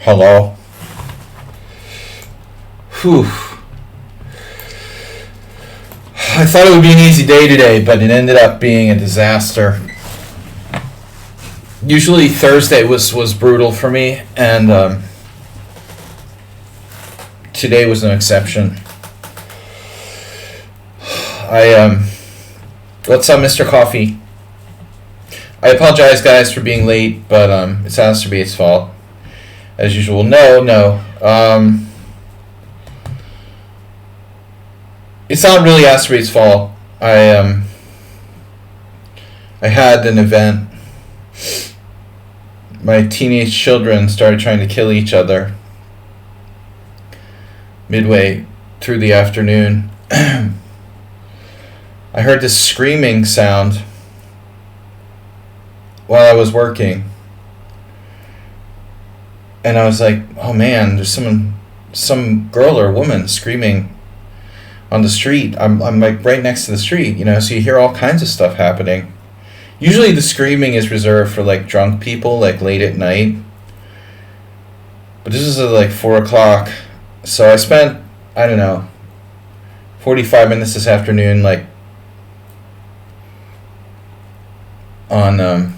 Hello. Whew. I thought it would be an easy day today, but it ended up being a disaster. Usually Thursday was brutal for me, and today was no exception. What's up, Mr. Coffee? I apologize, guys, for being late, but it's Astorbate's fault. As usual. No. It's not really Astorbate's fault. I had an event. My teenage children started trying to kill each other midway through the afternoon. I heard this screaming sound while I was working. And I was like, oh man, there's some girl or woman screaming on the street. I'm like right next to the street, so you hear all kinds of stuff happening. Usually the screaming is reserved for like drunk people, like late at night. But this is at like 4 o'clock. So I spent, 45 minutes this afternoon, like on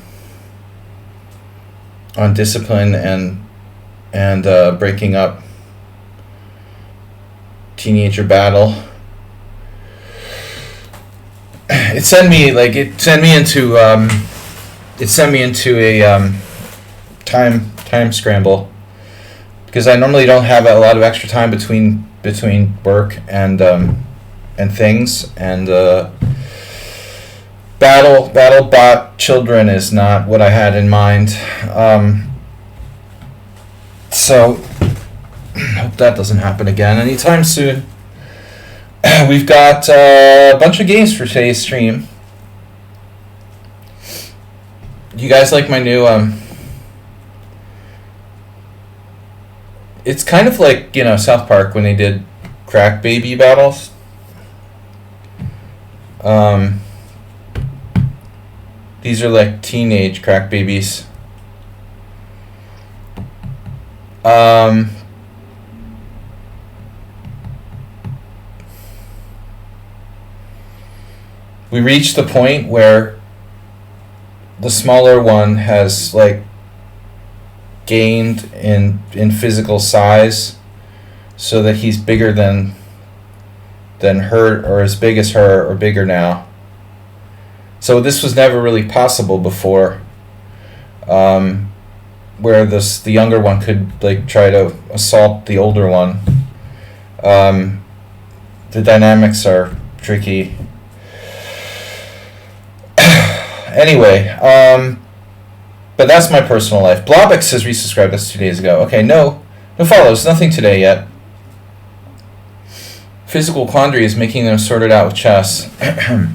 discipline and breaking up teenager battle. It sent me into a time scramble, because I normally don't have a lot of extra time between work and things, and battle bot children is not what I had in mind. So hope that doesn't happen again anytime soon. We've got a bunch of games for today's stream. You guys like my new it's kind of like, South Park when they did crack baby battles. These are like teenage crack babies. We reached the point where the smaller one has like gained in physical size, so that he's bigger than her, or as big as her, or bigger now. So this was never really possible before, where the younger one could like try to assault the older one. The dynamics are tricky. Anyway, but that's my personal life. Blobix has resubscribed us 2 days ago. Okay, no follows, nothing today yet. Physical quandary is making them sort it out with chess. Do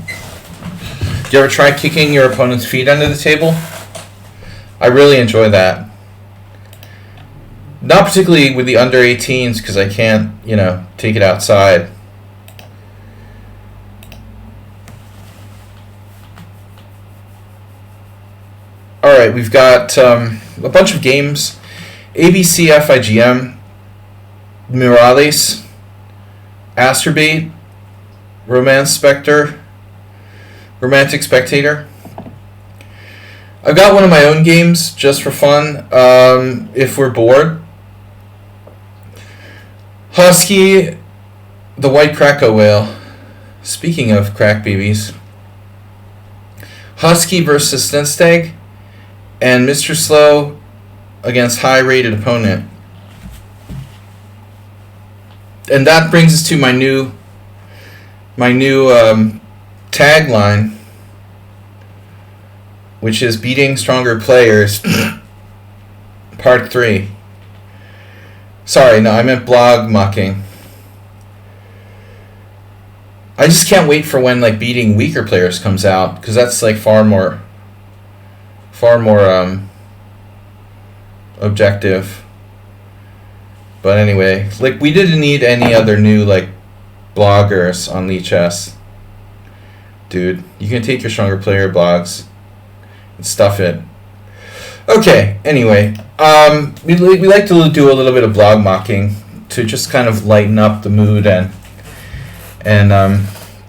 you ever try kicking your opponent's feet under the table? I really enjoy that. Not particularly with the under 18s, because I can't, take it outside. Alright, we've got a bunch of games. ABC FIGM, Morales, Astorbate, Romantic Spectator. I've got one of my own games just for fun, if we're bored. Husky, the White Krakow Whale. Speaking of crack babies. Husky versus Stensteg, and Mr. Slow against high-rated opponent. And that brings us to my new tagline, which is Beating Stronger Players, Part 3. Sorry, no, I meant blog mucking. I just can't wait for when like Beating Weaker Players comes out, because that's like far more objective. But anyway, like we didn't need any other new like bloggers on lichess. Dude, you can take your Stronger Player blogs and stuff it. Okay, anyway, we like to do a little bit of blog mocking to just kind of lighten up the mood, and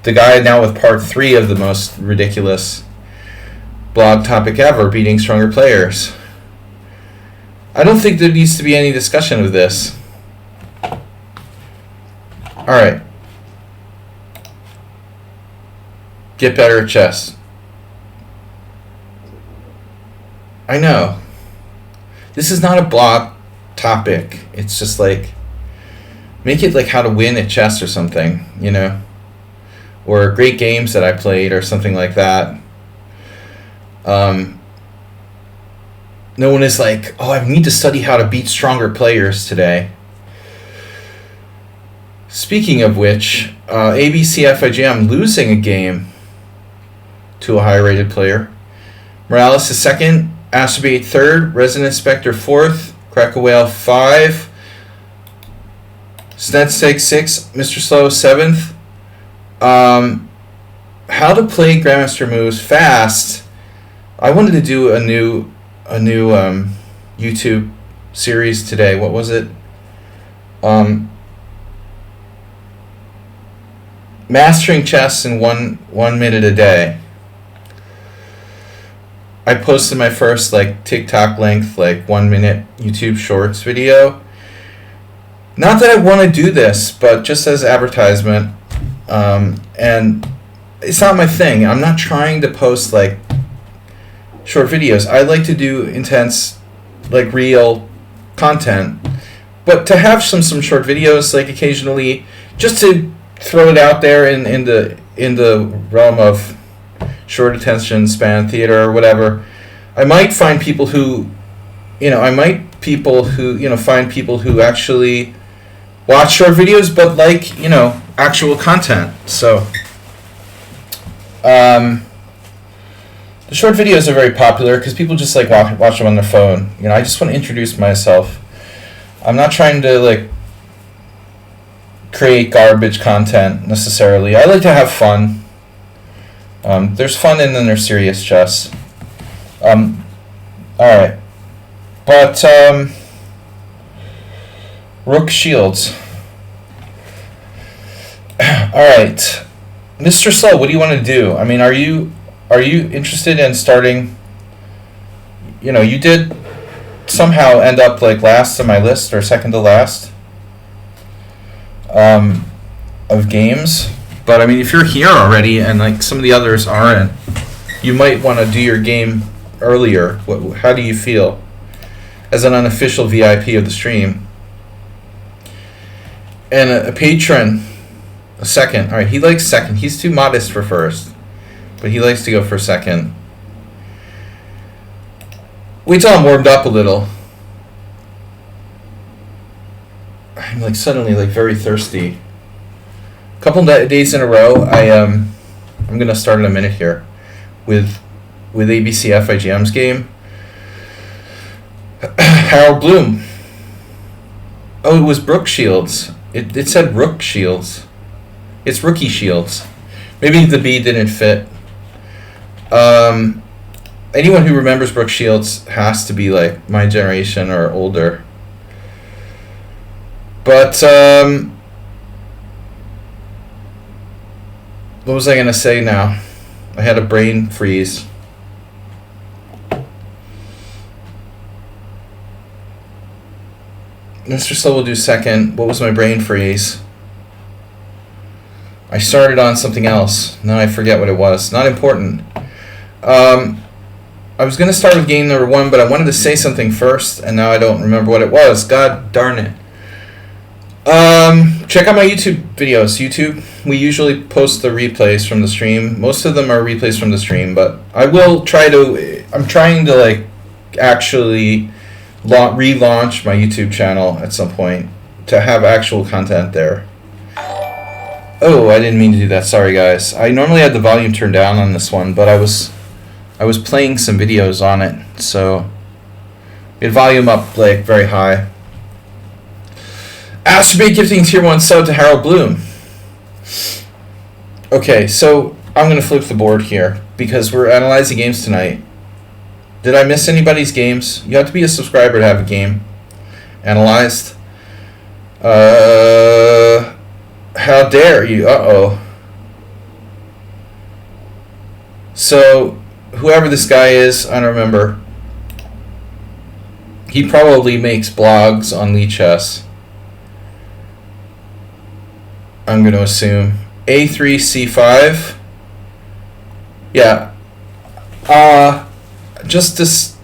the guy now with part 3 of the most ridiculous blog topic ever, beating stronger players. I don't think there needs to be any discussion of this. Alright. Get better at chess. I know. This is not a blog topic. It's just like, make it like how to win at chess or something, you know? Or great games that I played or something like that. No one is like, oh, I need to study how to beat stronger players today. Speaking of which, ABCFIG, I'm losing a game to a higher rated player. Morales is second. Astrobate third, Resident Spectre fourth, Cracker Whale 5, Snedsteg 6, Mr. Slow 7th. How to play Grandmaster moves fast. I wanted to do a new YouTube series today. What was it? Mastering chess in one minute a day. I posted my first like TikTok length, like 1 minute YouTube Shorts video. Not that I want to do this, but just as advertisement. And it's not my thing. I'm not trying to post like short videos. I like to do intense, like real content. But to have some short videos, like occasionally, just to throw it out there in the realm of short attention span theater or whatever, I might find people who, find people who actually watch short videos but like, actual content. So, the short videos are very popular because people just like watch them on their phone. I just want to introduce myself. I'm not trying to like create garbage content necessarily. I like to have fun. There's fun and then there's serious chess. Alright. But, Rook Shields. Alright. Mr. Slow, what do you want to do? I mean, are you interested in starting... you did somehow end up like last on my list or second to last of games. But I mean, if you're here already and like some of the others aren't, you might want to do your game earlier. How do you feel as an unofficial VIP of the stream? And a patron, a second. All right, he likes second. He's too modest for first, but he likes to go for second. Wait till I'm warmed up a little. I'm like suddenly like very thirsty. Couple days in a row, I'm gonna start in a minute here with ABC FIGM's game. Harold Bloom. Oh, it was Brooke Shields. It said Rook Shields. It's Rookie Shields. Maybe the B didn't fit. Anyone who remembers Brooke Shields has to be like my generation or older. But what was I going to say now? I had a brain freeze. Mr. Slow will do second. What was my brain freeze? I started on something else. Now I forget what it was. Not important. I was going to start with game number 1, but I wanted to say something first, and now I don't remember what it was. God darn it. Check out my YouTube videos. YouTube, we usually post the replays from the stream. Most of them are replays from the stream, but I will try to... I'm trying to, like, actually relaunch my YouTube channel at some point to have actual content there. Oh, I didn't mean to do that. Sorry, guys. I normally had the volume turned down on this one, but I was playing some videos on it, so we had volume up, like, very high. Astrobate gifting tier 1 sub to Harold Bloom. Okay, so I'm going to flip the board here because we're analyzing games tonight. Did I miss anybody's games? You have to be a subscriber to have a game analyzed. How dare you? Uh-oh. So, whoever this guy is, I don't remember. He probably makes blogs on lichess. I'm going to assume. A3, C5. Yeah. Just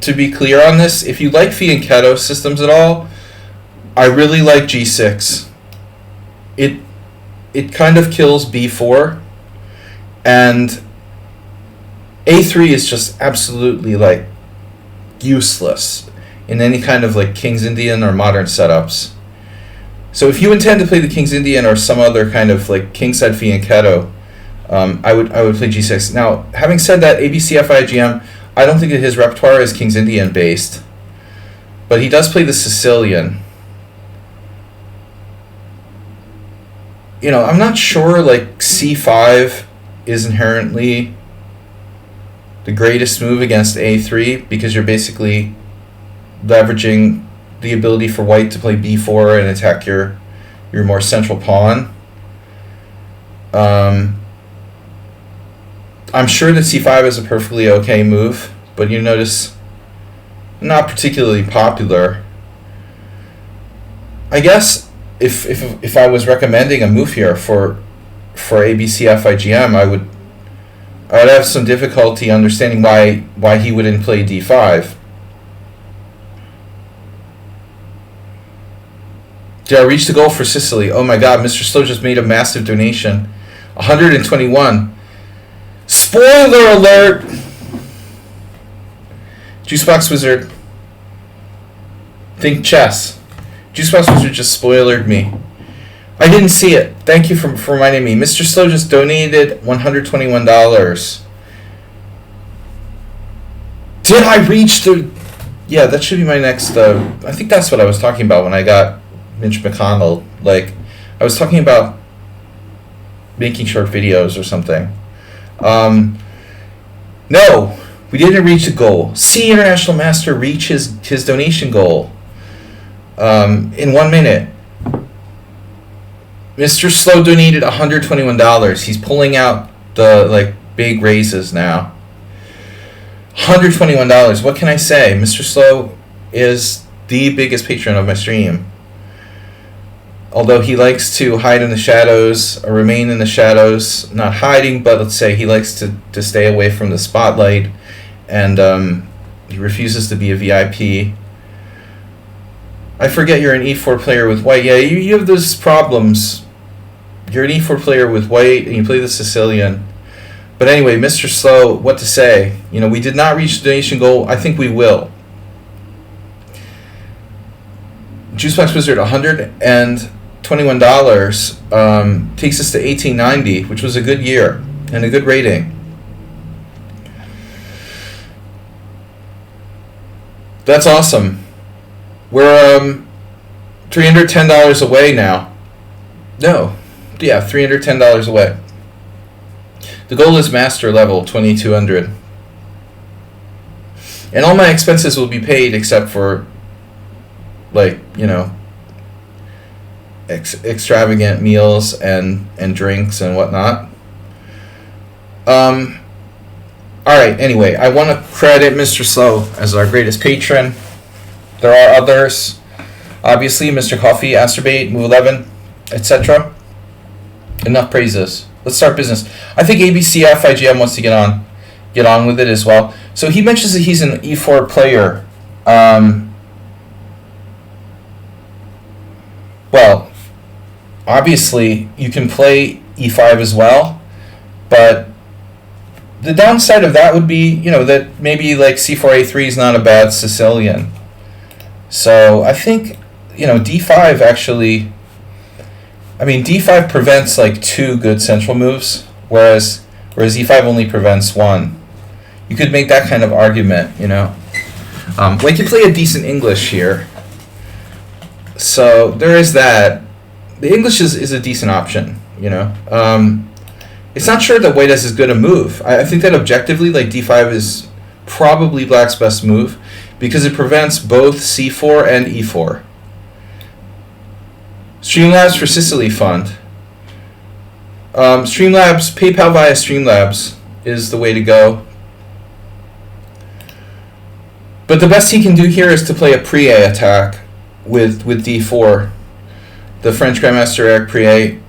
to be clear on this, if you like fianchetto systems at all, I really like G6. It kind of kills B4, and A3 is just absolutely like useless in any kind of like King's Indian or modern setups. So if you intend to play the King's Indian or some other kind of like kingside fianchetto, I would play G6. Now, having said that, ABCFIGM, I don't think that his repertoire is King's Indian based, but he does play the Sicilian. You know, I'm not sure like C5 is inherently the greatest move against A3, because you're basically leveraging the ability for white to play B4 and attack your more central pawn. I'm sure that C5 is a perfectly okay move, but you notice not particularly popular. I guess if I was recommending a move here for ABCFIGM, I would have some difficulty understanding why he wouldn't play D5. Did I reach the goal for Sicily? Oh my god, Mr. Slow just made a massive donation. 121. Spoiler alert! Juicebox Wizard. Think chess. Juicebox Wizard just spoilered me. I didn't see it. Thank you for reminding me. Mr. Slow just donated $121. Did I reach the... Yeah, that should be my next... I think that's what I was talking about when I got Mitch McConnell. Like, I was talking about making short videos or something. No, we didn't reach the goal. See International Master reach his donation goal in 1 minute. Mr. Slow donated $121. He's pulling out the big raises now. $121. What can I say? Mr. Slow is the biggest patron of my stream. Although he likes to hide in the shadows, or remain in the shadows, not hiding, but let's say he likes to stay away from the spotlight, and he refuses to be a VIP. I forget you're an E4 player with white. Yeah, you have those problems. You're an E4 player with white, and you play the Sicilian. But anyway, Mr. Slow, what to say? You know, we did not reach the donation goal. I think we will. Juicebox Wizard, $121 takes us to 1890, which was a good year and a good rating. That's awesome. We're $310 away now. No, yeah, $310 away. The goal is master level 2200, and all my expenses will be paid except for, like, you know, extravagant meals and drinks and whatnot. Alright, anyway, I want to credit Mr. Slow as our greatest patron. There are others, obviously, Mr. Coffee, Asterbait, Move 11, etc. Enough praises. Let's start business. I think ABCFIGM wants to get on with it as well. So he mentions that he's an E4 player. Well, obviously, you can play E5 as well, but the downside of that would be, you know, that maybe like C4A3 is not a bad Sicilian. So I think, you know, D5 actually, I mean, D5 prevents like 2 good central moves, whereas E5 only prevents 1. You could make that kind of argument, you know. We can play a decent English here. So there is that. The English is a decent option, you know. It's not sure that white has as good a move. I think that objectively, like, D5 is probably black's best move because it prevents both c4 and e4. Streamlabs for Sicily Fund. Streamlabs, PayPal via Streamlabs is the way to go. But the best he can do here is to play a prie attack with d4. The French Grandmaster Eric Prie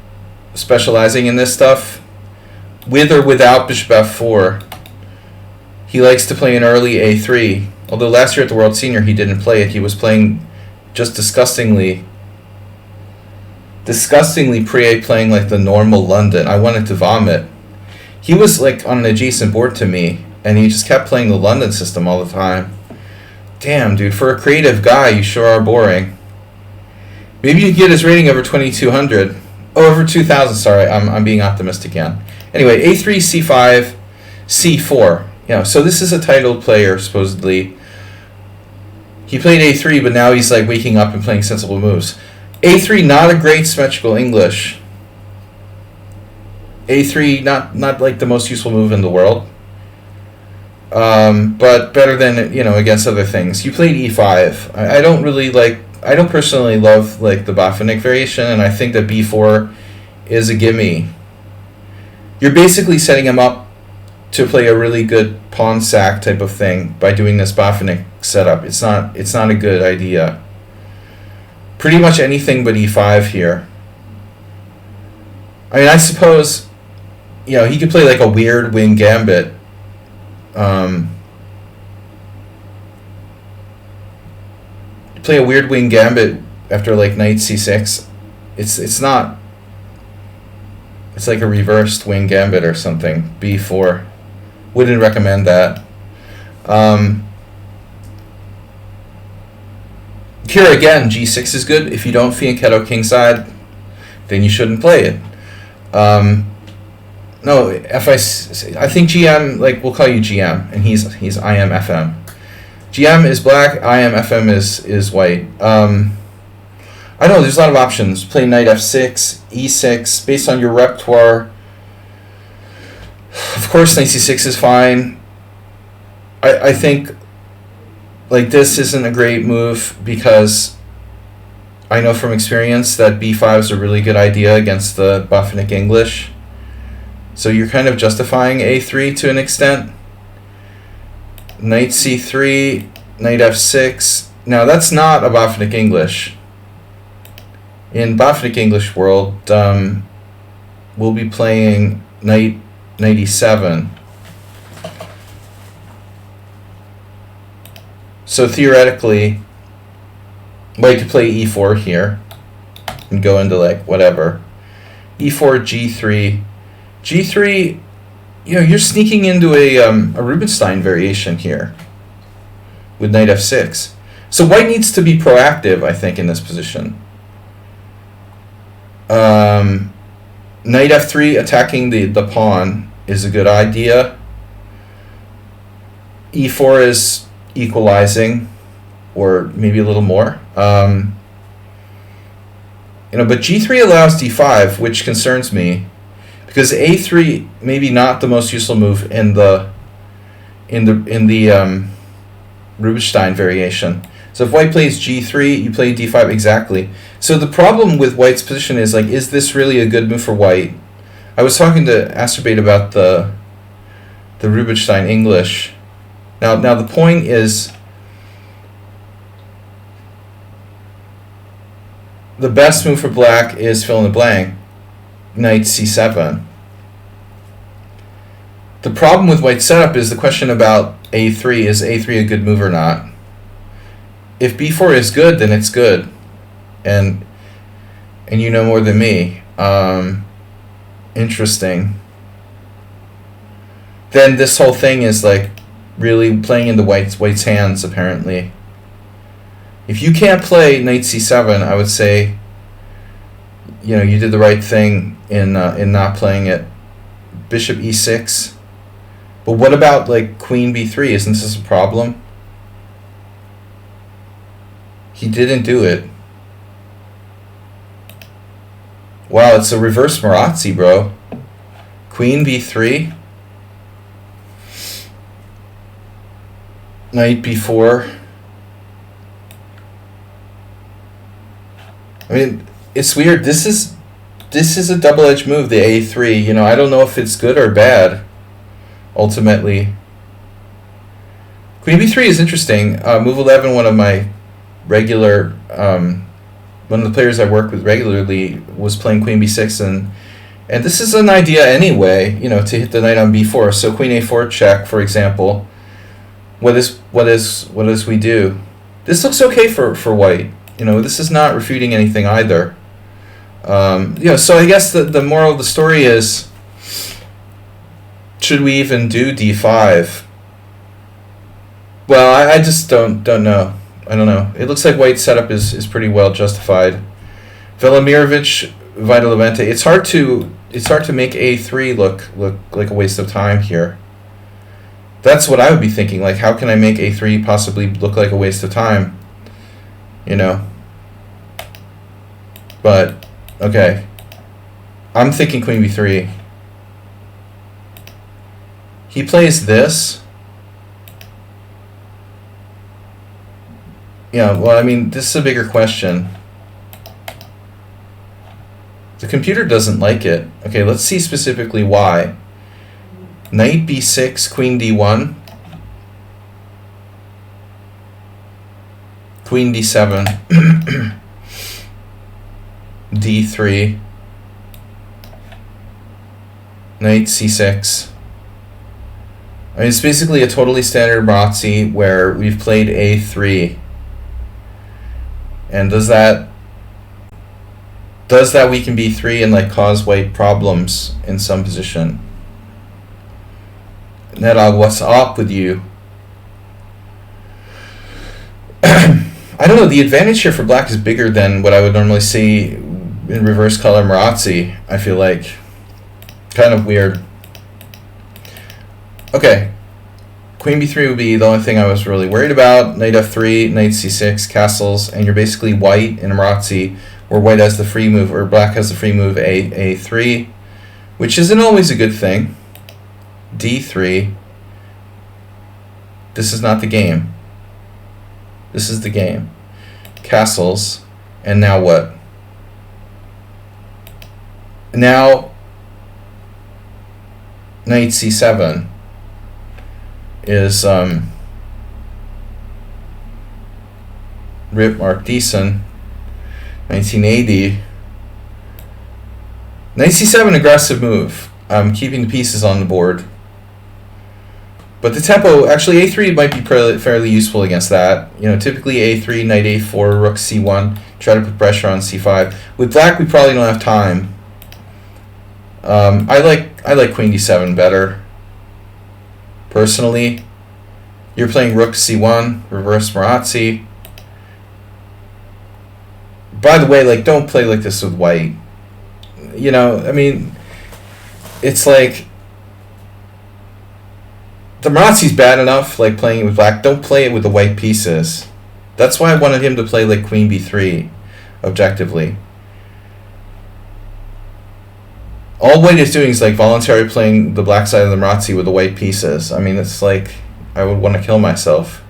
specializing in this stuff, with or without bishop f4. He likes to play an early a3. Although last year at the World Senior he didn't play it. He was playing just disgustingly Prie, playing like the normal London. I wanted to vomit. He was like on an adjacent board to me, and he just kept playing the London system all the time. Damn, dude, for a creative guy, you sure are boring. Maybe you get his rating over 2,200. Oh, over 2,000, sorry. I'm being optimistic again. Anyway, a3, c5, c4. You know, so this is a titled player, supposedly. He played a3, but now he's like waking up and playing sensible moves. a3, not a great symmetrical English. a3, not like the most useful move in the world. But better than, you know, against other things. You played e5. I don't personally love like the Botvinnik variation, and I think that b4 is a gimme. You're basically setting him up to play a really good pawn sack type of thing by doing this Botvinnik setup. It's not a good idea. Pretty much anything but e5 here. I mean, I suppose, you know, he could play like a weird wing gambit. Play a weird wing gambit after like knight c6. It's not. It's like a reversed wing gambit or something. b4. Wouldn't recommend that. Here again, g6 is good. If you don't fianchetto kingside, then you shouldn't play it. No, I think GM, like, we'll call you GM, and he's IM FM. GM is black, IM FM is white. I know there's a lot of options. Play knight f6, e6, based on your repertoire. Of course, knight c6 is fine. I think like this isn't a great move because I know from experience that b5 is a really good idea against the Botvinnik English. So you're kind of justifying a3 to an extent. Knight c3, knight f6. Now that's not a Botvinnik English. In Botvinnik English world, we'll be playing knight e7. So theoretically, white could play e4 here and go into like whatever. e4, g3. g3, you know, you're sneaking into a Rubinstein variation here with knight f6. So white needs to be proactive, I think, in this position. Knight f3 attacking the pawn is a good idea. e4 is equalizing, or maybe a little more. You know, but g3 allows d5, which concerns me, because a3 maybe not the most useful move in the Rubinstein variation. So if white plays g3, you play d5 exactly. So the problem with white's position is like, is this really a good move for white? I was talking to Asterbate about the Rubinstein English. Now the point is, the best move for black is fill in the blank, knight c7. The problem with white's setup is the question about a3. Is a3 a good move or not? If b4 is good, then it's good, and you know more than me. Interesting. Then this whole thing is like really playing into white's hands, apparently. If you can't play knight c7, I would say, you know, you did the right thing in not playing it. Bishop e6. But what about like queen b3? Isn't this a problem? He didn't do it. Wow, it's a reverse Marazzi, bro. Queen b3. Knight b4. I mean, it's weird. This is a double-edged move, the a3. You know, I don't know if it's good or bad, ultimately. Queen b3 is interesting. Move 11, one of my regular, one of the players I work with regularly was playing queen b6, and this is an idea anyway, you know, to hit the knight on b4. So queen a4 check, for example. What does we do? This looks okay for white. You know, this is not refuting anything either. You know, so I guess the moral of the story is, should we even do d5? Well, I just don't know. I don't know. It looks like white's setup is pretty well justified. Velimirovich, Vita Levente. It's hard to make a3 look like a waste of time here. That's what I would be thinking. Like, how can I make a3 possibly look like a waste of time? You know. But okay, I'm thinking queen b3. He plays this. Yeah, well, I mean, this is a bigger question. The computer doesn't like it. Okay, let's see specifically why. Knight b6, queen d1. Queen d7. d3. Knight c6. I mean, it's basically a totally standard Marazzi where we've played a3. And does that weaken b3 and like cause white problems in some position? Nedog, what's up with you? I don't know, the advantage here for black is bigger than what I would normally see in reverse color Marazzi, I feel like. Kind of weird. Okay. Queen b3 would be the only thing I was really worried about. Knight f3, knight c6, castles, and you're basically white in a Marazzi where white has the free move, or black has the free move a3, which isn't always a good thing. d3. This is not the game. This is the game. Castles, and now what? Now, knight c7 is Rip Mark Deason, 1980. Knight c7, aggressive move. Keeping the pieces on the board. But the tempo, actually a3 might be fairly useful against that. You know, typically a3, knight a4, rook c1, try to put pressure on c5. With black, we probably don't have time. I like queen d7 better. Personally, you're playing rook c1, reverse Marazzi. By the way, like, don't play like this with white. You know, I mean, it's like the Marazzi's bad enough, like playing it with black. Don't play it with the white pieces. That's why I wanted him to play like queen b3, objectively. All white is doing is like voluntarily playing the black side of the Marazzi with the white pieces. I mean, it's like I would want to kill myself.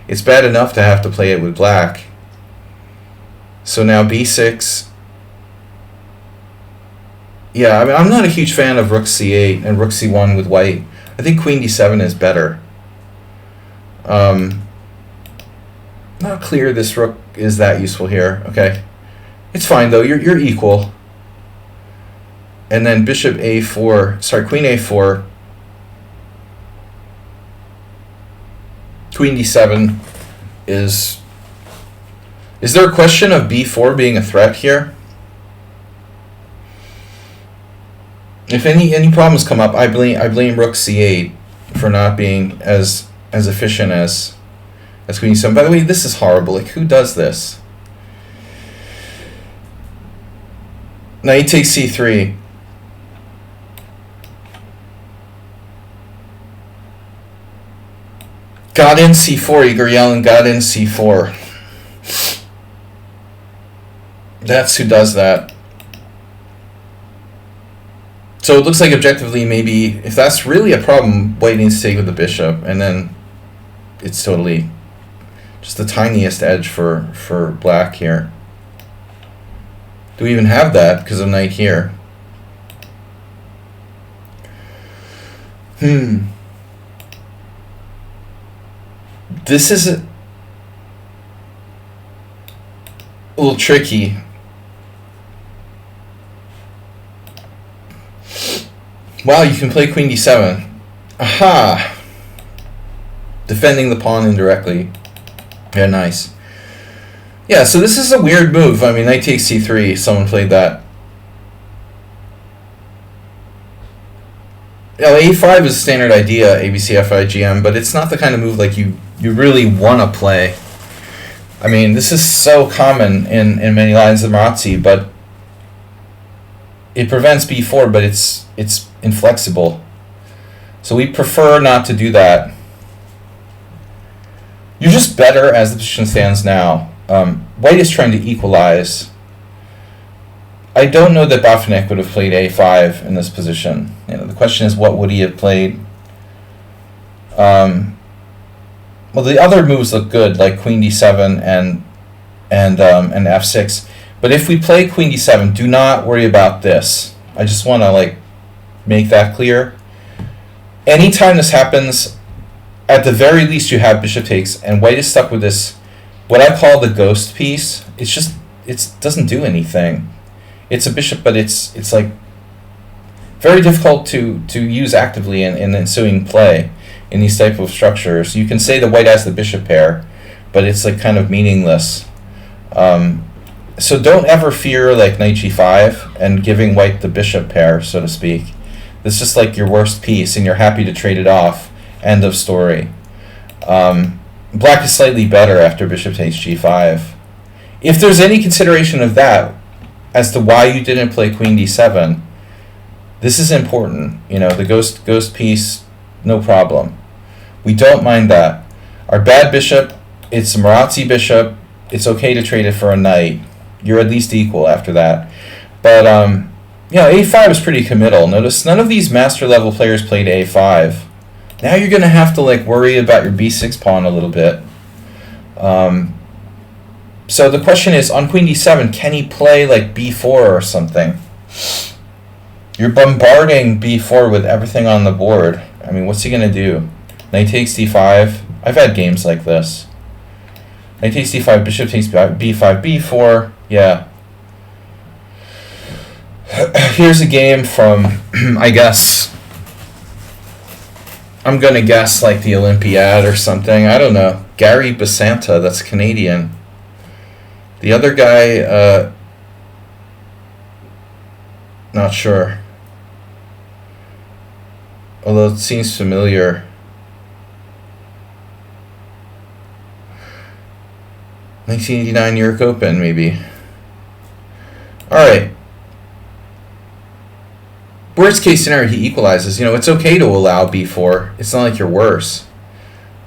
It's bad enough to have to play it with black. So now b6. Yeah, I mean, I'm not a huge fan of rook c8 and rook c1 with white. I think queen d7 is better. Not clear this rook is that useful here. Okay, it's fine though. You're equal. And then bishop a4. Sorry, queen a4. Queen d7 is. Is there a question of b4 being a threat here? If any problems come up, I blame rook c8 for not being as efficient as queen d7. By the way, this is horrible. Like, who does this? Knight takes c3. Got in c4. Igor Yelin got in c4. That's who does that. So it looks like objectively maybe if that's really a problem, white needs to take with the bishop, and then it's totally just the tiniest edge for black here. Do we even have that because of knight here? This is a little tricky. Wow, you can play queen d7. Aha! Defending the pawn indirectly. Yeah, nice. Yeah, so this is a weird move. I mean, knight takes c3. Someone played that. You know, a5 is a standard idea, ABCFIGM, but it's not the kind of move like you really want to play. I mean, this is so common in many lines of Marazzi, but it prevents b4, but it's inflexible. So we prefer not to do that. You're just better as the position stands now. White is trying to equalize. I don't know that Bafenek would have played a5 in this position. You know, the question is, what would he have played? Well, the other moves look good, like queen d7 and f6. But if we play queen d7, do not worry about this. I just want to make that clear. Anytime this happens, at the very least you have bishop takes, and white is stuck with this, what I call the ghost piece. It doesn't do anything. It's a bishop, but it's like very difficult to use actively in ensuing play in these type of structures. You can say the white has the bishop pair, but it's like kind of meaningless. So don't ever fear like knight g5 and giving white the bishop pair, so to speak. It's just like your worst piece, and you're happy to trade it off. End of story. Black is slightly better after bishop takes g5. If there's any consideration of that as to why you didn't play queen d7, this is important. You know, the ghost piece, no problem. We don't mind that. Our bad bishop, it's a Marazzi bishop. It's okay to trade it for a knight. You're at least equal after that. But you know, a5 is pretty committal. Notice none of these master level players played a5. Now you're going to have to worry about your b6 pawn a little bit. So the question is, on queen d7, can he play b4 or something? You're bombarding b4 with everything on the board. I mean, what's he going to do? Knight takes d5. I've had games like this. Knight takes d5, bishop takes b5, b4. Yeah. Here's a game from, I guess, I'm going to guess the Olympiad or something. I don't know. Gary Basanta, that's Canadian. The other guy, not sure. Although it seems familiar. 1989 New York Open, maybe. Alright. Worst case scenario, he equalizes. You know, it's okay to allow b4. It's not like you're worse.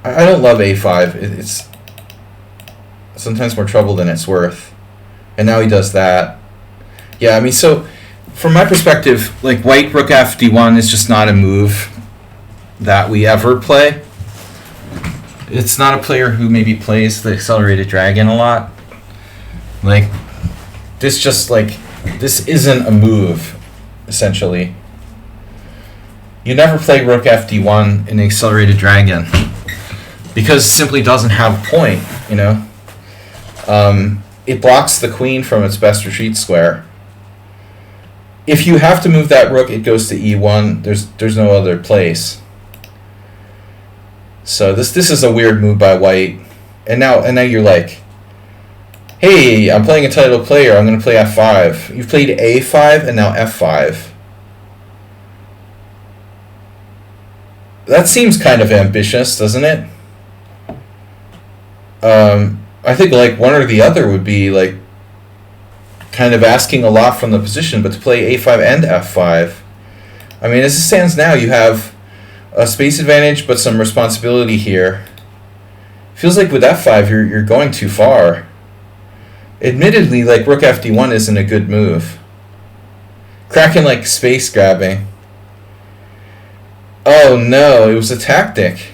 I don't love a5. It's sometimes more trouble than it's worth. And now he does that. Yeah, I mean, so from my perspective, white rook f d1 is just not a move that we ever play. It's not a player who maybe plays the accelerated dragon a lot. This just this isn't a move, essentially. You never play rook f d1 in the accelerated dragon because it simply doesn't have a point, you know. It blocks the queen from its best retreat square. If you have to move that rook, it goes to e1. There's no other place. So this is a weird move by white. And now you're like, hey, I'm playing a title player. I'm going to play f5. You've played a5 and now f5. That seems kind of ambitious, doesn't it? I think one or the other would be kind of asking a lot from the position, but to play a5 and f5. I mean, as it stands now, you have a space advantage, but some responsibility here. Feels like with f5, you're going too far. Admittedly, rook f d1 isn't a good move. Cracking space grabbing. Oh no, it was a tactic.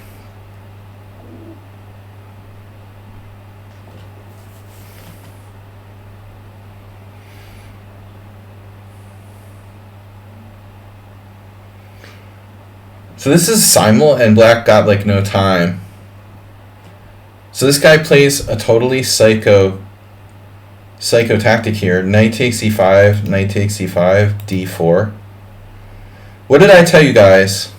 So this is simul, and black got like no time. So this guy plays a totally psycho tactic here. Knight takes e5, knight takes e5, d4. What did I tell you guys?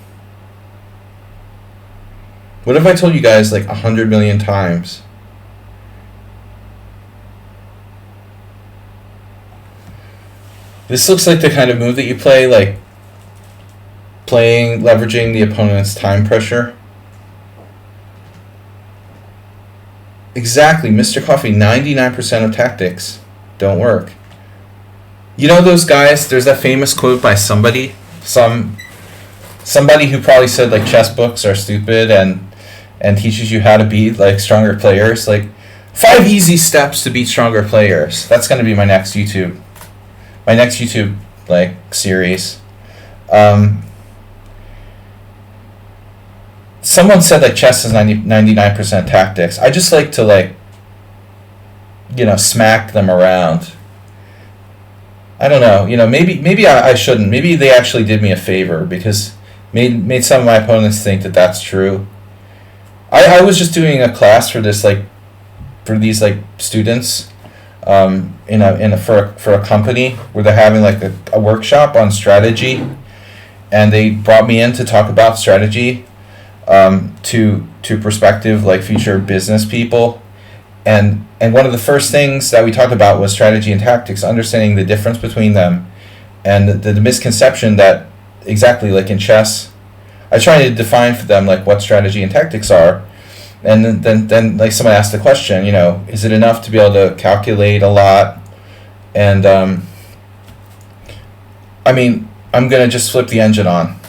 What have I told you guys like 100 million times? This looks like the kind of move that you play, like leveraging the opponent's time pressure. Exactly, Mr. Coffee, 99% of tactics don't work. You know those guys, there's that famous quote by somebody who probably said like chess books are stupid and teaches you how to beat like stronger players. Like 5 easy steps to beat stronger players. That's going to be my next YouTube like series. Someone said like chess is 99% tactics. I just like to like, smack them around. I don't know, maybe I shouldn't. Maybe they actually did me a favor because made some of my opponents think that that's true. I was just doing a class for this for these students for a company where they're having like a workshop on strategy, and they brought me in to talk about strategy to prospective like future business people, and one of the first things that we talked about was strategy and tactics, understanding the difference between them, and the misconception that exactly like in chess, I try to define for them like what strategy and tactics are, and then like someone asked the question, is it enough to be able to calculate a lot? And I mean, I'm gonna just flip the engine on.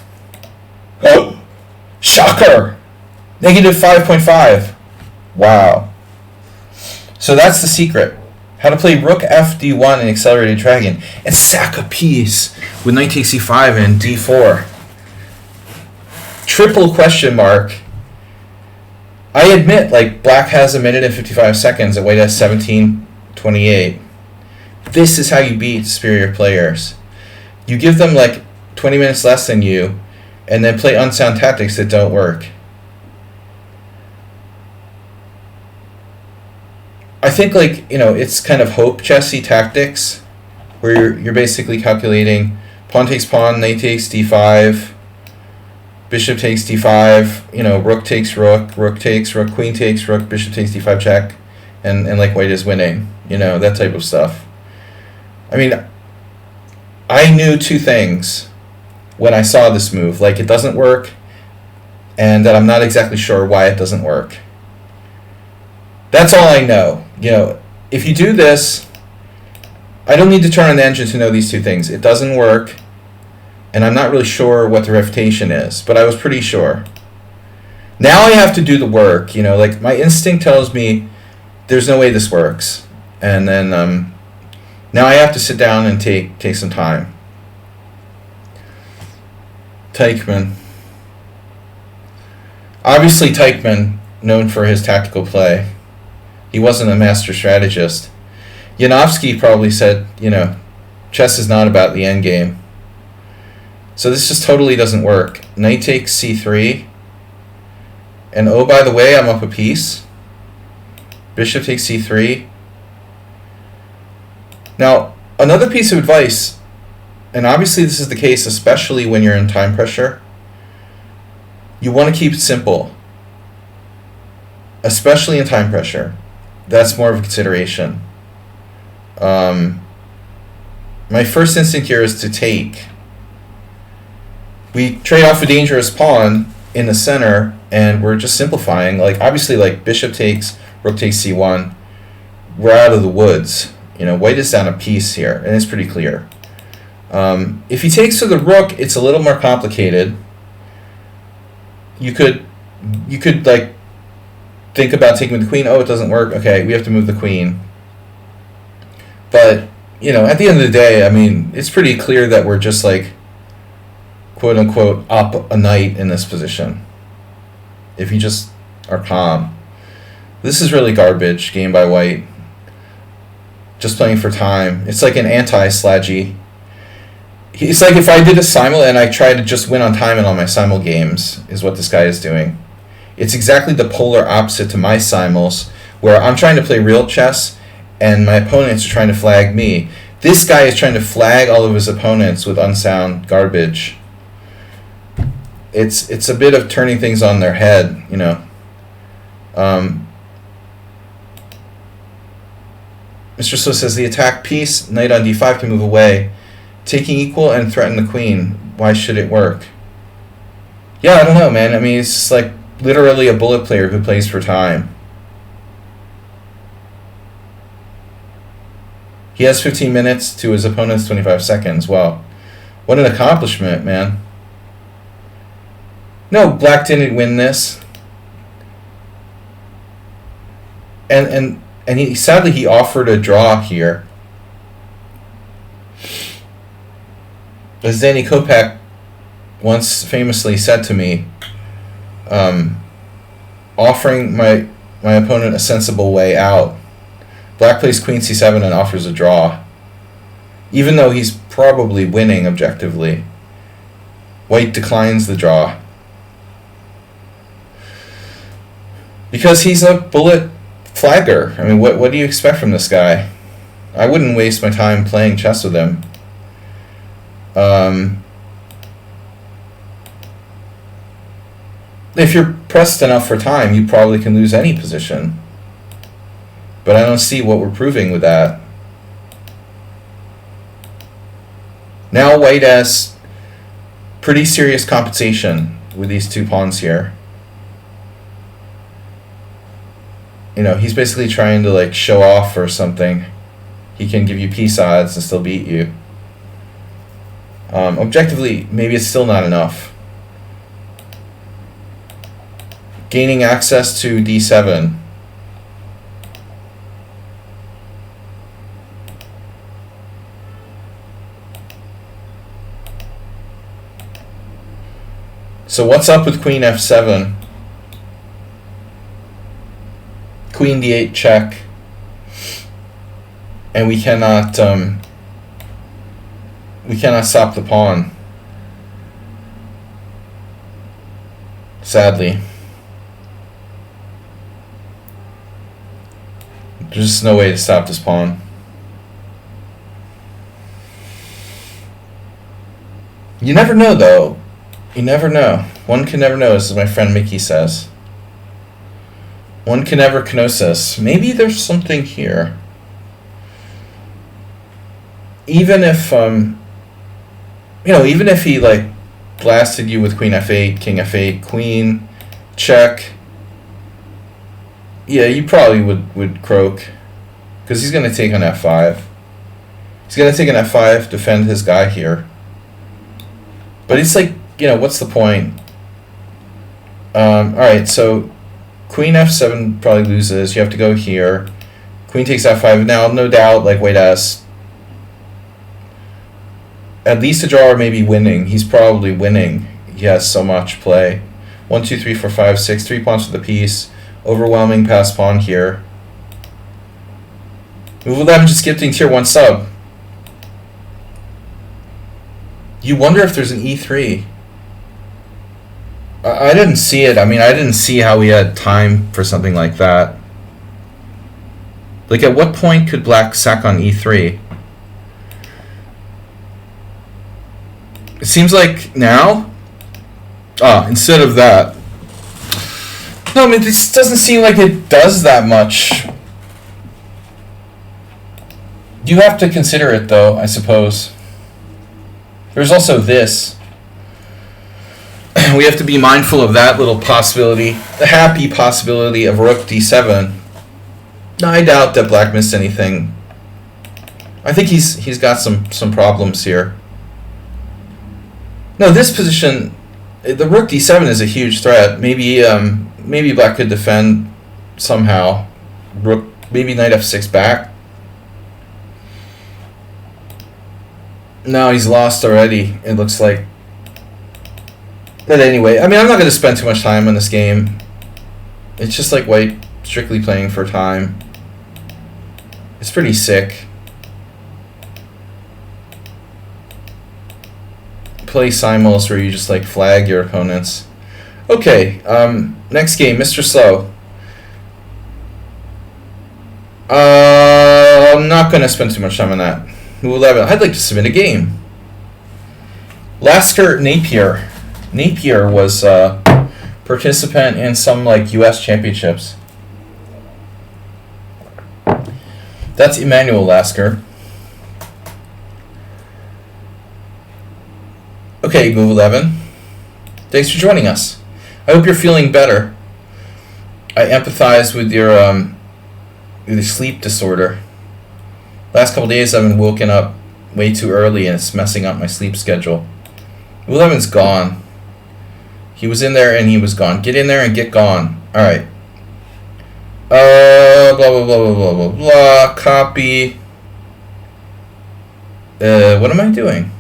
Oh, shocker! -5.5. Wow. So that's the secret. How to play rook fd1 and accelerated dragon and sack a piece with knight takes e5 and d4. Triple question mark. I admit, like, black has 1 minute and 55 seconds and white has 17:28. This is how you beat superior players. You give them like 20 minutes less than you and then play unsound tactics that don't work. I think it's kind of hope chessy tactics where you're basically calculating pawn takes pawn, knight takes d5, bishop takes d5, rook takes rook, rook takes rook, queen takes rook, bishop takes d5 check, and like white is winning, that type of stuff. I mean, I knew 2 things when I saw this move, like it doesn't work and that I'm not exactly sure why it doesn't work. That's all I know. If you do this, I don't need to turn on the engine to know these 2 things. It doesn't work, and I'm not really sure what the refutation is, but I was pretty sure. Now I have to do the work, like my instinct tells me there's no way this works. And then now I have to sit down and take some time. Teichmann. Obviously Teichmann, known for his tactical play. He wasn't a master strategist. Yanovsky probably said, chess is not about the end game. So this just totally doesn't work. Knight takes c3. And oh, by the way, I'm up a piece. Bishop takes c3. Now, another piece of advice, and obviously this is the case especially when you're in time pressure, you want to keep it simple. Especially in time pressure. That's more of a consideration. My first instinct here is to take. We trade off a dangerous pawn in the center, and we're just simplifying. Like obviously, like bishop takes, rook takes c1. We're out of the woods. White is down a piece here, and it's pretty clear. If he takes to the rook, it's a little more complicated. You could like think about taking with the queen. Oh, it doesn't work. Okay, we have to move the queen. But, at the end of the day, I mean, it's pretty clear that we're just like, quote unquote, up a knight in this position. If you just are calm. This is really garbage game by white. Just playing for time. It's like an anti-Sladgie. It's like if I did a simul and I tried to just win on time in all my simul games, is what this guy is doing. It's exactly the polar opposite to my simuls, where I'm trying to play real chess and my opponents are trying to flag me. This guy is trying to flag all of his opponents with unsound garbage. It's a bit of turning things on their head, you know. Mr. So says the attack piece, knight on d5 can move away. Taking equal and threaten the queen. Why should it work? Yeah, I don't know, man. I mean, it's just like literally a bullet player who plays for time. He has 15 minutes to his opponent's 25 seconds. Wow. What an accomplishment, man. No, black didn't win this. And he sadly he offered a draw here. As Danny Kopeck once famously said to me, offering my opponent a sensible way out. Black plays queen c7 and offers a draw. Even though he's probably winning objectively, white declines the draw. Because he's a bullet flagger. I mean, what do you expect from this guy? I wouldn't waste my time playing chess with him. If you're pressed enough for time, you probably can lose any position. But I don't see what we're proving with that. Now white has pretty serious compensation with these two pawns here. You know, he's basically trying to like show off or something. He can give you piece odds and still beat you. Objectively, maybe it's still not enough. Gaining access to d7. So what's up with queen f7? Queen d8 check. And we cannot stop the pawn. Sadly. There's just no way to stop this pawn. You never know, though. You never know. One can never know, as my friend Mickey says. One can never kenosis. Maybe there's something here. Even if, even if he, like, blasted you with queen f8, king f8, queen, check, yeah, you probably would croak. Because he's going to take on f5. He's going to take an f5, defend his guy here. But it's like, what's the point? Alright, so queen f7 probably loses. You have to go here. Queen takes f5. Now, no doubt, like, white has at least a draw or maybe winning. He's probably winning. He has so much play. 1, 2, 3, 4, 5, 6. 3 pawns for the piece. Overwhelming pass pawn here. Move 11, just gifting tier 1 sub. You wonder if there's an e3. I didn't see it. I mean, I didn't see how we had time for something like that. Like, at what point could black sack on e3? It seems like now. Instead of that. No, I mean, this doesn't seem like it does that much. You have to consider it, though, I suppose. There's also this. We have to be mindful of that little possibility, the happy possibility of rook d7. No, I doubt that black missed anything. I think he's got some problems here. No, this position, the rook d7 is a huge threat. Maybe black could defend somehow. Rook, maybe knight f6 back. No, he's lost already, it looks like. But anyway, I mean, I'm not going to spend too much time on this game. It's just like white strictly playing for time. It's pretty sick. play simul's where you just like flag your opponents. Okay, next game, Mr. Slow. I'm not going to spend too much time on that. Move 11. I'd like to submit a game. Lasker Napier. Napier was a participant in some like U.S. championships. That's Emmanuel Lasker. Okay, move 11. Thanks for joining us. I hope you're feeling better. I empathize with your sleep disorder. Last couple days I've been woken up way too early and it's messing up my sleep schedule. Move 11's gone. He was in there and he was gone. Get in there and get gone. Alright. Blah, blah, blah, blah, blah, blah, blah. Copy. What am I doing?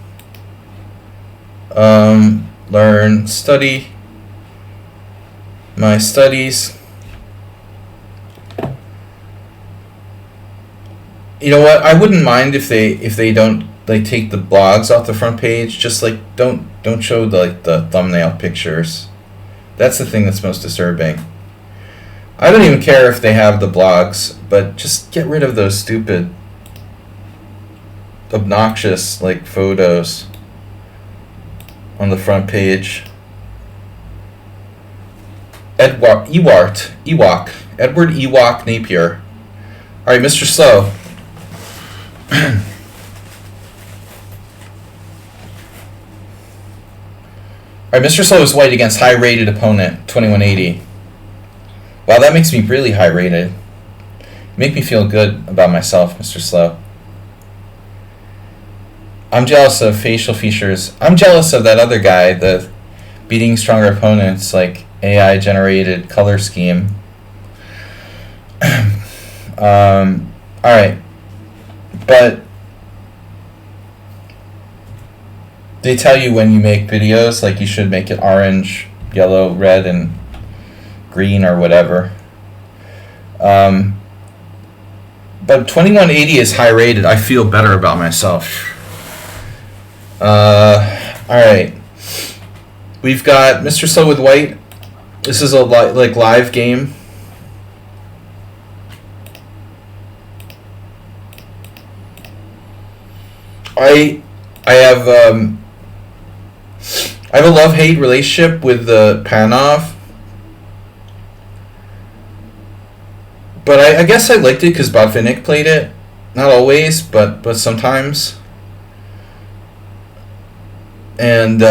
Learn, study. My studies. You know what? I wouldn't mind if they don't like take the blogs off the front page. Just like don't show the thumbnail pictures. That's the thing that's most disturbing. I don't even care if they have the blogs, but just get rid of those stupid, obnoxious like photos on the front page. Edward Ewok Napier. All right, Mr. Slow. Alright, Mr. Slow is white against high-rated opponent, 2180. Wow, that makes me really high-rated. Make me feel good about myself, Mr. Slow. I'm jealous of facial features. I'm jealous of that other guy, the beating stronger opponents, like AI-generated color scheme. Alright. But they tell you when you make videos, like you should make it orange, yellow, red, and green or whatever. But 2180 is high rated. I feel better about myself. Alright. We've got Mr. Slow with white. This is a live game. I have a love-hate relationship with the Panov, but I guess I liked it because Botvinnik played it. Not always, but sometimes, and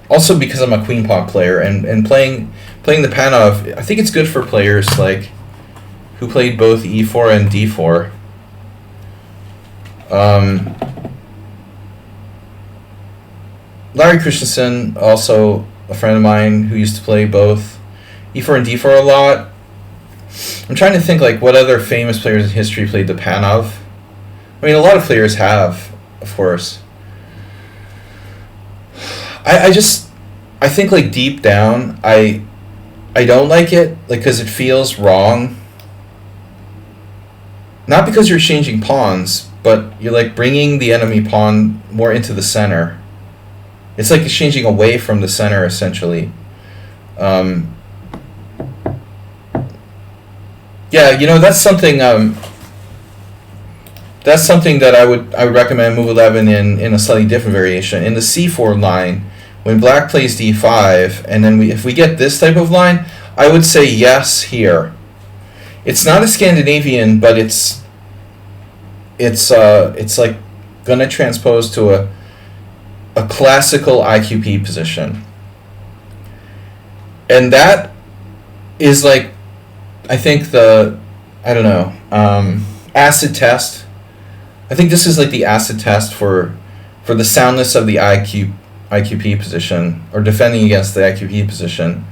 also because I'm a queen pawn player and playing the Panov. I think it's good for players like who played both e4 and d4. Larry Christensen, also a friend of mine who used to play both e4 and d4 a lot. I'm trying to think like what other famous players in history played the Panov. I mean, a lot of players have, of course. I think like deep down, I don't like it, like because it feels wrong. Not because you're changing pawns, but you're like bringing the enemy pawn more into the center. It's like it's changing away from the center, essentially. Yeah, you know, that's something that I would recommend move 11 in a slightly different variation. In the c4 line, when black plays d5, and then if we get this type of line, I would say yes here. It's not a Scandinavian, but it's like gonna transpose to a classical IQP position. And that is like, I think acid test. I think this is like the acid test for the soundness of the IQP position, or defending against the IQP position.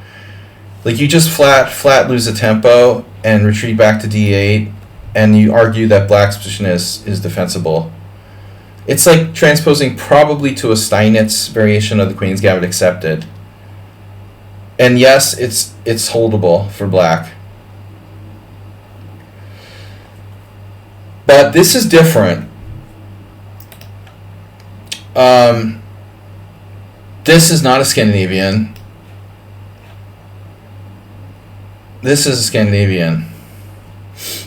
Like you just flat lose a tempo and retreat back to d8, and you argue that black's position is defensible. It's like transposing probably to a Steinitz variation of the Queen's Gambit accepted. And yes, it's holdable for black. But this is different. This is not a Scandinavian. This is a Scandinavian.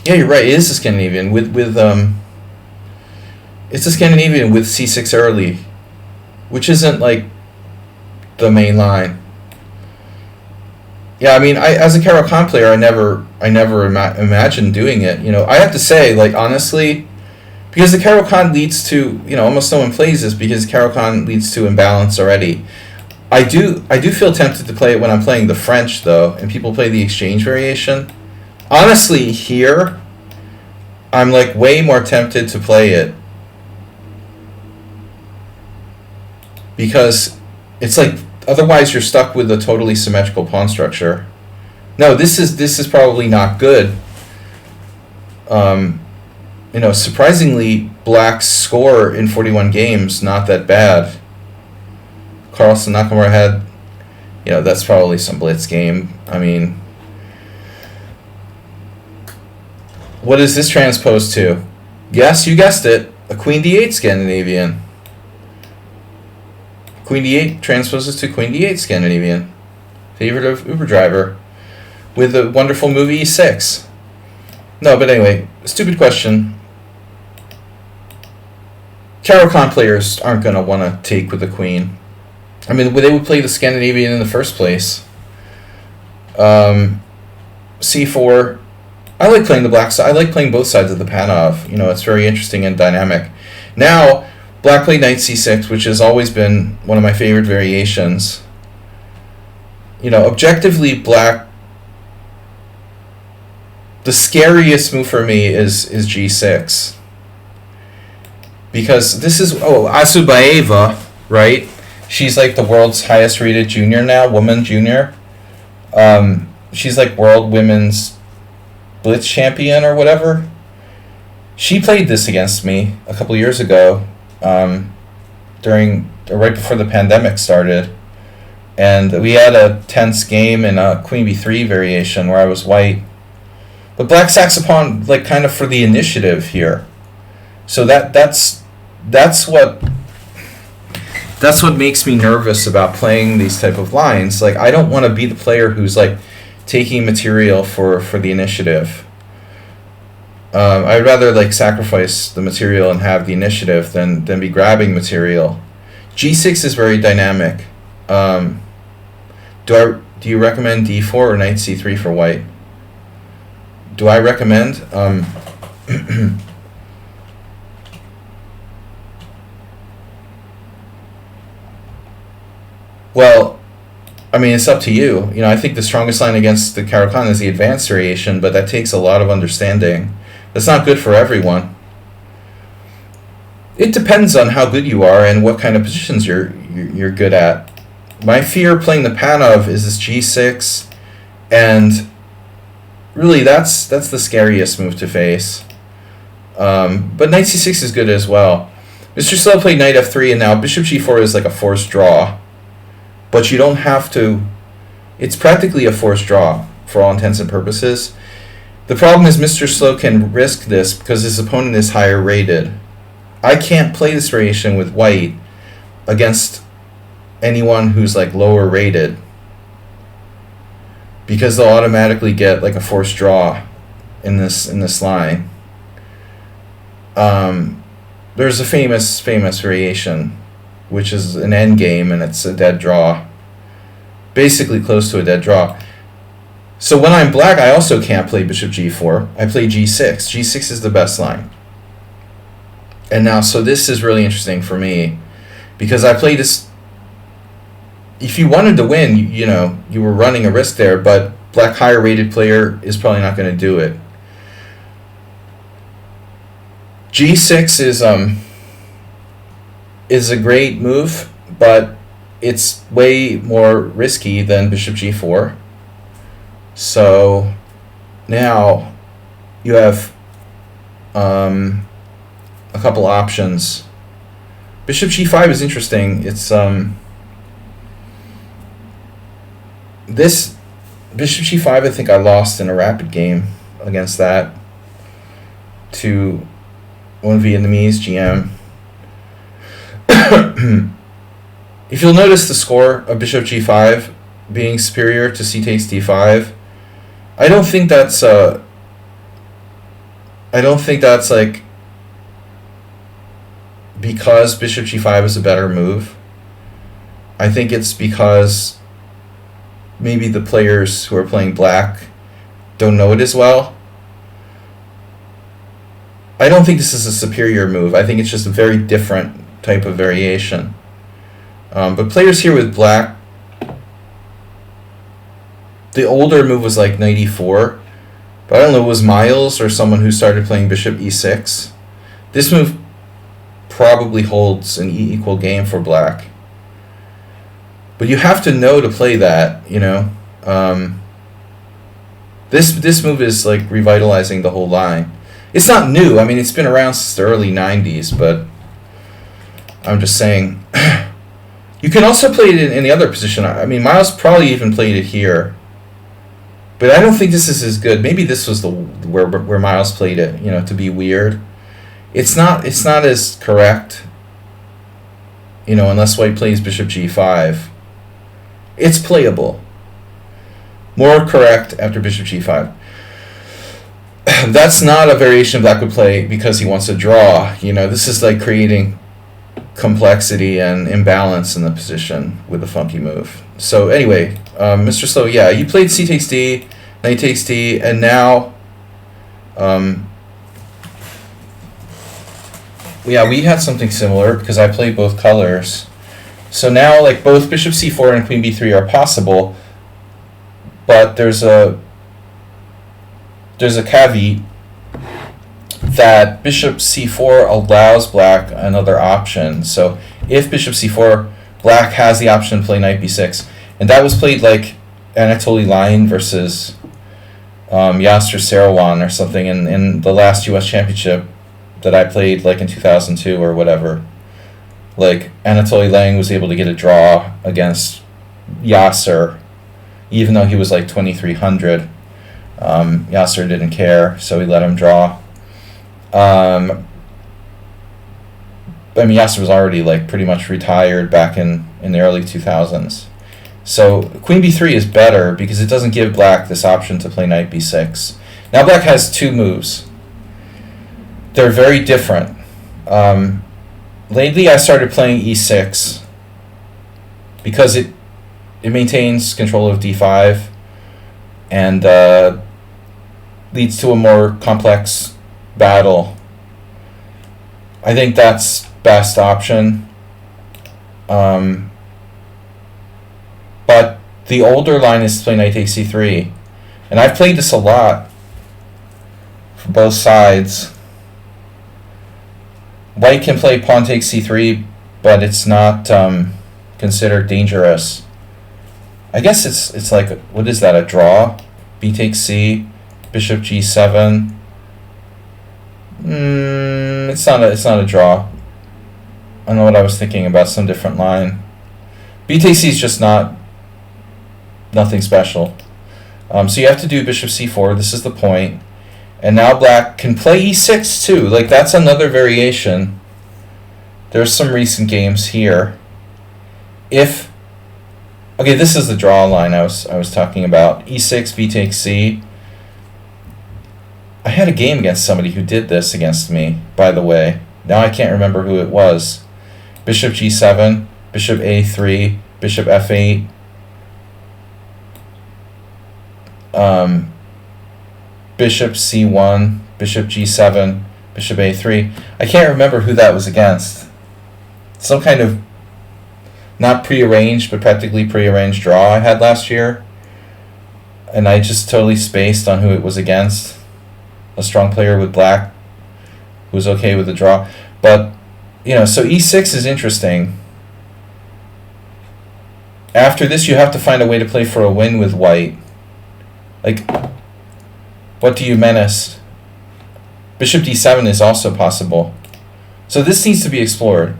Yeah, you're right. It is a Scandinavian with It's a Scandinavian with c6 early, which isn't like the main line. Yeah, I mean, as a Caro-Kann player, I never imagined doing it. I have to say, like, honestly, because the Caro-Kann leads to, almost no one plays this because Caro-Kann leads to imbalance already. I do feel tempted to play it when I'm playing the French, though, and people play the exchange variation. Honestly, here, I'm, like, way more tempted to play it. Because it's like, otherwise you're stuck with a totally symmetrical pawn structure. No, this is probably not good. Surprisingly, Black's score in 41 games, not that bad. Carlsen Nakamura had, that's probably some blitz game. I mean, what is this transpose to? Yes, you guessed it. A Queen D8 Scandinavian. Queen D8 transposes to Queen D8 Scandinavian. Favorite of Uber Driver. With the wonderful movie E6. No, but anyway, stupid question. Caro-Kann players aren't going to want to take with the Queen. I mean, they would play the Scandinavian in the first place. C4. I like playing the black side. I like playing both sides of the Panov. It's very interesting and dynamic. Now, Black played Knight C6, which has always been one of my favorite variations. Objectively, Black... The scariest move for me is G6. Because this is... Asubaeva, right? She's like the world's highest rated junior now, woman junior. She's like world women's blitz champion or whatever. She played this against me a couple years ago. Right before the pandemic started, and we had a tense game in a Queen B3 variation where I was white, but Black sacks a pawn, like, kind of for the initiative here. So that's what makes me nervous about playing these type of lines. Like, I don't want to be the player who's like taking material for the initiative. I'd rather like sacrifice the material and have the initiative than be grabbing material. G6 is very dynamic. Do you recommend D4 or Knight C3 for white? Do I recommend? Well, I mean, it's up to you. I think the strongest line against the Caro-Kann is the advanced variation, but that takes a lot of understanding. That's not good for everyone. It depends on how good you are and what kind of positions you're good at. My fear playing the Panov is this G6, and really that's the scariest move to face. But Knight C6 is good as well. Mr. Slow played Knight F3, and now Bishop G4 is like a forced draw. But you don't have to... It's practically a forced draw for all intents and purposes. The problem is Mr. Slow can risk this because his opponent is higher rated. I can't play this variation with white against anyone who's like lower rated because they'll automatically get like a forced draw in this line. There's a famous variation which is an endgame and it's a dead draw. Basically close to a dead draw. So when I'm Black, I also can't play Bishop G4. I play G6. G6 is the best line. And now, so this is really interesting for me because I played this. If you wanted to win, you were running a risk there, but Black higher rated player is probably not going to do it. G6 is a great move, but it's way more risky than Bishop G4. So now you have a couple options. Bishop G5 is interesting. It's this Bishop G5. I think I lost in a rapid game against that to one Vietnamese GM. if you'll notice the score of bishop g5 being superior to c takes d5, I don't think that's like because bishop g5 is a better move. I think it's because maybe the players who are playing black don't know it as well. I don't think this is a superior move. I think it's just a very different type of variation. But players here with black, the older move was like knight e4. But I don't know, it was Miles or someone who started playing bishop e6. This move probably holds an e-equal game for black. But you have to know to play that, you know. This move is like revitalizing the whole line. It's not new. I mean, it's been around since the early 90s, but I'm just saying. You can also play it in the other position. I mean, Miles probably even played it here. But I don't think this is as good. Maybe this was where Miles played it, you know, to be weird. It's not as correct, you know, unless white plays bishop g5. It's playable. More correct after bishop g5. That's not a variation black would play because he wants to draw. You know, this is like creating complexity and imbalance in the position with a funky move. So anyway, Mr. Slow, yeah, you played c takes d, knight takes d, and now, yeah, we had something similar because I played both colors. So now, like, both bishop c4 and queen b3 are possible, but there's a caveat that bishop c4 allows black another option. So if bishop c4, black has the option to play knight b6, and that was played like Anatoly Lyon versus Yasser Seirawan or something in the last U.S. championship that I played like in 2002 or whatever. Like Anatoly Lyon was able to get a draw against Yasser, even though he was like 2300. Yasser didn't care, so he let him draw. I mean, Yasser was already like pretty much retired back in the early 2000s. So queen b3 is better because it doesn't give black this option to play knight b6. Now black has two moves. They're very different. Lately I started playing e6 because it maintains control of d5 and leads to a more complex battle. I think that's best option. But the older line is to play knight takes c3. And I've played this a lot for both sides. White can play pawn takes c3, but it's not considered dangerous. I guess it's like, what is that, a draw? B takes c, bishop g7. It's not a draw. I don't know what I was thinking about, some different line. B takes c is just nothing special. So you have to do bishop c4. This is the point. And now black can play e6 too. Like, that's another variation. There's some recent games here. Okay, this is the draw line I was talking about. e6, b takes c. I had a game against somebody who did this against me, by the way. Now I can't remember who it was. Bishop g7, bishop a3, bishop f8. Bishop c1, bishop g7, bishop a3. I can't remember who that was against. Some kind of not prearranged, but practically prearranged draw I had last year. And I just totally spaced on who it was against. A strong player with black who was okay with the draw. But, you know, so e6 is interesting. After this, you have to find a way to play for a win with white. Like, what do you menace? Bishop d7 is also possible. So this needs to be explored.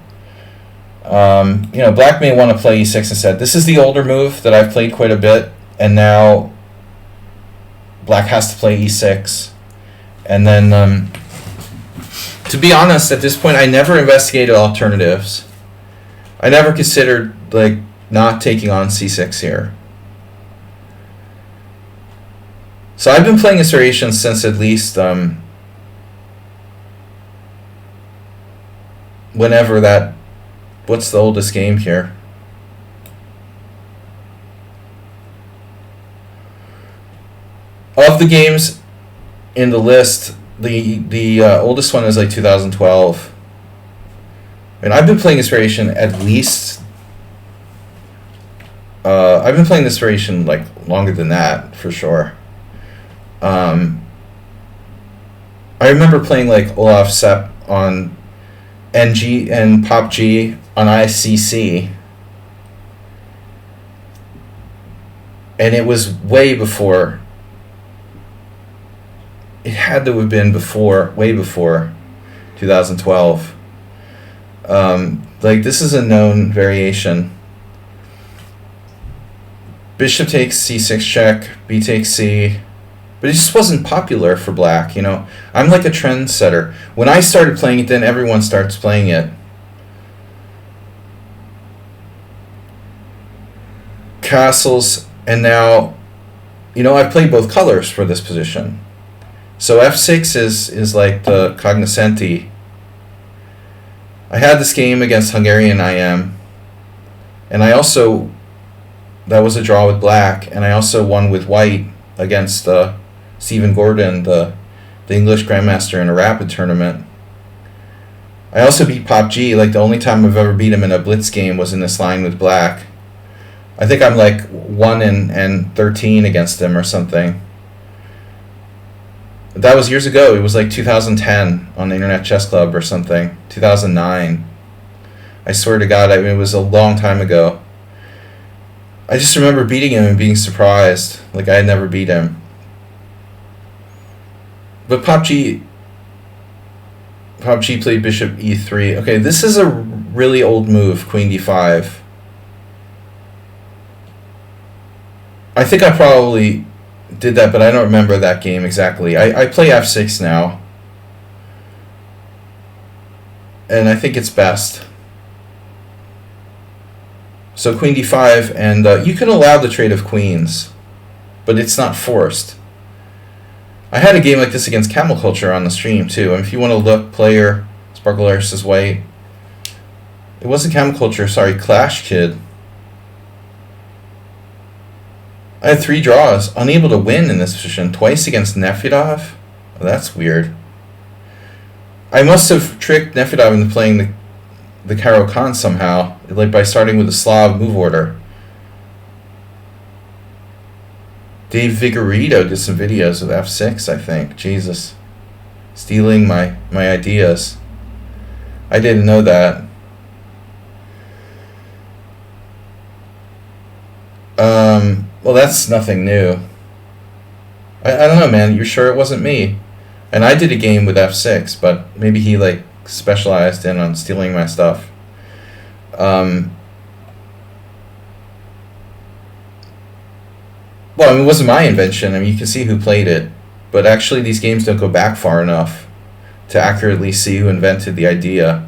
You know, black may want to play e6 instead. This is the older move that I've played quite a bit, and now black has to play e6. And then, to be honest, at this point, I never investigated alternatives. I never considered like not taking on c6 here. So I've been playing this variation since at least whenever that, what's the oldest game here? Of the games in the list, the oldest one is like 2012. And I've been playing this variation at least. I've been playing this variation like longer than that for sure. I remember playing like Olaf Sepp on NG and Pop G on ICC, and it was way before. It had to have been before, way before 2012. Like, this is a known variation. Bishop takes c6 check, b takes c. But it just wasn't popular for black, you know. I'm like a trendsetter. When I started playing it, then everyone starts playing it. Castles, and now, you know, I've played both colors for this position. So f6 is like the cognoscenti. I had this game against Hungarian IM, and I also, that was a draw with black, and I also won with white against Stephen Gordon, the English Grandmaster in a rapid tournament. I also beat Pop G. Like, the only time I've ever beat him in a blitz game was in this line with black. I think I'm like 1 and 13 against him or something. That was years ago. It was like 2010 on the Internet Chess Club or something. 2009. I swear to God, I mean, it was a long time ago. I just remember beating him and being surprised. Like, I had never beat him. But Pop G played bishop e3. Okay, this is a really old move, queen d5. I think I probably did that, but I don't remember that game exactly. I play f6 now, and I think it's best. So queen d5, and you can allow the trade of queens, but it's not forced. I had a game like this against Camel Culture on the stream too, and if you want to look, player Sparkle Iris is white. It wasn't Camel Culture, sorry, Clash Kid. I had 3 draws, unable to win in this position, twice against Nefedov. Oh, that's weird. I must have tricked Nefedov into playing the Caro-Kann somehow, like by starting with a Slav move order. Dave Vigorito did some videos with f6, I think. Jesus. Stealing my ideas. I didn't know that. Well, that's nothing new. I don't know, man. You're sure it wasn't me? And I did a game with f6, but maybe he like specialized in on stealing my stuff. Well, I mean, it wasn't my invention. I mean, you can see who played it, but actually these games don't go back far enough to accurately see who invented the idea.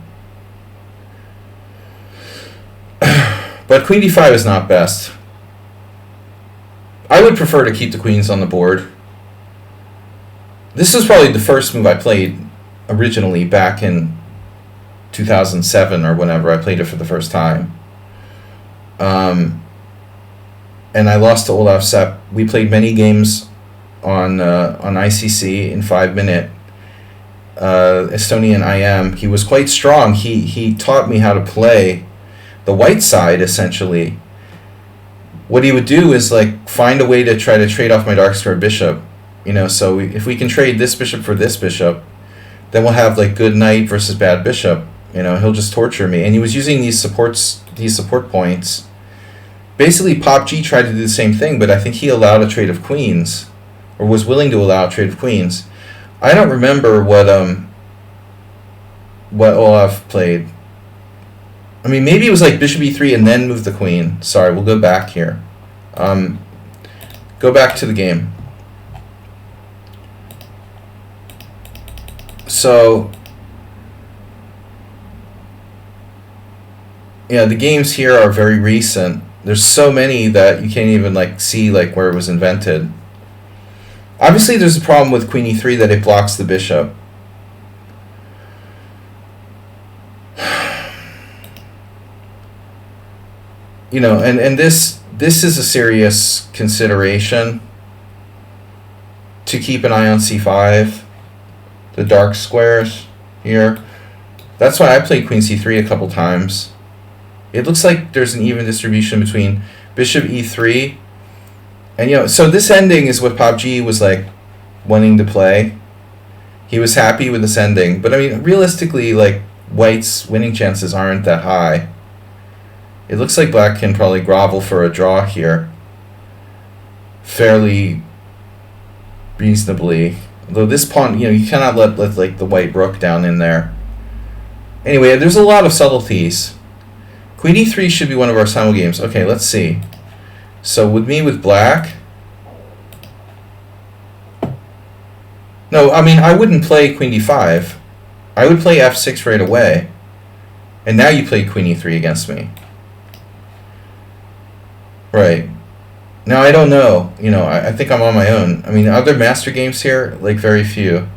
But queen d5 is not best. I would prefer to keep the queens on the board. This was probably the first move I played originally back in 2007 or whenever I played it for the first time. And I lost to Olaf Sepp. We played many games on ICC in 5-minute. Estonian IM. He was quite strong. He taught me how to play the white side, essentially. What he would do is like find a way to try to trade off my dark square bishop, you know. So if we can trade this bishop for this bishop, then we'll have like good knight versus bad bishop. You know, he'll just torture me. And he was using these support points. Basically, Pop G tried to do the same thing, but I think he allowed a trade of queens, or was willing to allow a trade of queens. I don't remember what Olaf played. I mean, maybe it was like bishop e3 and then move the queen. Sorry, we'll go back here. Go back to the game. So Yeah, the games here are very recent. There's so many that you can't even like see like where it was invented. Obviously, there's a problem with Queen E3 that it blocks the bishop. You know, and this is a serious consideration to keep an eye on C5, the dark squares here. That's why I played Queen C3 a couple times. It looks like there's an even distribution between Bishop E3 and, you know, so this ending is what PUBG was like wanting to play. He was happy with this ending, but I mean, realistically, like, White's winning chances aren't that high. It looks like Black can probably grovel for a draw here fairly reasonably. Though this pawn, you know, you cannot let like the white rook down in there. Anyway, there's a lot of subtleties. Queen E3 should be one of our simul games. Okay, let's see. So with me with Black, no, I mean, I wouldn't play Queen D5. I would play F6 right away. And now you played Queen E3 against me. Right. Now, I don't know. You know, I think I'm on my own. I mean, are there master games here? Like, very few.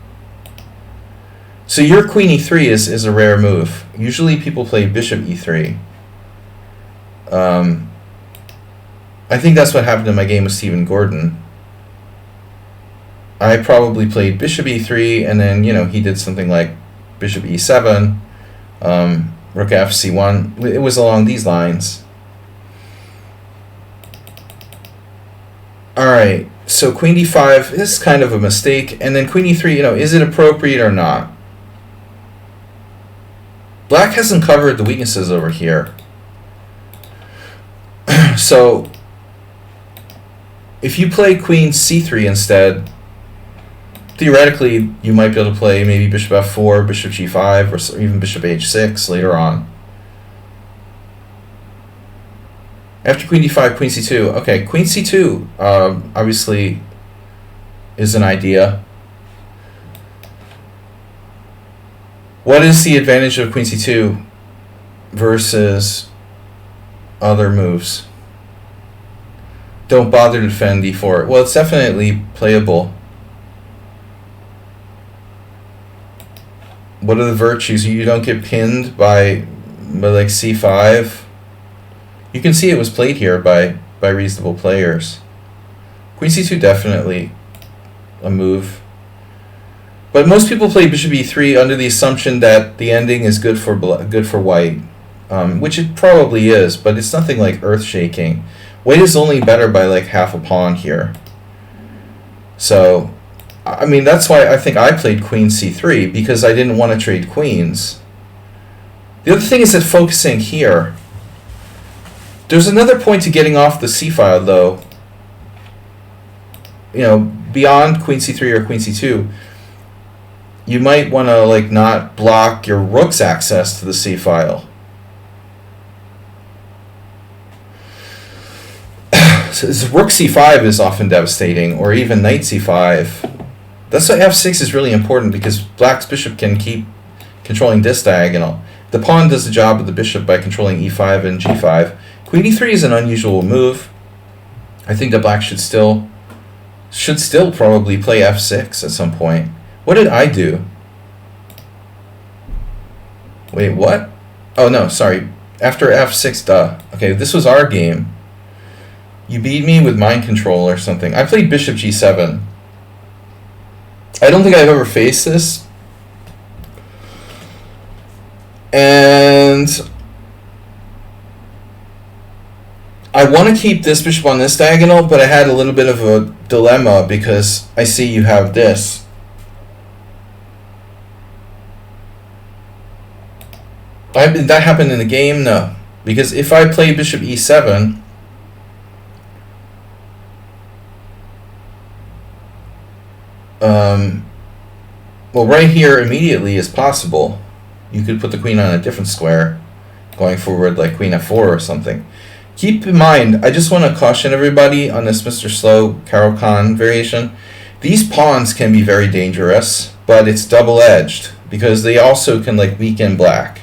So your Queen E3 is a rare move. Usually people play Bishop E3. I think that's what happened in my game with Stephen Gordon. I probably played Bishop E3, and then, you know, he did something like Bishop E7, Rook F, C1. It was along these lines. Alright, so Queen D5 is kind of a mistake, and then Queen E3, you know, is it appropriate or not? Black hasn't covered the weaknesses over here. So, if you play Queen C3 instead, theoretically, you might be able to play maybe Bishop F4, Bishop G5, or even Bishop H6 later on. After Queen D5, Queen C2. Okay, Queen C2 obviously is an idea. What is the advantage of Queen C2 versus other moves? Don't bother to defend D4. Well, it's definitely playable. What are the virtues? You don't get pinned by like C5. You can see it was played here by reasonable players. Queen C2 definitely a move. But most people play Bishop E3 under the assumption that the ending is good for white, which it probably is, but it's nothing like earth-shaking. White is only better by like half a pawn here. So, I mean, that's why I think I played Queen C3, because I didn't want to trade queens. The other thing is that focusing here, there's another point to getting off the c-file, though. You know, beyond Queen C3 or Queen C2, you might want to like not block your rook's access to the c-file. So rook c5 is often devastating, or even knight c5. That's why f6 is really important, because Black's bishop can keep controlling this diagonal. The pawn does the job of the bishop by controlling e5 and g5. Queen e3 is an unusual move. I think that Black should still probably play f6 at some point. What did I do? Wait, what? Oh no, sorry. After f6, duh. Okay, this was our game. You beat me with mind control or something. I played bishop g7. I don't think I've ever faced this. And I want to keep this bishop on this diagonal, but I had a little bit of a dilemma because I see you have this. That happened in the game? No. Because if I play bishop e7, well, right here immediately is possible. You could put the queen on a different square, going forward like queen f4 or something. Keep in mind, I just want to caution everybody on this Mr. Slow Carol Khan variation. These pawns can be very dangerous, but it's double-edged because they also can like weaken Black.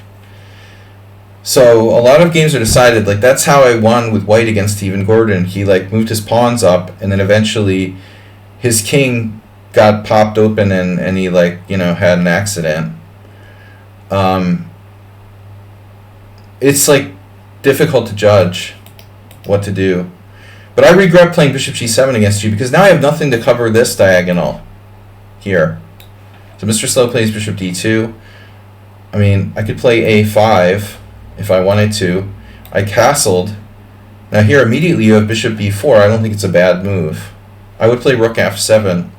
So a lot of games are decided, like that's how I won with white against Stephen Gordon. He like moved his pawns up, and then eventually his king got popped open, and he like, you know, had an accident. It's like difficult to judge what to do. But I regret playing bishop g7 against you because now I have nothing to cover this diagonal here. So Mr. Slow plays bishop d2. I mean, I could play a5 if I wanted to. I castled. Now here immediately you have bishop b4. I don't think it's a bad move. I would play rook f7.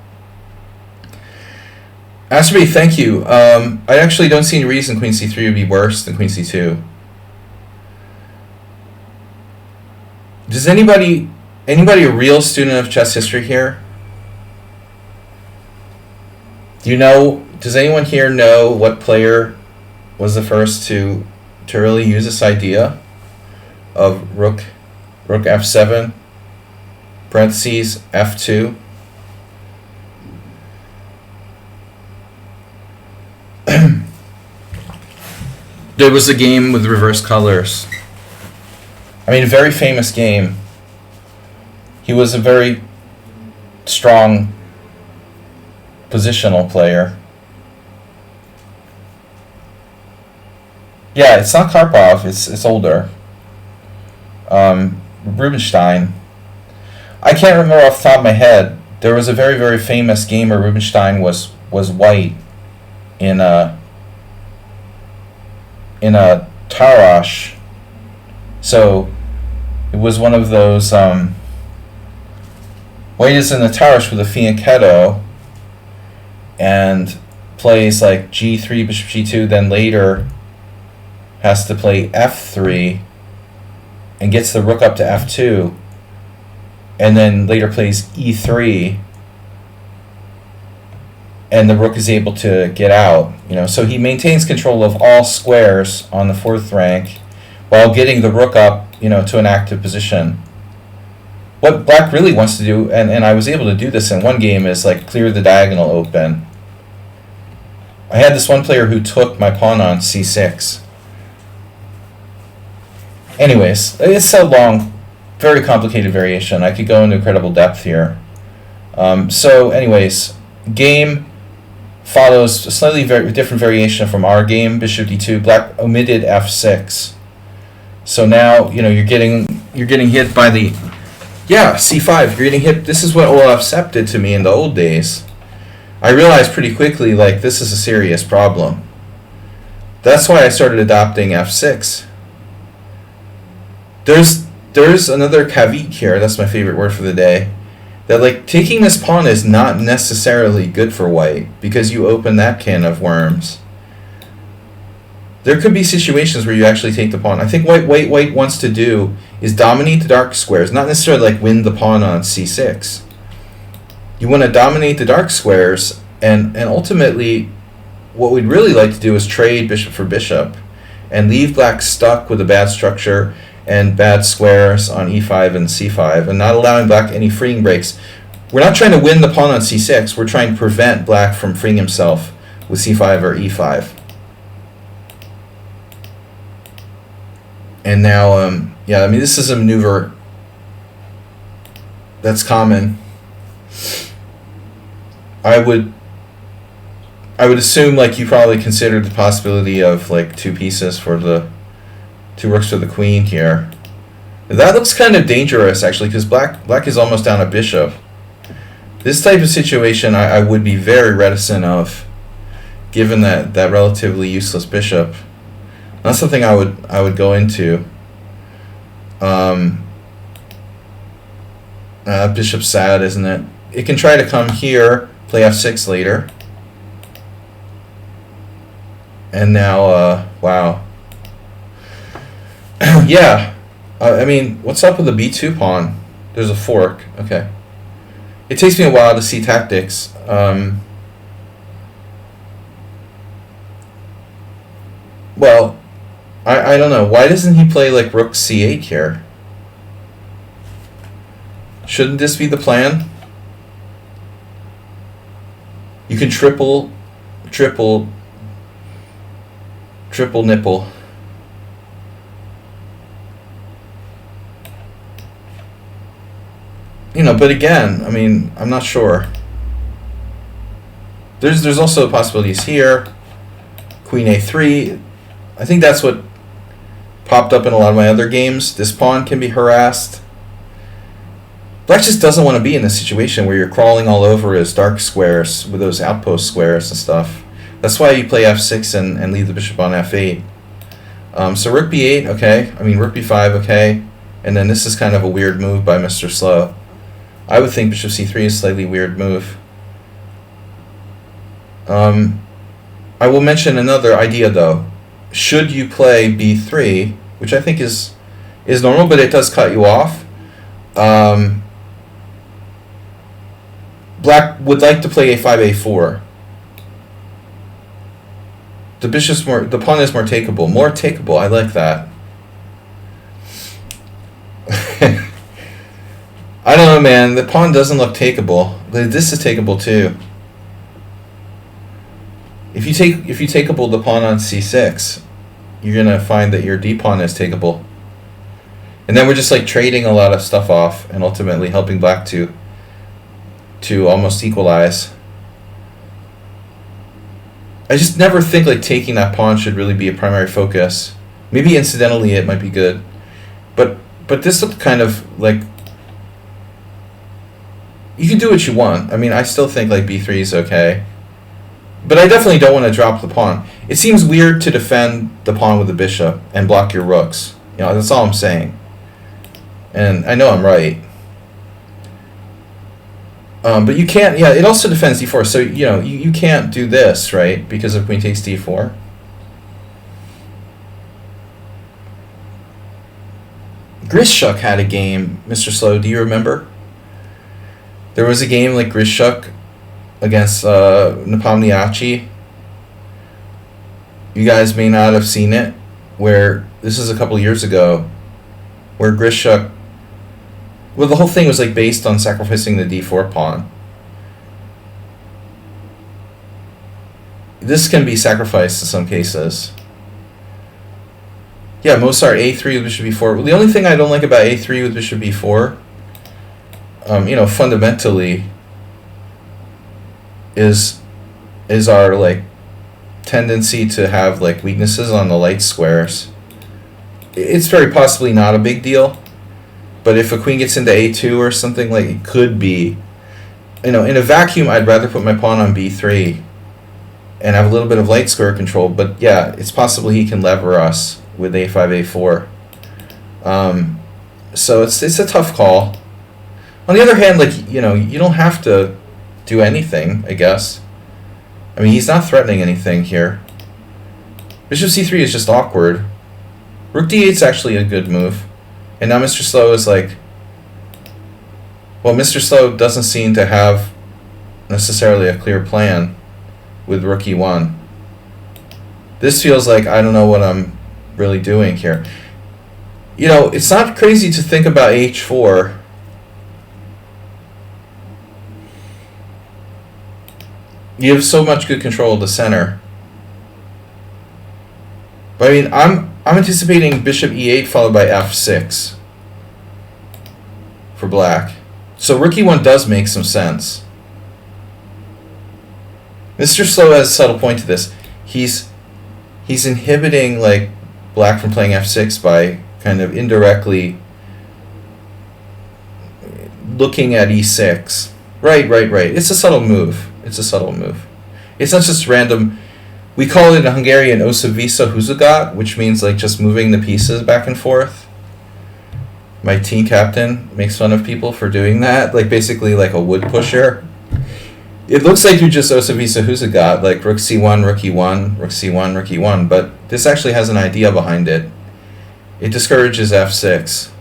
Asterby, thank you. I actually don't see any reason queen c3 would be worse than queen c2. Does anybody a real student of chess history here? Do you know? Does anyone here know what player was the first to really use this idea of rook f7 parentheses f2? There was a game with reverse colors. I mean, a very famous game. He was a very strong positional player. Yeah, it's not Karpov. It's older. Rubinstein. I can't remember off the top of my head. There was a very, very famous game where Rubinstein was white in a Tarash. So it was one of those white is in the Tarash with a fianchetto and plays like g3, bishop g2, then later has to play f3 and gets the rook up to f2, and then later plays e3, and the rook is able to get out. You know, so he maintains control of all squares on the fourth rank while getting the rook up, you know, to an active position. What black really wants to do, and I was able to do this in one game, is like clear the diagonal open. I had this one player who took my pawn on c6. Anyways, it's a long, very complicated variation. I could go into incredible depth here. So anyways, game follows a slightly different variation from our game, bishop d2. Black omitted f6. So now, you know, you're getting hit by the, yeah, c5. You're getting hit. This is what Olaf Sepp did to me in the old days. I realized pretty quickly, like, this is a serious problem. That's why I started adopting f6. There's another caveat here. That's my favorite word for the day. That, like, taking this pawn is not necessarily good for white because you open that can of worms. There could be situations where you actually take the pawn. I think what white wants to do is dominate the dark squares, not necessarily like win the pawn on c6. You want to dominate the dark squares, and ultimately what we'd really like to do is trade bishop for bishop and leave black stuck with a bad structure and bad squares on e5 and c5 and not allowing black any freeing breaks. We're not trying to win the pawn on c6. We're trying to prevent black from freeing himself with c5 or e5. And now, yeah, I mean, this is a maneuver that's common. I would assume, like, you probably considered the possibility of, like, two pieces for the two rooks for the queen here. That looks kind of dangerous, actually, because black is almost down a bishop. This type of situation I would be very reticent of, given that relatively useless bishop. Not something I would go into. Bishop's sad, isn't it? It can try to come here, play f6 later. And now, wow. Yeah. I mean, what's up with the b2 pawn? There's a fork. Okay. It takes me a while to see tactics. Well, I don't know. Why doesn't he play like rook c8 here? Shouldn't this be the plan? You can triple nipple. But again, I mean, I'm not sure. There's also possibilities here. Queen a3. I think that's what popped up in a lot of my other games. This pawn can be harassed. Black just doesn't want to be in this situation where you're crawling all over his dark squares with those outpost squares and stuff. That's why you play f6 and leave the bishop on f8. So rook b8, okay. I mean, rook b5, okay. And then this is kind of a weird move by Mr. Slow. I would think bishop c3 is a slightly weird move. I will mention another idea, though. Should you play b3, which I think is normal, but it does cut you off. Black would like to play a5, a4. The pawn is more takeable. More takeable, I like that. I don't know, man. The pawn doesn't look takeable. This is takeable too. If you takeable the pawn on c6, you're gonna find that your d pawn is takeable. And then we're just like trading a lot of stuff off and ultimately helping black to almost equalize. I just never think like taking that pawn should really be a primary focus. Maybe incidentally it might be good. But this looked kind of like you can do what you want. I mean, I still think like b3 is okay. But I definitely don't want to drop the pawn. It seems weird to defend the pawn with the bishop and block your rooks. That's all I'm saying. And I know I'm right. But you can't, it also defends d4, so, you can't do this, right, because of queen takes d4. Grishuk had a game, Mr. Slow, do you remember? There was a game like Grishuk against Nepomniachtchi. You guys may not have seen it, where, this is a couple years ago, where Grishuk, well, the whole thing was like based on sacrificing the d4 pawn. This can be sacrificed in some cases. Yeah, Mozart a3 with bishop b4. The only thing I don't like about a3 with bishop b4, fundamentally, is our like tendency to have like weaknesses on the light squares. It's very possibly not a big deal. But if a queen gets into a2 or something, like it could be, in a vacuum, I'd rather put my pawn on b3 and have a little bit of light square control. But yeah, it's possible he can lever us with a5, a4. So it's a tough call. On the other hand, like, you don't have to do anything, I guess. I mean, he's not threatening anything here. Bishop c3 is just awkward. Rook d8 is actually a good move. And now Mr. Slow is like, well, Mr. Slow doesn't seem to have necessarily a clear plan with rook e1. This feels like I don't know what I'm really doing here. It's not crazy to think about h4. You have so much good control of the center. But I mean, I'm anticipating bishop e8 followed by f6 for black. So rook e1 does make some sense. Mr. Slow has a subtle point to this. He's inhibiting like black from playing f6 by kind of indirectly looking at e6. Right. It's a subtle move. It's not just random. We call it in Hungarian össze-vissza húzogat, which means like just moving the pieces back and forth. My team captain makes fun of people for doing that, like basically like a wood pusher. It looks like you just össze-vissza húzogat, like rook c1, rook e1, rook c1, rook e1, but this actually has an idea behind it. It discourages f6.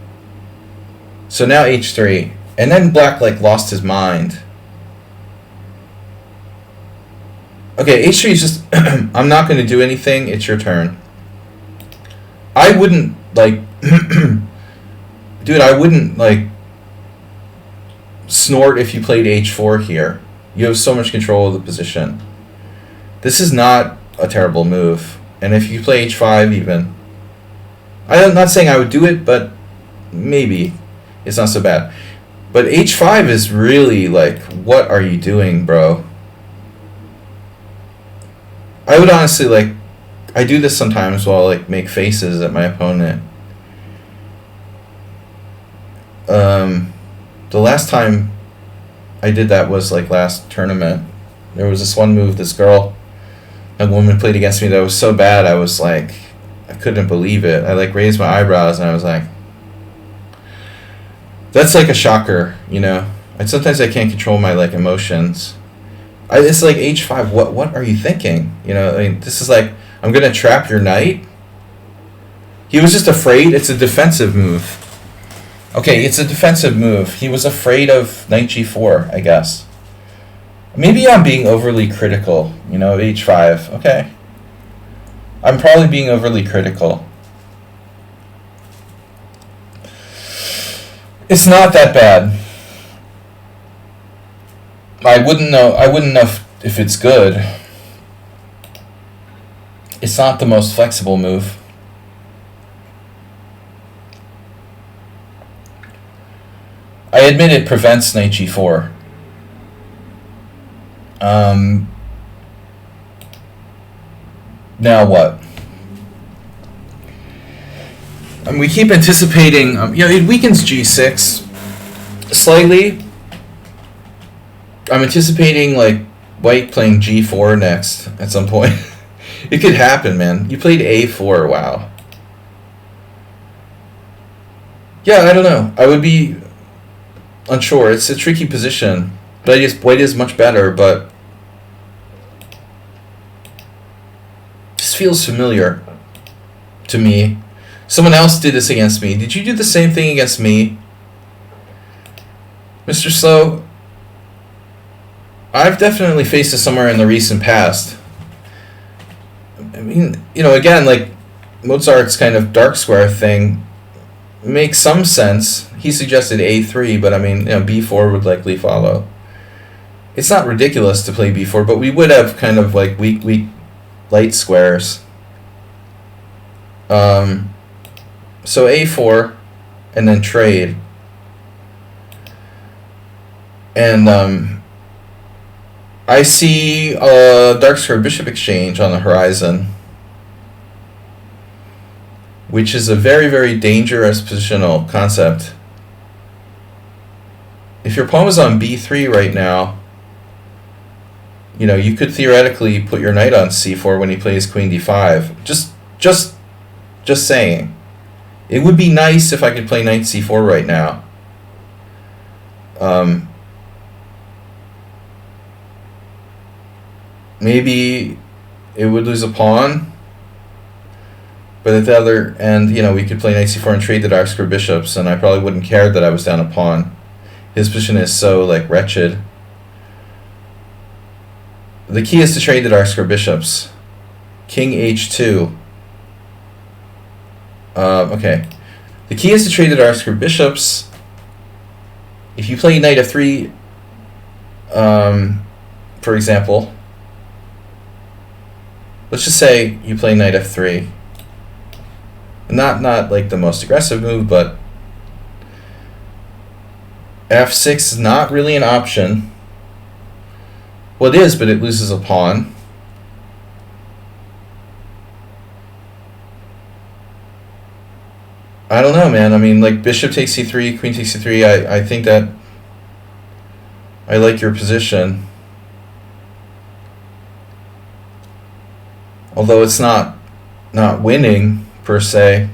So now h3, and then black like lost his mind. Okay, h3 is just, I'm not going to do anything, it's your turn. I wouldn't, like, dude, I wouldn't, like, snort if you played h4 here. You have so much control of the position. This is not a terrible move. And if you play h5 even, I'm not saying I would do it, but maybe it's not so bad. But h5 is really like, what are you doing, bro? I would honestly like, I do this sometimes while I like make faces at my opponent. The last time I did that was like last tournament. There was this one move, this girl, a woman played against me that was so bad. I was like, I couldn't believe it. I like raised my eyebrows and I was like, that's like a shocker, you know. And sometimes I can't control my like emotions. It's like h5. What are you thinking? You know, I mean, this is like, I'm gonna trap your knight. He was just afraid. It's a defensive move. Okay, it's a defensive move. He was afraid of knight g4, I guess. Maybe I'm being overly critical, you know, of h5. Okay. I'm probably being overly critical. It's not that bad. I wouldn't know if it's good. It's not the most flexible move. I admit it prevents knight g4. Now what? We keep anticipating, you know, it weakens g6 slightly. I'm anticipating like white playing g4 next at some point. It could happen, man. You played a4, wow. Yeah, I don't know. I would be unsure. It's a tricky position. But white is much better, but this feels familiar to me. Someone else did this against me. Did you do the same thing against me? Mr. Slow, I've definitely faced this somewhere in the recent past. I mean, you know, again, like Mozart's kind of dark square thing makes some sense. He suggested a3, but I mean, you know, b4 would likely follow. It's not ridiculous to play b4, but we would have kind of like weak light squares. So a4, and then trade. And I see a dark square bishop exchange on the horizon, which is a very, very dangerous positional concept. If your pawn was on b3 right now, you know, you could theoretically put your knight on c4 when he plays queen d5. Just saying. It would be nice if I could play knight c4 right now. Maybe it would lose a pawn, but at the other end, you know, we could play knight c4 and trade the dark square bishops, and I probably wouldn't care that I was down a pawn. His position is so like wretched. The key is to trade the dark square bishops. King h2. Okay. The key is to trade the dark square bishops. If you play knight f3, for example, let's just say you play knight f3. Not like the most aggressive move, but f6 is not really an option. Well, it is, but it loses a pawn. I don't know, man. I mean, like bishop takes c3, queen takes c3. I think that I like your position. Although it's not winning per se.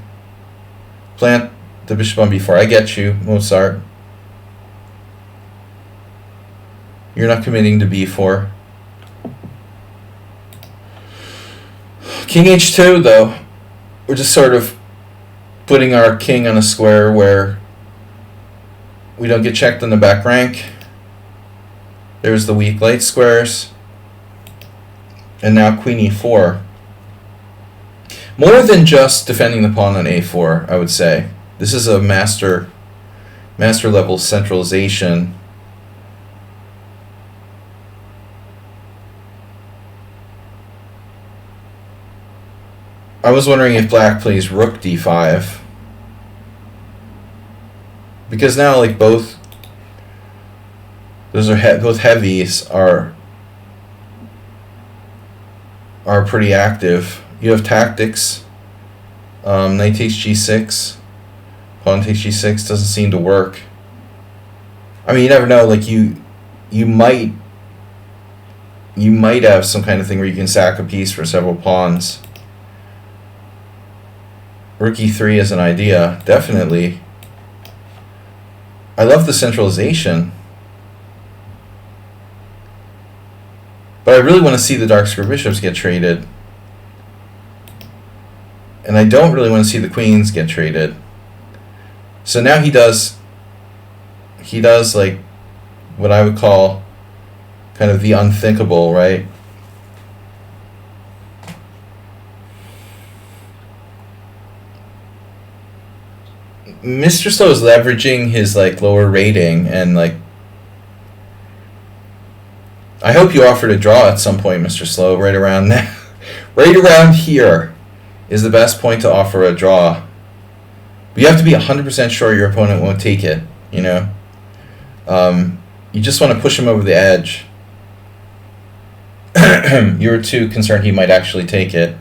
Plant the bishop on b4. I get you, Mozart. You're not committing to b4. King h2, though. We're just sort of putting our king on a square where we don't get checked on the back rank. There's the weak light squares. And now queen e4. More than just defending the pawn on a4, I would say. This is a master level centralization. I was wondering if black plays rook d5. Because now like both Those are both heavies are pretty active. You have tactics. Knight takes g6. Pawn takes g6 doesn't seem to work. I mean, you never know. Like you might have some kind of thing where you can sack a piece for several pawns. Rook e3 is an idea, definitely. I love the centralization. But I really want to see the dark square bishops get traded. And I don't really want to see the queens get traded. So now he does like what I would call kind of the unthinkable, right? Mr. Slow is leveraging his like lower rating, and like I hope you offer to draw at some point, Mr. Slow. Right around now, right around here is the best point to offer a draw. But you have to be 100% sure your opponent won't take it. You know, you just want to push him over the edge. You're too concerned he might actually take it.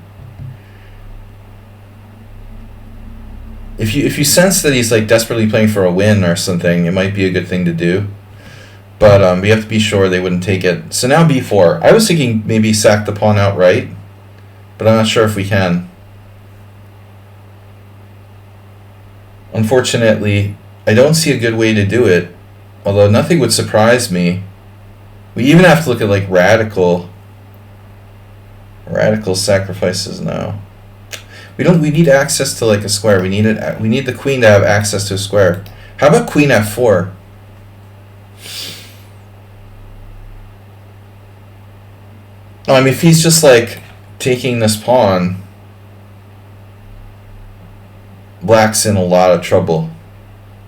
If you sense that he's like desperately playing for a win or something, it might be a good thing to do. But you have to be sure they wouldn't take it. So now b4. I was thinking maybe sack the pawn outright, but I'm not sure if we can. Unfortunately, I don't see a good way to do it, although nothing would surprise me. We even have to look at like radical sacrifices now. We need access to like a square. We need the queen to have access to a square. How about queen f4? No, I mean if he's just like taking this pawn, black's in a lot of trouble,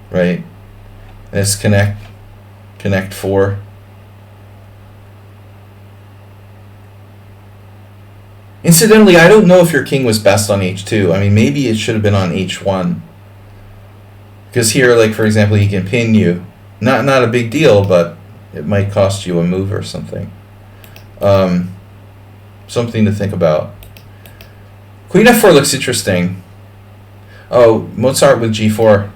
right? And it's connect 4. Incidentally, I don't know if your king was best on h2. I mean, maybe it should have been on h1. Because here, like for example, he can pin you. Not a big deal, but it might cost you a move or something. Something to think about. Queen f4 looks interesting. Oh, Mozart with g4.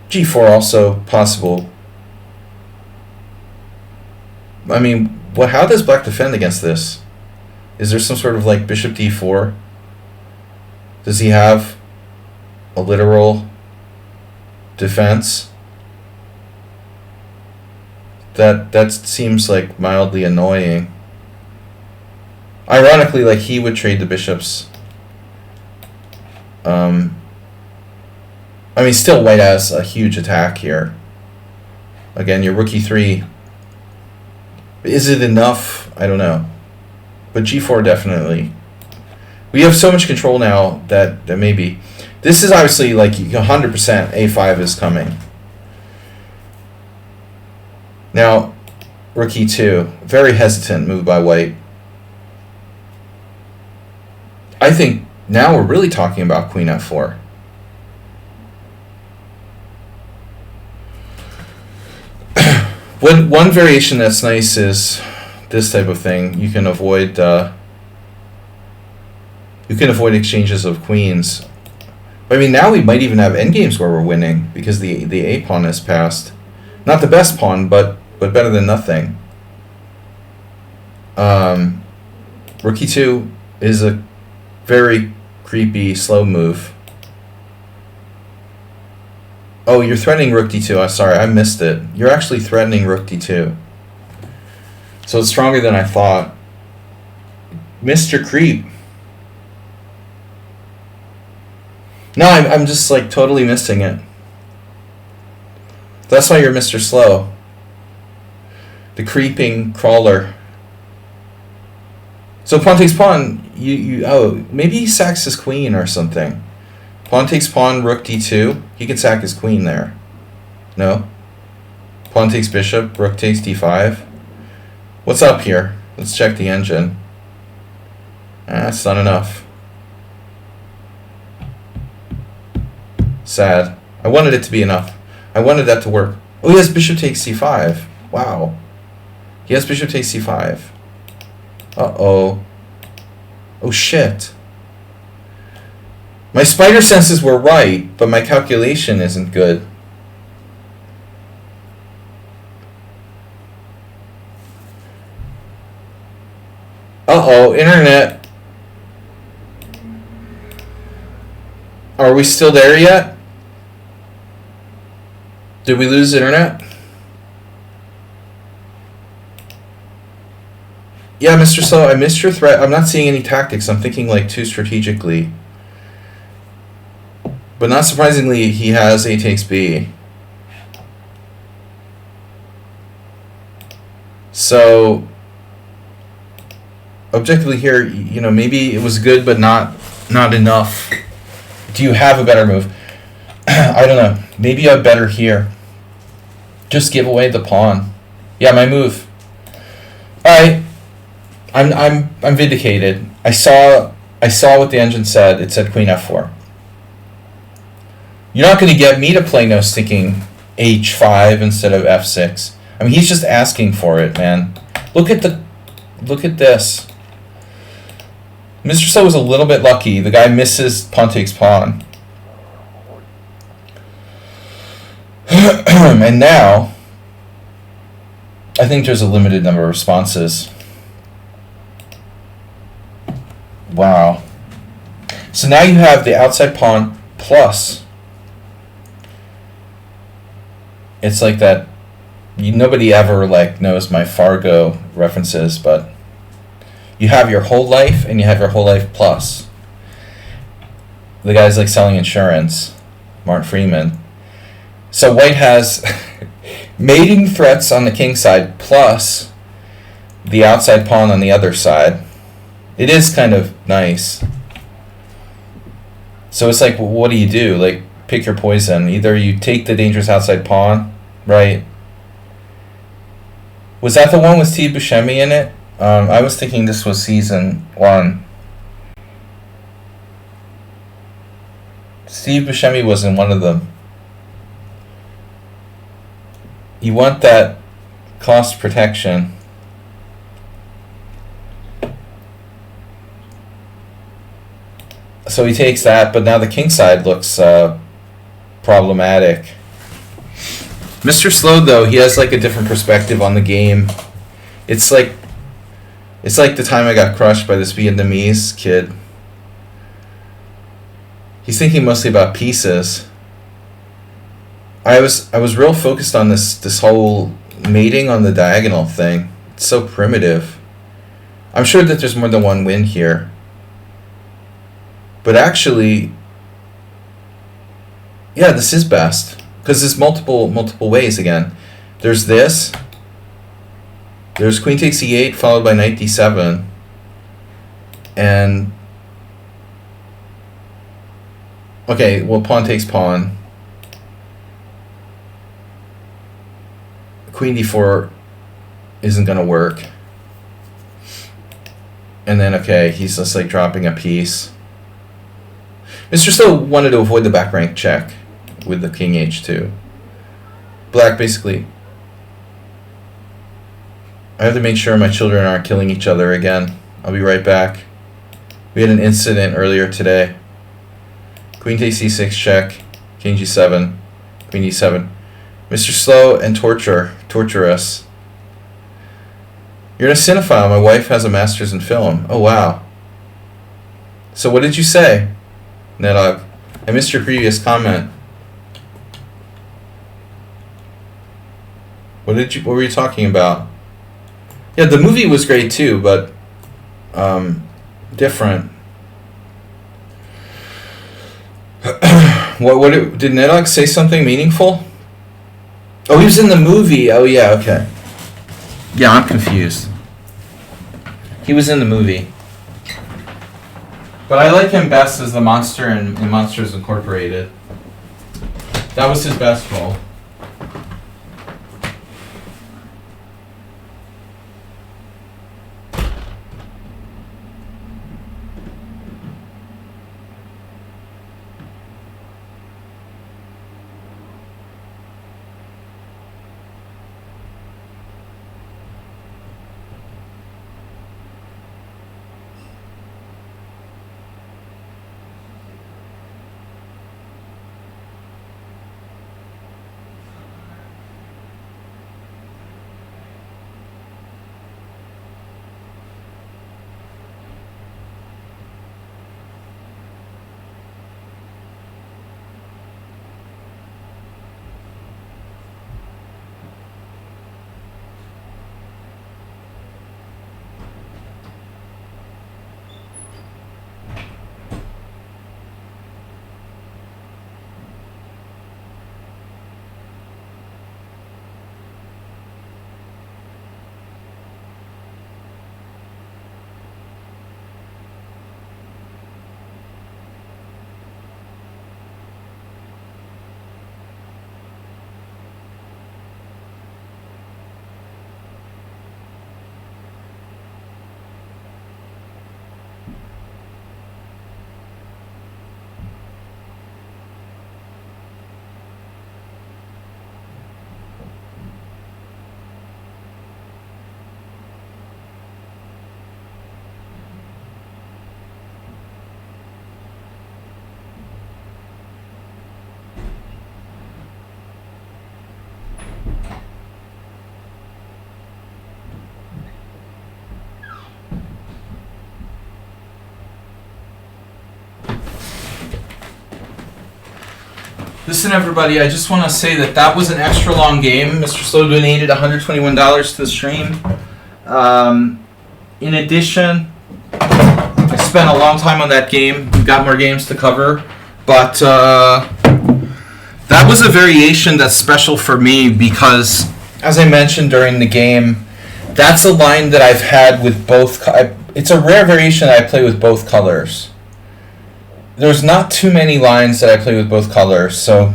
g4 also possible. I mean, how does black defend against this? Is there some sort of like bishop d4? Does he have a literal defense? That seems like mildly annoying. Ironically, like he would trade the bishops. I mean, still white has a huge attack here. Again, your rook e3. Is it enough? I don't know. But g4 definitely. We have so much control now that maybe. This is obviously like 100% a5 is coming. Now, rook e2. Very hesitant move by white. I think now we're really talking about queen f4. One variation that's nice is this type of thing. You can avoid exchanges of queens. I mean, now we might even have endgames where we're winning because the a pawn has passed. Not the best pawn, but better than nothing. Rook e2 is a very creepy slow move. Oh, you're threatening rook d2. I'm sorry, I missed it. You're actually threatening rook d2. So it's stronger than I thought. Mr. Creep. No, I'm just like totally missing it. That's why you're Mr. Slow. The creeping crawler. So pawn takes pawn. Oh, maybe he sacks his queen or something. Pawn takes pawn, rook d2. He can sack his queen there. No? Pawn takes bishop, rook takes d5. What's up here? Let's check the engine. That's not enough. Sad. I wanted it to be enough. I wanted that to work. Oh, he has bishop takes c5. Wow. He has bishop takes c5. Uh-oh. Oh, shit. My spider senses were right, but my calculation isn't good. Uh-oh, internet. Are we still there yet? Did we lose internet? Yeah, Mr. Slow, I missed your threat. I'm not seeing any tactics. I'm thinking like too strategically. But not surprisingly, he has A takes B. So, objectively here, you know, maybe it was good, but not enough. Do you have a better move? I don't know. Maybe a better here. Just give away the pawn. Yeah, my move. All right. I'm vindicated. I saw what the engine said. It said queen f4. You're not going to get me to play no sticking h5 instead of f6. I mean, he's just asking for it, man. Look at this. Mr. So was a little bit lucky. The guy misses pawn takes pawn. And now, I think there's a limited number of responses. Wow. So now you have the outside pawn plus. It's like that. Nobody ever like knows my Fargo references, but you have your whole life and you have your whole life plus. The guy's like selling insurance, Martin Freeman. So white has mating threats on the king side plus the outside pawn on the other side. It is kind of nice. So it's like, well, what do you do? Like, pick your poison. Either you take the dangerous outside pawn, right? Was that the one with Steve Buscemi in it? I was thinking this was season 1. Steve Buscemi was in one of them. You want that cost protection. So he takes that, but now the king side looks problematic. Mr. Slow, though, he has like a different perspective on the game. It's like the time I got crushed by this Vietnamese kid. He's thinking mostly about pieces. I was real focused on this whole mating on the diagonal thing. It's so primitive. I'm sure that there's more than one win here. But actually, yeah, this is best. Because there's multiple ways again. There's this. There's queen takes e8 followed by knight d7. And okay, well, pawn takes pawn. Queen d4 isn't going to work. And then, okay, he's just like dropping a piece. Mr. Stowe wanted to avoid the back rank check with the king h2. Black basically, I have to make sure my children aren't killing each other again. I'll be right back. We had an incident earlier today. Queen takes c6 check, king g7, queen e7. Mr. Slow and torture us. You're a cinephile. My wife has a master's in film. Oh, wow. So what did you say, Nedog? I missed your previous comment. What were you talking about? Yeah, the movie was great too, but different. Did Nedog say something meaningful? Oh, he was in the movie. Oh yeah, okay. Yeah, I'm confused. He was in the movie. But I like him best as the monster in Monsters Incorporated. That was his best role. Listen, everybody, I just want to say that was an extra long game. Mr. Slow donated $121 to the stream. In addition, I spent a long time on that game. We've got more games to cover. But that was a variation that's special for me because, as I mentioned during the game, that's a line that I've had with both. It's a rare variation that I play with both colors. There's not too many lines that I play with both colors, so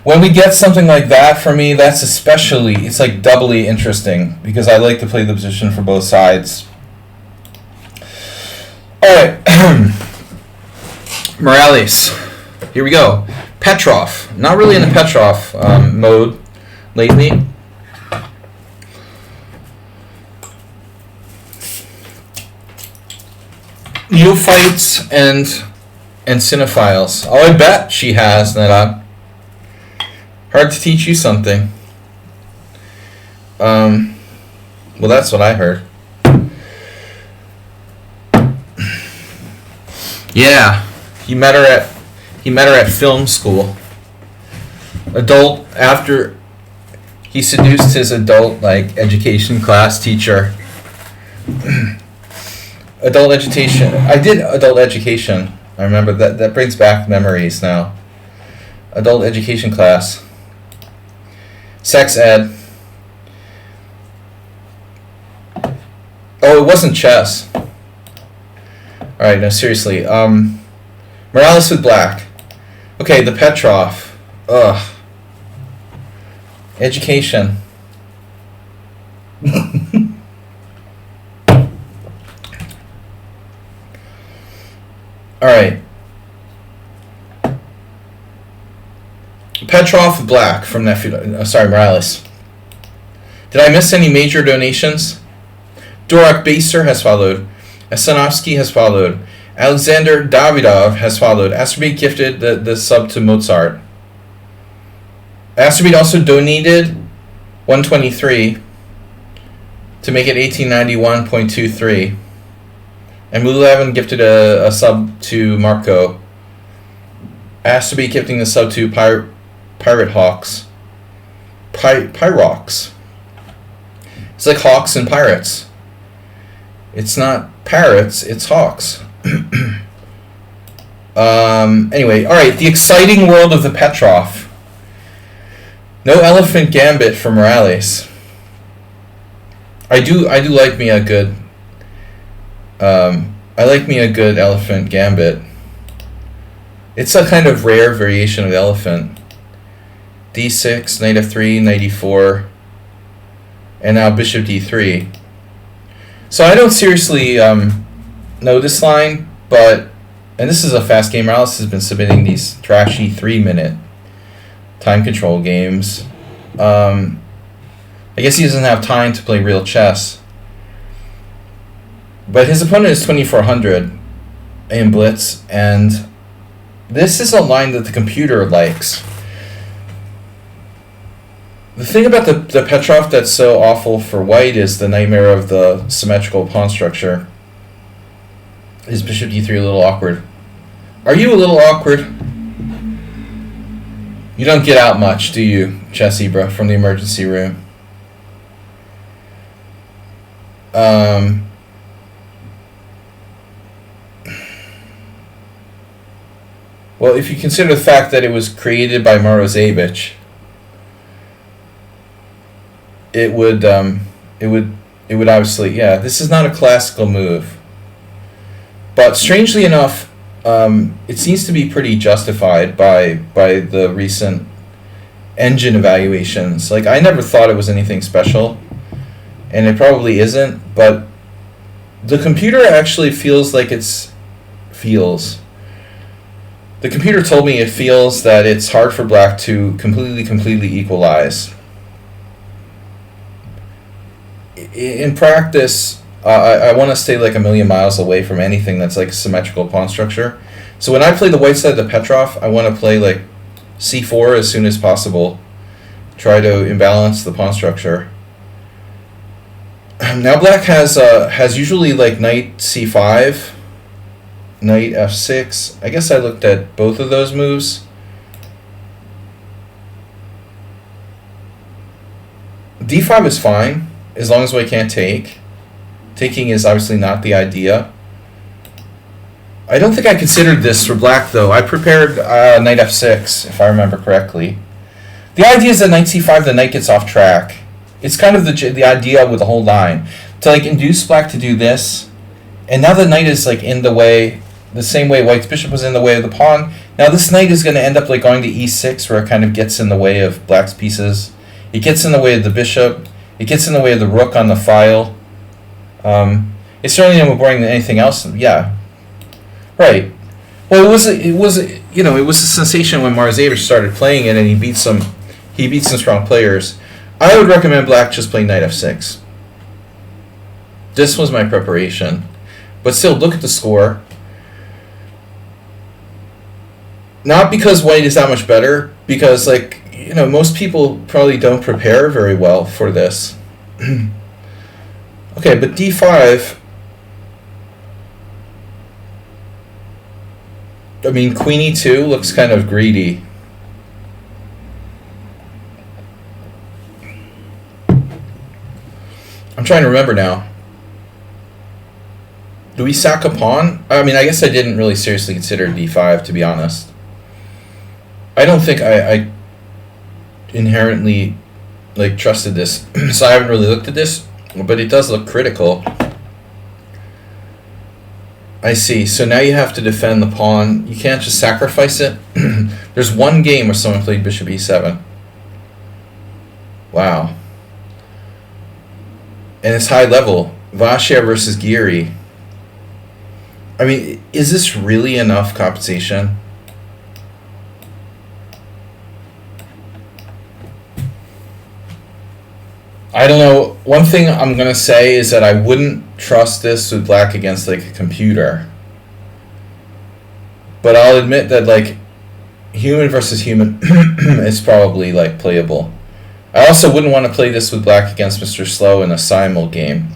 when we get something like that, for me, that's it's like doubly interesting because I like to play the position for both sides. Alright, Morales, here we go. Petrov, not really in the Petrov mode lately. Neophytes and cinephiles. Oh, I bet she has, Neda. Hard to teach you something. Well, that's what I heard. Yeah, he met her at film school. After he seduced his adult education class teacher. Adult education. I did adult education. I remember that. That brings back memories now. Adult education class. Sex ed. Oh, it wasn't chess. Alright, no, seriously. Morales with black. Okay, the Petrov. Ugh. Education. Alright. Petrov Black from Nephew. Morales. Did I miss any major donations? Dorak Baser has followed. Asanovsky has followed. Alexander Davidov has followed. Astrobate gifted the sub to Mozart. Astrobate also donated 123 to make it 1891.23. And Mulevin gifted a sub to Marco. Astrobate gifting the sub to Pirate Hawks. Pyrox. It's like hawks and pirates. It's not parrots, it's hawks. Anyway, alright, the exciting world of the Petrov. No elephant gambit for Morales. I do like me a good elephant gambit. It's a kind of rare variation of the elephant. D6, knight f3, knight e4, and now bishop d3. So I don't seriously know this line, and this is a fast game. Morales has been submitting these trashy 3-minute time control games. I guess he doesn't have time to play real chess. But his opponent is 2400 in Blitz, and this is a line that the computer likes. The thing about the Petrov that's so awful for white is the nightmare of the symmetrical pawn structure. Is bishop d3 a little awkward? Are you a little awkward? You don't get out much, do you, Chess Ibra, from the emergency room? Well, if you consider the fact that it was created by Morozevich, it would obviously, yeah, this is not a classical move. But strangely enough, it seems to be pretty justified by the recent engine evaluations. Like, I never thought it was anything special, and it probably isn't, but the computer actually feels like the computer told me it feels that it's hard for black to completely equalize. In practice, I want to stay like a million miles away from anything that's like symmetrical pawn structure. So when I play the white side of the Petrov, I want to play like c4 as soon as possible. Try to imbalance the pawn structure. Now black has usually like knight c5, knight f6. I guess I looked at both of those moves. D5 is fine, as long as white can't take. Taking is obviously not the idea. I don't think I considered this for black, though. I prepared knight f6, if I remember correctly. The idea is that knight c5, the knight gets off track. It's kind of the idea with the whole line. To like induce black to do this, and now the knight is like in the way, the same way white's bishop was in the way of the pawn. Now this knight is going to end up like going to e6, where it kind of gets in the way of black's pieces. It gets in the way of the bishop. It gets in the way of the rook on the file. It's certainly more boring than anything else. Yeah. Right. Well, it was a sensation when Marzavish started playing it, and he beat some strong players. I would recommend black just play knight f6. This was my preparation, but still, look at the score. Not because white is that much better, because most people probably don't prepare very well for this. Okay, but d5. I mean, queen e2 looks kind of greedy. I'm trying to remember now. Do we sack a pawn? I mean, I guess I didn't really seriously consider d5, to be honest. I don't think I inherently trusted this, so I haven't really looked at this, but it does look critical. I see. So now you have to defend the pawn. You can't just sacrifice it. There's one game where someone played bishop e7. Wow. And it's high level. Vasya versus Giri. I mean, is this really enough compensation? I don't know. One thing I'm going to say is that I wouldn't trust this with black against a computer. But I'll admit that human versus human is probably playable. I also wouldn't want to play this with black against Mr. Slow in a simul game.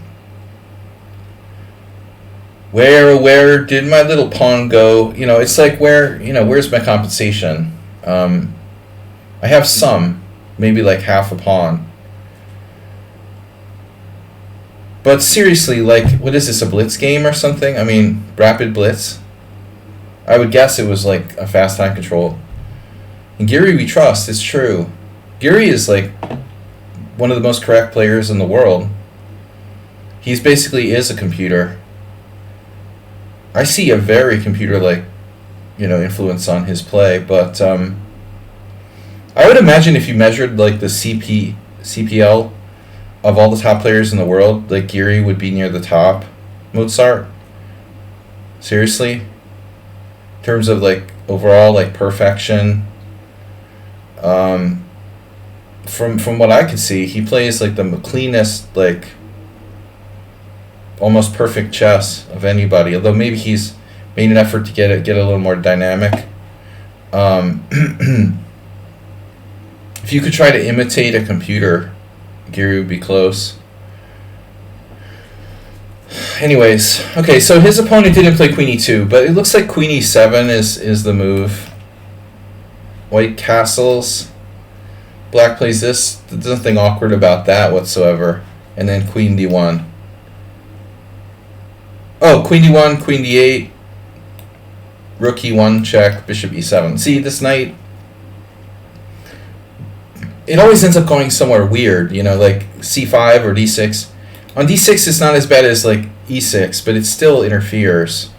Where did my little pawn go? It's where's my compensation? I have some, maybe half a pawn. But seriously, what is this, a blitz game or something? I mean, rapid blitz? I would guess it was a fast time control. And Giri we trust, it's true. Giri is one of the most correct players in the world. He's basically is a computer. I see a very computer influence on his play, but I would imagine if you measured the CPL of all the top players in the world, Giri would be near the top. Mozart? Seriously? In terms of overall perfection. From what I could see, he plays the cleanest almost perfect chess of anybody. Although maybe he's made an effort to get a little more dynamic. If you could try to imitate a computer, Giri would be close. Anyways, okay, so his opponent didn't play queen e2, but it looks like queen e7 is the move. White castles. Black plays this. There's nothing awkward about that whatsoever. And then queen d1. Oh, queen d1, queen d8. Rook e1, check, bishop e7. See, this knight, it always ends up going somewhere weird, c5 or d6. On d6, it's not as bad as e6, but it still interferes.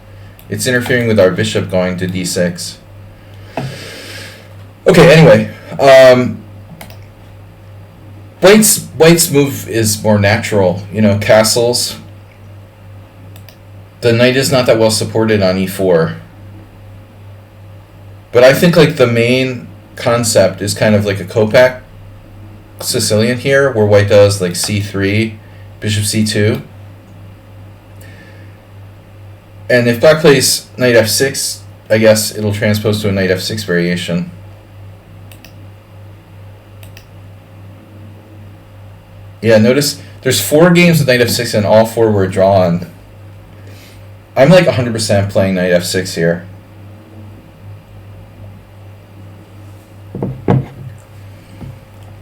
It's interfering with our bishop going to d6. Okay, anyway. White's move is more natural. Castles. The knight is not that well supported on e4. But I think the main concept is kind of a Kopak Sicilian here, where white does c3, bishop c2. And if black plays knight f6, I guess it'll transpose to a knight f6 variation. Yeah, notice there's 4 games with knight f6 and all 4 were drawn. I'm 100% playing knight f6 here.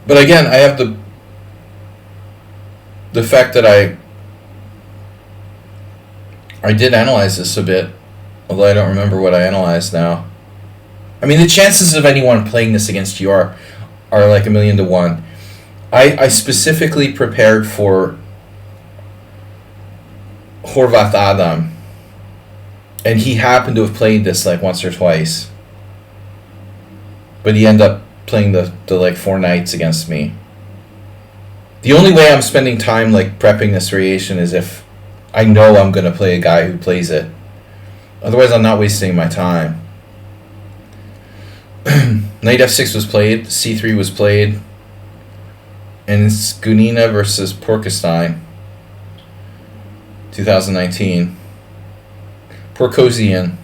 But again, I have the fact that I did analyze this a bit, although I don't remember what I analyzed now. I mean, the chances of anyone playing this against you are like 1,000,000 to 1. I specifically prepared for Horvath Adam, and he happened to have played this like once or twice, but he ended up playing the like 4 knights against me. The only way I'm spending time like prepping this variation is if I know I'm going to play a guy who plays it. Otherwise, I'm not wasting my time. Knight f6 was played, c3 was played, and it's Gunina versus Porkestein, 2019. Porkosian.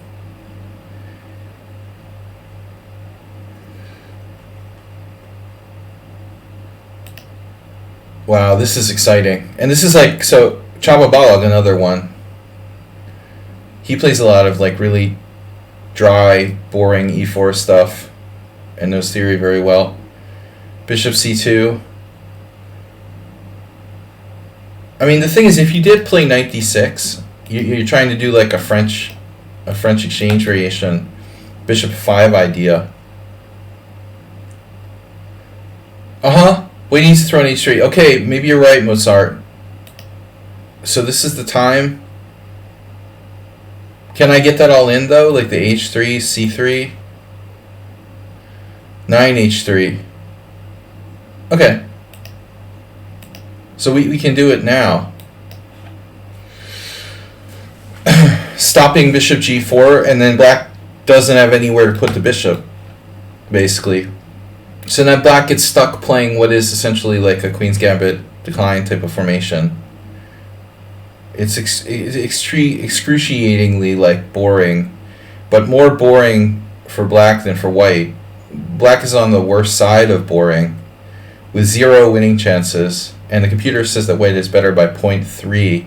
Wow, this is exciting. And this is like, so Csaba Balog, another one. He plays a lot of like really dry, boring e4 stuff and knows theory very well. Bishop c2. I mean, the thing is, if you did play knight d6, you're trying to do like a French exchange variation, bishop 5 idea. Waiting to throw an h3. Okay, maybe you're right, Mozart. So this is the time. Can I get that all in though? Like the h3, c3, 9 h3. Okay. So we can do it now. Stopping bishop g4, and then black doesn't have anywhere to put the bishop, basically. So now black gets stuck playing what is essentially like a Queen's Gambit decline type of formation. It's excruciatingly like boring, but more boring for black than for white. Black is on the worst side of boring, with 0 winning chances, and the computer says that white is better by 0.3,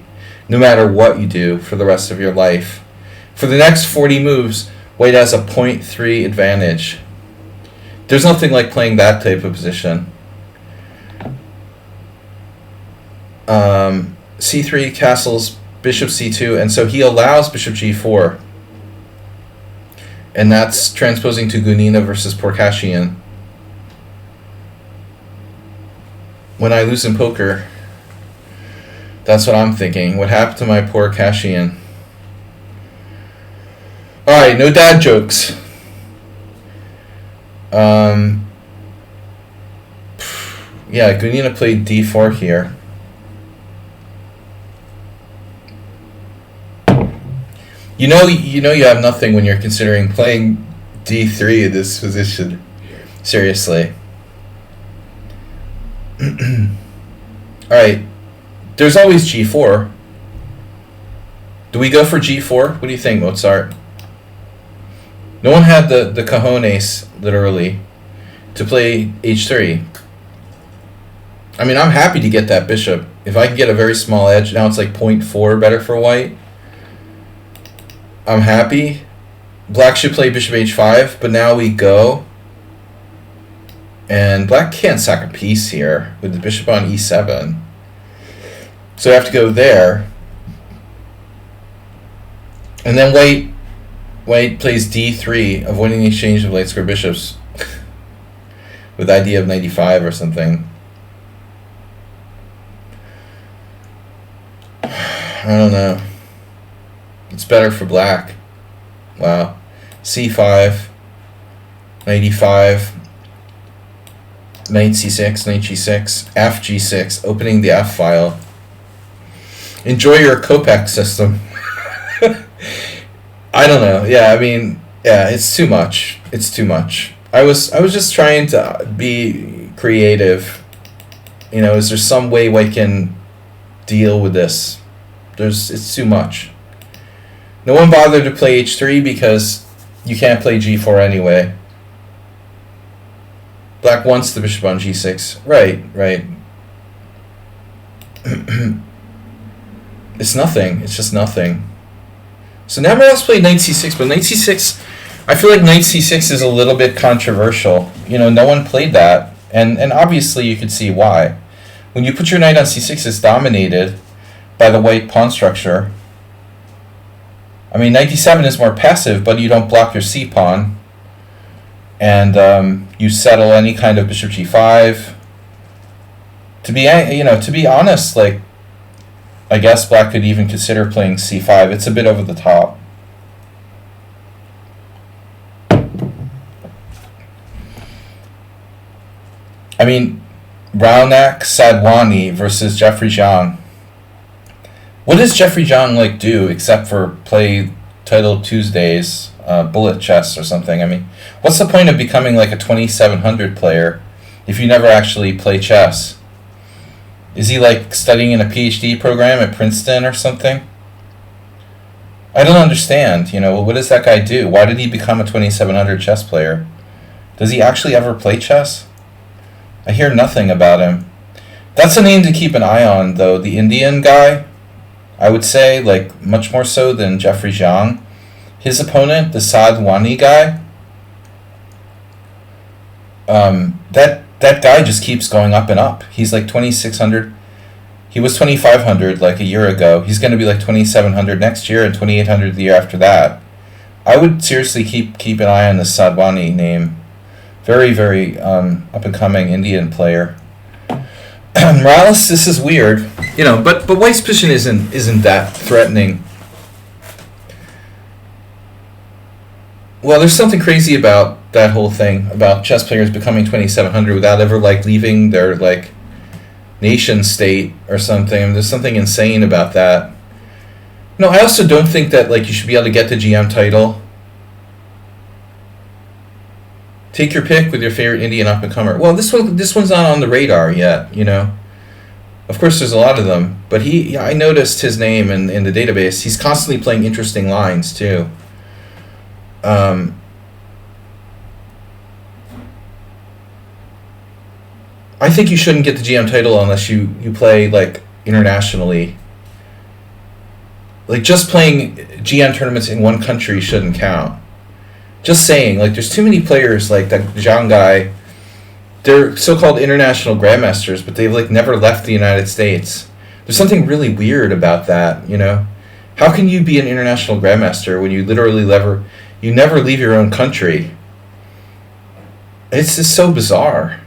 no matter what you do for the rest of your life. For the next 40 moves, white has a 0.3 advantage. There's nothing like playing that type of position. c3 castles bishop c2, and so he allows bishop g4. And that's transposing to Gunina versus Porkasian. When I lose in poker, that's what I'm thinking. What happened to my poor Cashian? Alright, no dad jokes. Yeah, Gunina played d4 here. You know you have nothing when you're considering playing d3 in this position. Seriously. Alright. There's always g4. Do we go for g4? What do you think, Mozart? No one had the cojones, literally, to play h3. I mean, I'm happy to get that bishop. If I can get a very small edge, now it's like 0.4 better for white. I'm happy. Black should play bishop h5, but now we go. And black can't sack a piece here with the bishop on e7. So I have to go there. And then white plays d3, avoiding the exchange of light square bishops with the idea of 95 or something. I don't know. It's better for black. Wow. c5, 95, knight c6, knight g6, f g6, opening the f file. Enjoy your Kopek system. I don't know. Yeah, I mean, yeah, it's too much. It's too much. I was just trying to be creative. You know, is there some way we can deal with this? It's too much. No one bothered to play h3 because you can't play g4 anyway. Black wants the bishop on g6. Right. It's nothing. It's just nothing. So now else played knight c6, but knight c6, I feel like knight c6 is a little bit controversial. You know, no one played that, and obviously you could see why. When you put your knight on c6, it's dominated by the white pawn structure. I mean, knight d7 is more passive, but you don't block your c pawn, and you settle any kind of bishop g5. To be honest, like, I guess black could even consider playing c5. It's a bit over the top. I mean, Raunak Sadwani versus Jeffrey Zhang. What does Jeffrey Zhang like do except for play Title Tuesdays, bullet chess or something? I mean, what's the point of becoming like a 2700 player if you never actually play chess? Is he like studying in a PhD program at Princeton or something? I don't understand. What does that guy do? Why did he become a 2700 chess player? Does he actually ever play chess? I hear nothing about him. That's a name to keep an eye on, though. The Indian guy, I would say, like, much more so than Jeffrey Zhang. His opponent, the Sadwani guy, that guy just keeps going up and up. He's like 2,600. He was 2,500 like a year ago. He's going to be like 2,700 next year and 2,800 the year after that. I would seriously keep an eye on the Sadwani name. Very, very up-and-coming Indian player. Morales, this is weird. But White's position isn't that threatening. Well, there's something crazy about that whole thing, about chess players becoming 2,700 without ever, like, leaving their, like, nation state or something. I mean, there's something insane about that. No, I also don't think that, like, you should be able to get the GM title. Take your pick with your favorite Indian up-and-comer. Well, this one's not on the radar yet, Of course, there's a lot of them, but I noticed his name in the database. He's constantly playing interesting lines, too. I think you shouldn't get the GM title unless you play, like, internationally. Like, just playing GM tournaments in one country shouldn't count. Just saying, like, there's too many players like that Zhang guy. They're so-called international grandmasters, but they've, like, never left the United States. There's something really weird about that, How can you be an international grandmaster when you literally never leave your own country? It's just so bizarre.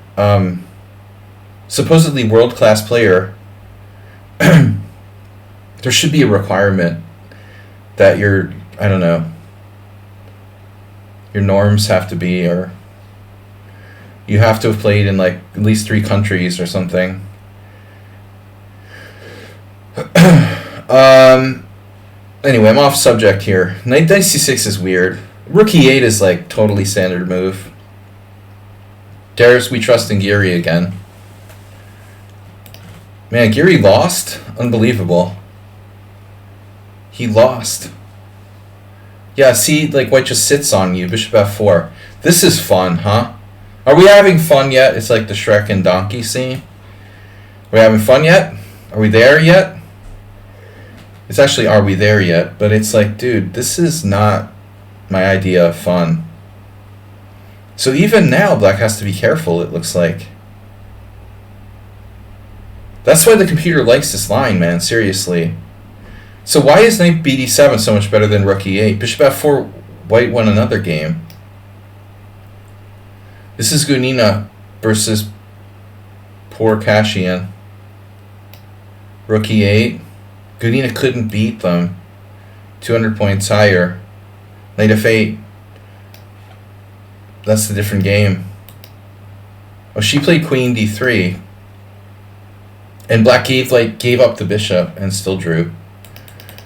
Supposedly world-class player. There should be a requirement that your norms have to be, or you have to have played in, like, at least 3 countries or something. Anyway, I'm off subject here. Knight c6 is weird. Rook e8 is, like, totally standard move. Dares we trust in Geary again. Man, Geary lost? Unbelievable. He lost. Yeah, see, like, White just sits on you. Bishop f4. This is fun, huh? Are we having fun yet? It's like the Shrek and Donkey scene. Are we having fun yet? Are we there yet? It's actually, are we there yet? But it's like, dude, this is not my idea of fun. So even now, Black has to be careful, it looks like. That's why the computer likes this line, man, seriously. So why is knight bd7 so much better than rook e8? Bishop f4, White won another game. This is Gunina versus poor Kashian. Rook e8. Gunina couldn't beat them. 200 points higher. Knight f8. That's a different game. Oh, she played queen d3. And Black gave up the bishop and still drew.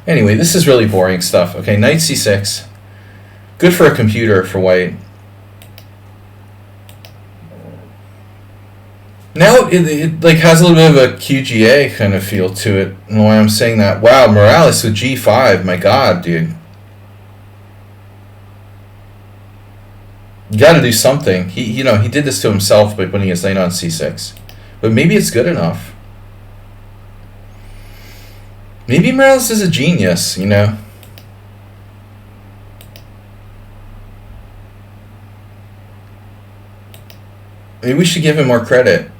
Anyway, this is really boring stuff. Okay, knight c6. Good for a computer for White. Now it like has a little bit of a QGA kind of feel to it. And why I'm saying that? Wow, Morales with g5. My God, dude. You got to do something. He did this to himself by putting his knight on c6. But maybe it's good enough. Maybe Morales is a genius, Maybe we should give him more credit.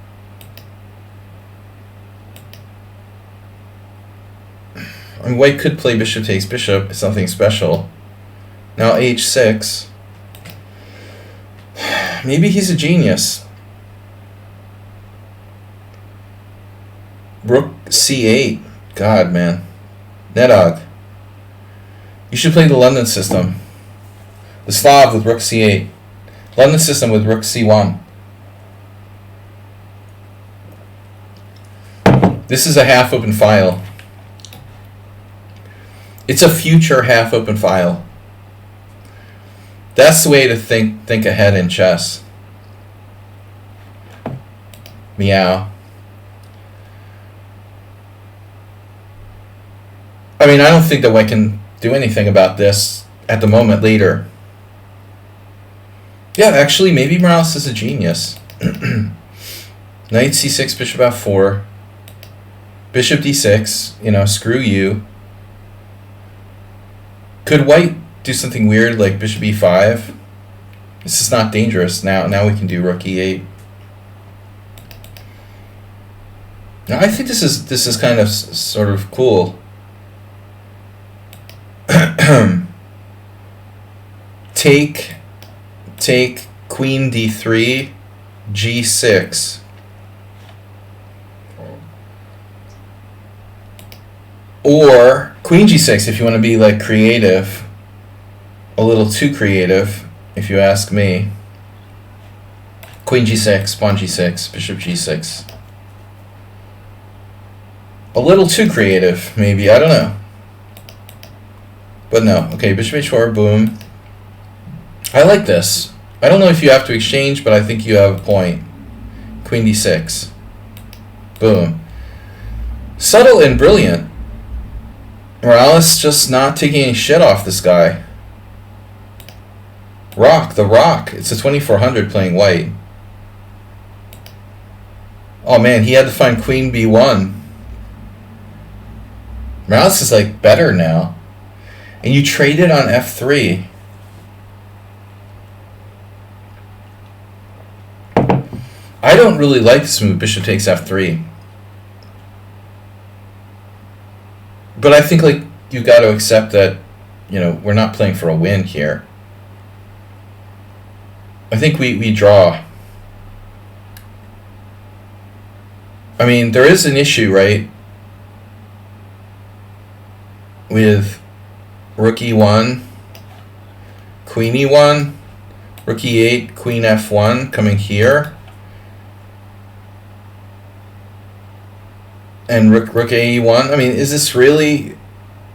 I mean, white could play bishop takes bishop. It's nothing special. Now h6. Maybe he's a genius. Rook c8. God, man. Nedog. You should play the London system. The Slav with rook c8. London system with rook c1. This is a half-open file. It's a future half-open file. That's the way to think ahead in chess. Meow. I mean, I don't think that white can do anything about this at the moment later. Yeah, actually, maybe Morales is a genius. Knight c6, bishop f4. Bishop d6, you know, screw you. Could white do something weird like bishop e5? This is not dangerous. Now we can do rook e8. Now I think this is kind of sort of cool. take queen d3, g6. Or queen g6 if you want to be like creative. A little too creative, if you ask me. Queen g6, pawn g6, bishop g6. A little too creative, maybe, I don't know. But no, okay, bishop h4, boom. I like this. I don't know if you have to exchange, but I think you have a point. Queen d6. Boom. Subtle and brilliant. Morales just not taking any shit off this guy. Rock, the rock. It's a 2400 playing white. Oh man, he had to find queen b1. Morales is like better now. And you traded on f3. I don't really like this move, bishop takes f3. But I think like you got to accept that, you know, we're not playing for a win here. I think we draw. I mean, there is an issue, right? With rook e1, queen e1, rook e8, queen f1 coming here. And rook a1. I mean, is this really...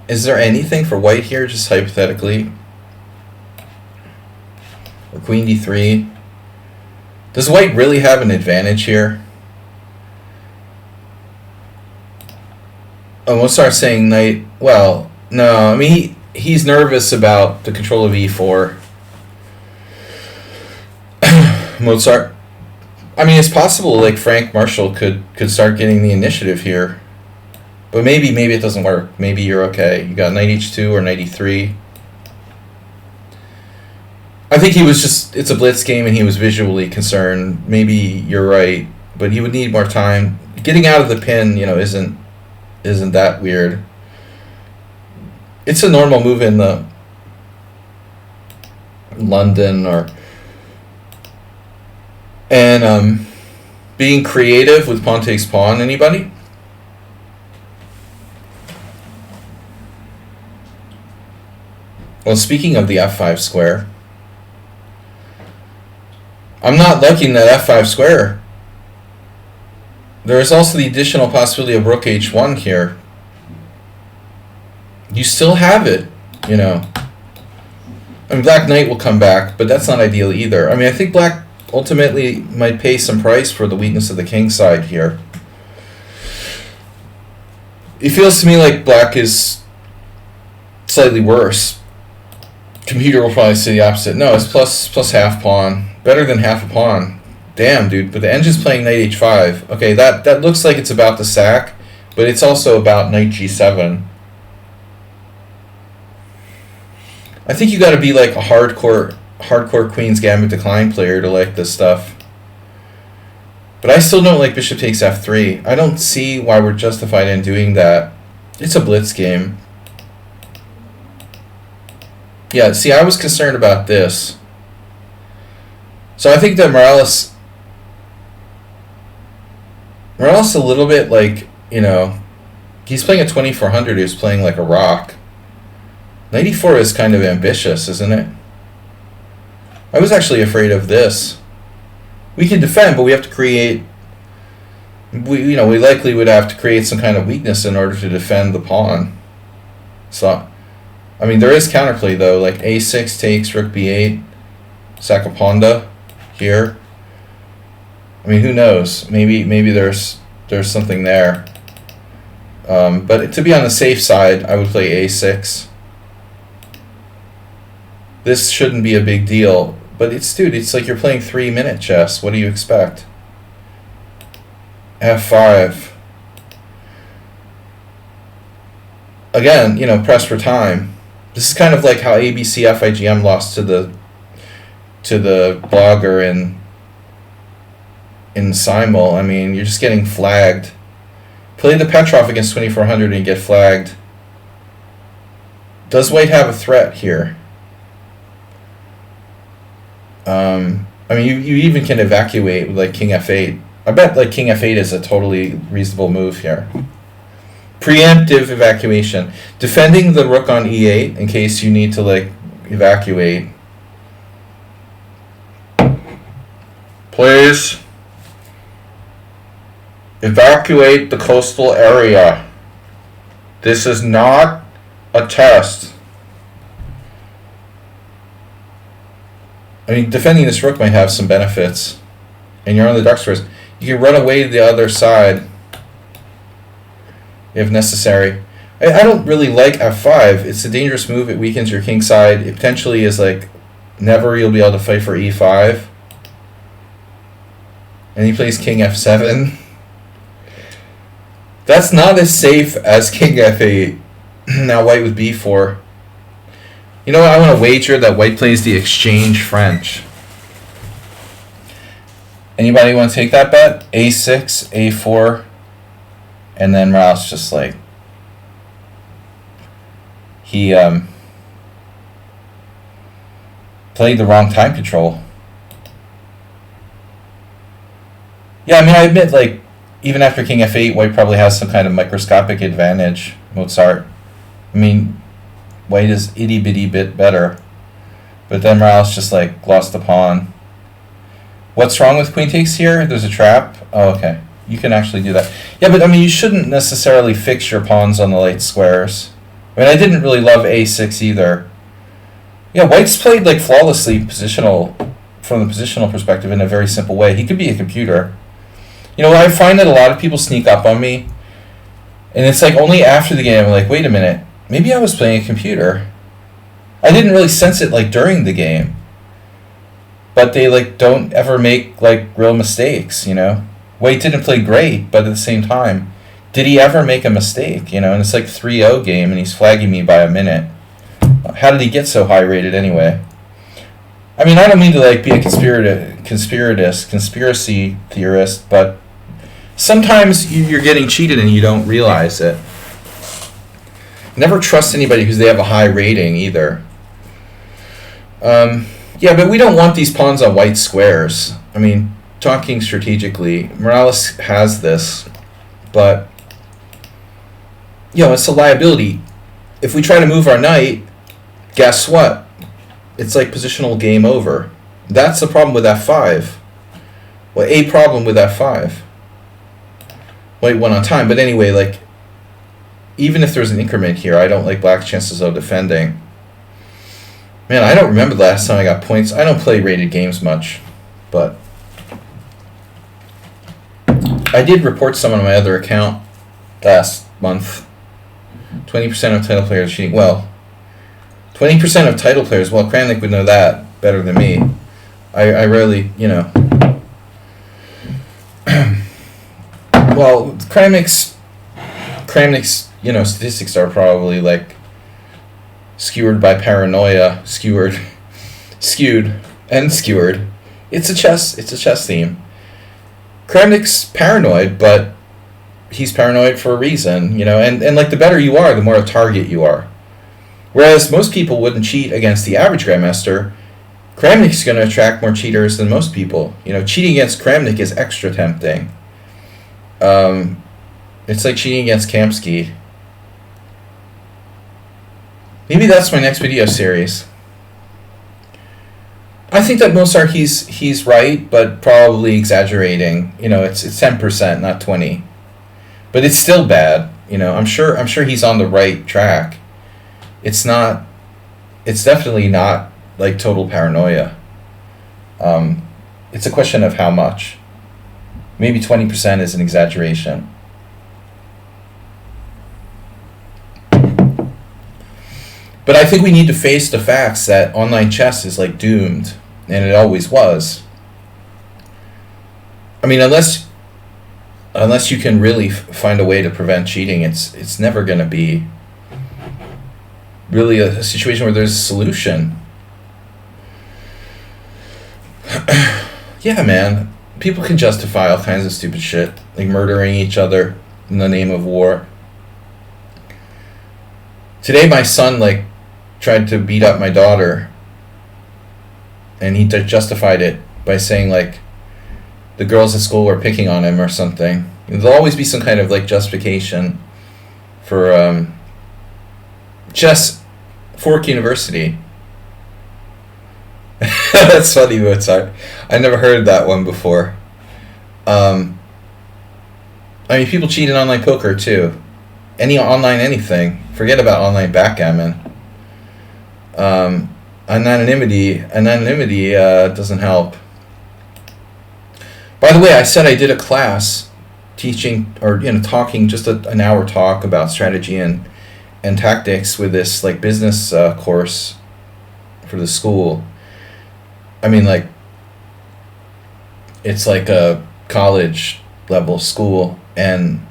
Is there anything for white here, just hypothetically? Or queen d3. Does white really have an advantage here? Oh, we'll start saying knight... Well, no, I mean, he's nervous about the control of e4. Mozart... I mean, it's possible like Frank Marshall could start getting the initiative here. But maybe it doesn't work. Maybe you're okay. You got knight h2 or knight e3. I think he was just, it's a blitz game and he was visually concerned. Maybe you're right, but he would need more time. Getting out of the pin, you know, isn't that weird. It's a normal move in the London or... And being creative with pawn takes pawn. Anybody? Well, speaking of the f5 square, I'm not liking that f5 square. There is also the additional possibility of rook h1 here. You still have it, you know. I mean, black knight will come back, but that's not ideal either. I mean, I think black ultimately might pay some price for the weakness of the king side here. It feels to me like black is slightly worse. Computer will probably say the opposite. No, it's plus half pawn. Better than half a pawn. Damn, dude. But the engine's playing knight h5. Okay, that looks like it's about the sack, but it's also about knight g7. I think you got to be like a hardcore Queen's Gambit Decline player to like this stuff. But I still don't like bishop takes f3. I don't see why we're justified in doing that. It's a blitz game. Yeah, see, I was concerned about this. So I think that Morales a little bit like, he's playing a 2400, he's playing like a rock. 94 is kind of ambitious, isn't it? I was actually afraid of this. We can defend, but we have to create... We likely would have to create some kind of weakness in order to defend the pawn. So, I mean, there is counterplay, though. Like, a6 takes, rook b8, sack a ponda here. I mean, who knows? Maybe there's something there. But to be on the safe side, I would play a6. This shouldn't be a big deal. But it's like you're playing 3-minute chess. What do you expect? f5. Again, press for time. This is kind of like how ABC FIGM lost to the blogger in Simul. I mean, you're just getting flagged. Play the Petrov against 2400 and get flagged. Does White have a threat here? I mean, you even can evacuate with like King f8. I bet like King f8 is a totally reasonable move here. Preemptive evacuation. Defending the rook on e8 in case you need to like evacuate. Please evacuate the coastal area. This is not a test. I mean, defending this rook might have some benefits. And you're on the dark squares. You can run away to the other side if necessary. I don't really like f5. It's a dangerous move. It weakens your king side. It potentially is like never you'll be able to fight for e5. And he plays king f7. That's not as safe as king f8. Now white with b4. You know what? I want to wager that white plays the exchange French. Anybody want to take that bet? a6, a4, and then Morales just like he played the wrong time control. Yeah, I mean, I admit, like, even after king f8, white probably has some kind of microscopic advantage. Mozart. I mean, white is itty bitty bit better, but then Morales just like lost the pawn. What's wrong with queen takes here? There's a trap. Oh, okay. You can actually do that. Yeah, but I mean, you shouldn't necessarily fix your pawns on the light squares. I mean, I didn't really love a6 either. Yeah, white's played like flawlessly positional from the positional perspective in a very simple way. He could be a computer. I find that a lot of people sneak up on me, and it's like only after the game I'm like, wait a minute, maybe I was playing a computer. I didn't really sense it like during the game. But they like don't ever make like real mistakes, White didn't play great, but at the same time, did he ever make a mistake, And it's like 3-0 game and he's flagging me by a minute. How did he get so high rated anyway? I mean, I don't mean to like be a conspiracy theorist, but sometimes you're getting cheated and you don't realize it. Never trust anybody because they have a high rating either. Yeah, but we don't want these pawns on white squares. I mean, talking strategically, Morales has this, but, it's a liability. If we try to move our knight, guess what? It's like positional game over. That's the problem with f5. Well, a problem with f5. White won on time, but anyway, like, even if there's an increment here, I don't like black's chances of defending. Man, I don't remember the last time I got points. I don't play rated games much, but I did report someone on my other account last month. 20% of title players cheating. Well, 20% of title players. Well, Kramnik would know that better than me. I rarely, well, Kramnik's, statistics are probably like skewered by paranoia, skewed, and skewered. It's a chess theme. Kramnik's paranoid, but he's paranoid for a reason, you know, and like the better you are, the more a target you are. Whereas most people wouldn't cheat against the average grandmaster. Kramnik's going to attract more cheaters than most people. You know, cheating against Kramnik is extra tempting. It's like cheating against Kamsky. Maybe that's my next video series. I think that Mozart, he's right, but probably exaggerating. You know, it's 10%, not 20. But it's still bad. You know, I'm sure he's on the right track. It's definitely not like total paranoia. It's a question of how much. Maybe 20% is an exaggeration. But I think we need to face the facts that online chess is like doomed, and it always was. I mean, unless you can really find a way to prevent cheating, it's never going to be really a situation where there's a solution. Yeah, man. People can justify all kinds of stupid shit, like murdering each other in the name of war. Today, my son, like, tried to beat up my daughter, and he justified it by saying, like, the girls at school were picking on him or something. There'll always be some kind of, like, justification for Chess Fork University. That's funny, Mozart. I never heard that one before. I mean, people cheat in online poker, too. Any online anything. Forget about online backgammon. Anonymity doesn't help. By the way, I said I did a class teaching, or, you know, talking, just an hour talk about strategy and tactics with this, like, business course for the school. I mean, like, it's like a college level school, and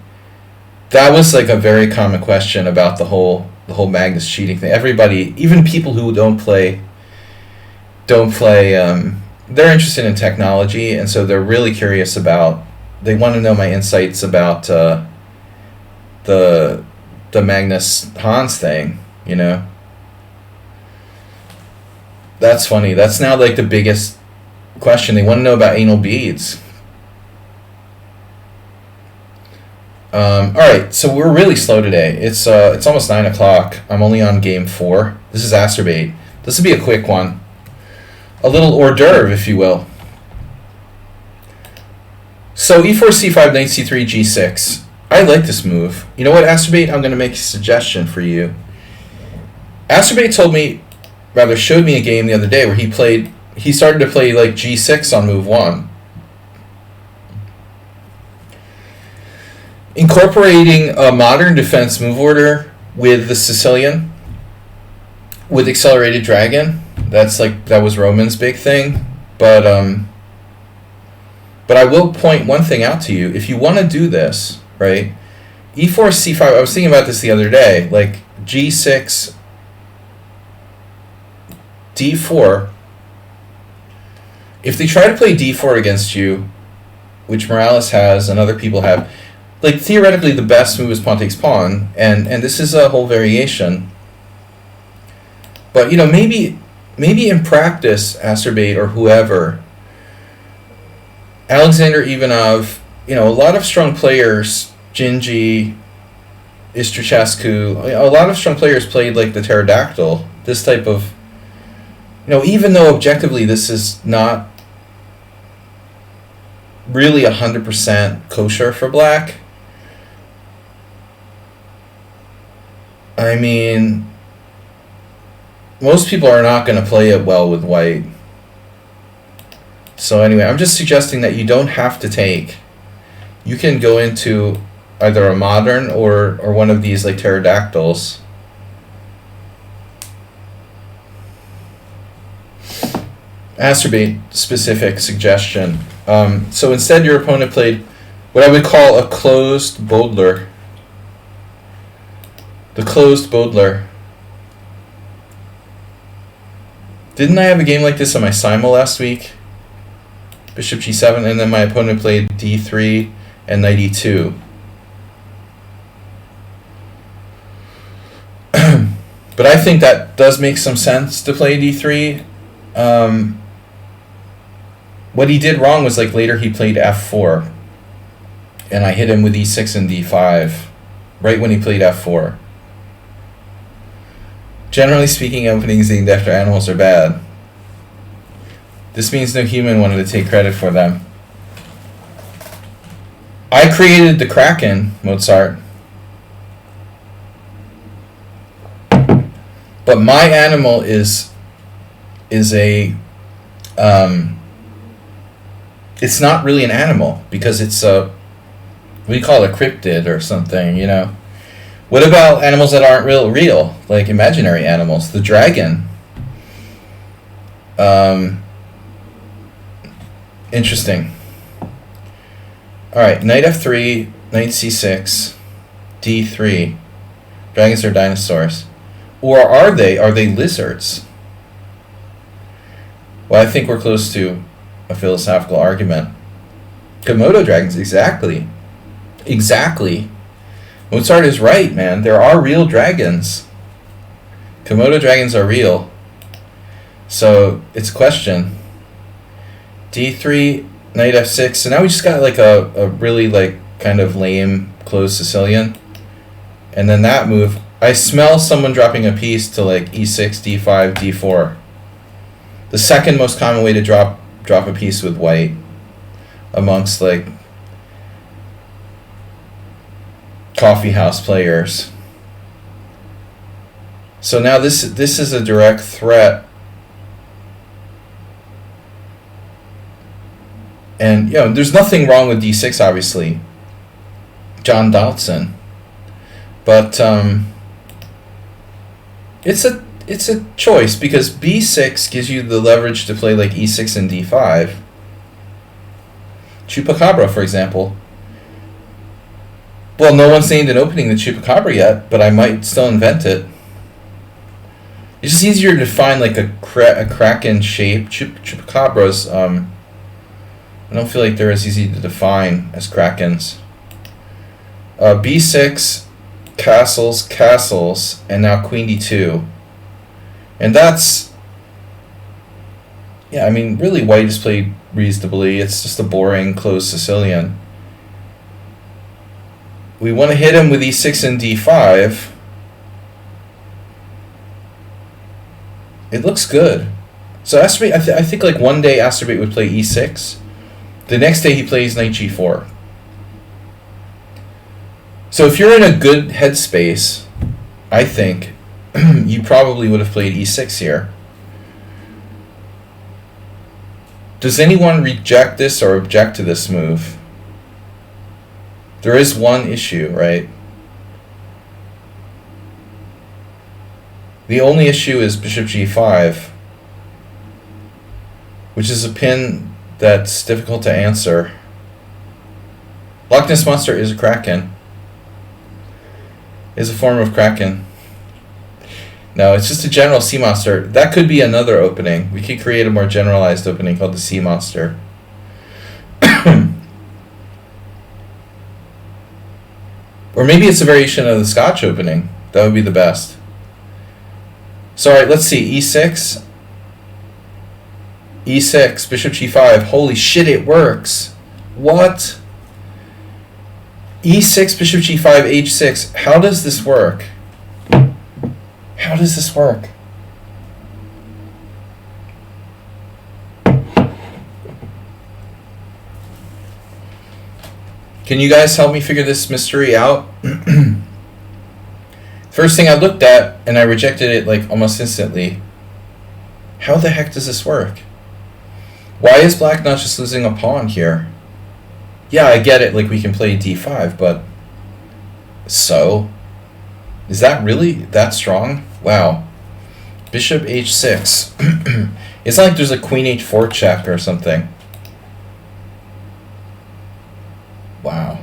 that was like a very common question about the whole Magnus cheating thing. Everybody, even people who don't play, they're interested in technology, and so they're really curious about, they want to know my insights about the Magnus Hans thing, you know. That's funny. That's now like the biggest question. They want to know about anal beads. All right, so we're really slow today. It's almost 9 o'clock. I'm only on game 4. This is Acerbate. This will be a quick one. A little hors d'oeuvre, if you will. So e4, c5, knight c3, g6. I like this move. You know what, Acerbate? I'm going to make a suggestion for you. Acerbate showed me a game the other day where he started to play like g6 on move 1. Incorporating a modern defense move order with the Sicilian, with accelerated dragon, that was Roman's big thing. But I will point one thing out to you. If you want to do this, right, e4, c5, I was thinking about this the other day, like g6, d4, if they try to play d4 against you, which Morales has and other people have, like, theoretically the best move is pawn takes pawn, and this is a whole variation. But, you know, maybe in practice, Acerbate or whoever, Alexander Ivanov, you know, a lot of strong players, Gingy, Istrichescu, a lot of strong players played like the pterodactyl, this type of, you know, even though objectively this is not really 100% kosher for black. I mean, most people are not going to play it well with white. So anyway, I'm just suggesting that you don't have to take. You can go into either a modern or one of these like pterodactyls. Acerbate specific suggestion. So instead your opponent played what I would call a closed Bodler. The closed Bodler. Didn't I have a game like this on my Simul last week? Bishop g7, and then my opponent played d3 and knight e2. But I think that does make some sense to play d3. What he did wrong was like later he played f4, and I hit him with e6 and d5 right when he played f4. Generally speaking, openings named after animals are bad. This means no human wanted to take credit for them. I created the Kraken, Mozart. But my animal is a it's not really an animal because it's we call it a cryptid or something, you know. What about animals that aren't real, like imaginary animals? The dragon. Interesting. All right, knight f3, knight c6, d3. Dragons are dinosaurs. Or are they lizards? Well, I think we're close to a philosophical argument. Komodo dragons, exactly. Mozart is right, man. There are real dragons. Komodo dragons are real. So it's a question. d3, knight f6. So now we just got like a really like kind of lame closed Sicilian. And then that move, I smell someone dropping a piece to like e6, d5, d4. The second most common way to drop a piece with white amongst like coffee house players. So now this is a direct threat. And you know, there's nothing wrong with d6 obviously. John Dodson. But it's a choice because b6 gives you the leverage to play like e6 and d5. Chupacabra, for example. Well, no one's named an opening to Chupacabra yet, but I might still invent it. It's just easier to find like a Kraken shape. Chupacabras, I don't feel like they're as easy to define as Krakens. b6, castles, and now queen d2. And that's, yeah, I mean, really white is played reasonably. It's just a boring closed Sicilian. We want to hit him with e6 and d5. It looks good. So Astrobate, I think like one day Astrobate would play e6. The next day he plays knight g4. So if you're in a good headspace, I think you probably would have played e6 here. Does anyone reject this or object to this move? There is one issue, right? The only issue is bishop g5, which is a pin that's difficult to answer. Loch Ness Monster is a Kraken. Is a form of Kraken. No, it's just a general sea monster. That could be another opening. We could create a more generalized opening called the sea monster. Or maybe it's a variation of the Scotch opening. That would be the best. So, alright, let's see. e6. e6, bishop g5. Holy shit, it works. What? e6, bishop g5, h6. How does this work? How does this work? Can you guys help me figure this mystery out? First thing I looked at, and I rejected it like almost instantly. How the heck does this work? Why is black not just losing a pawn here? Yeah, I get it, like we can play d5, but so? Is that really that strong? Wow. Bishop h6. It's not like there's a queen h4 check or something. Wow.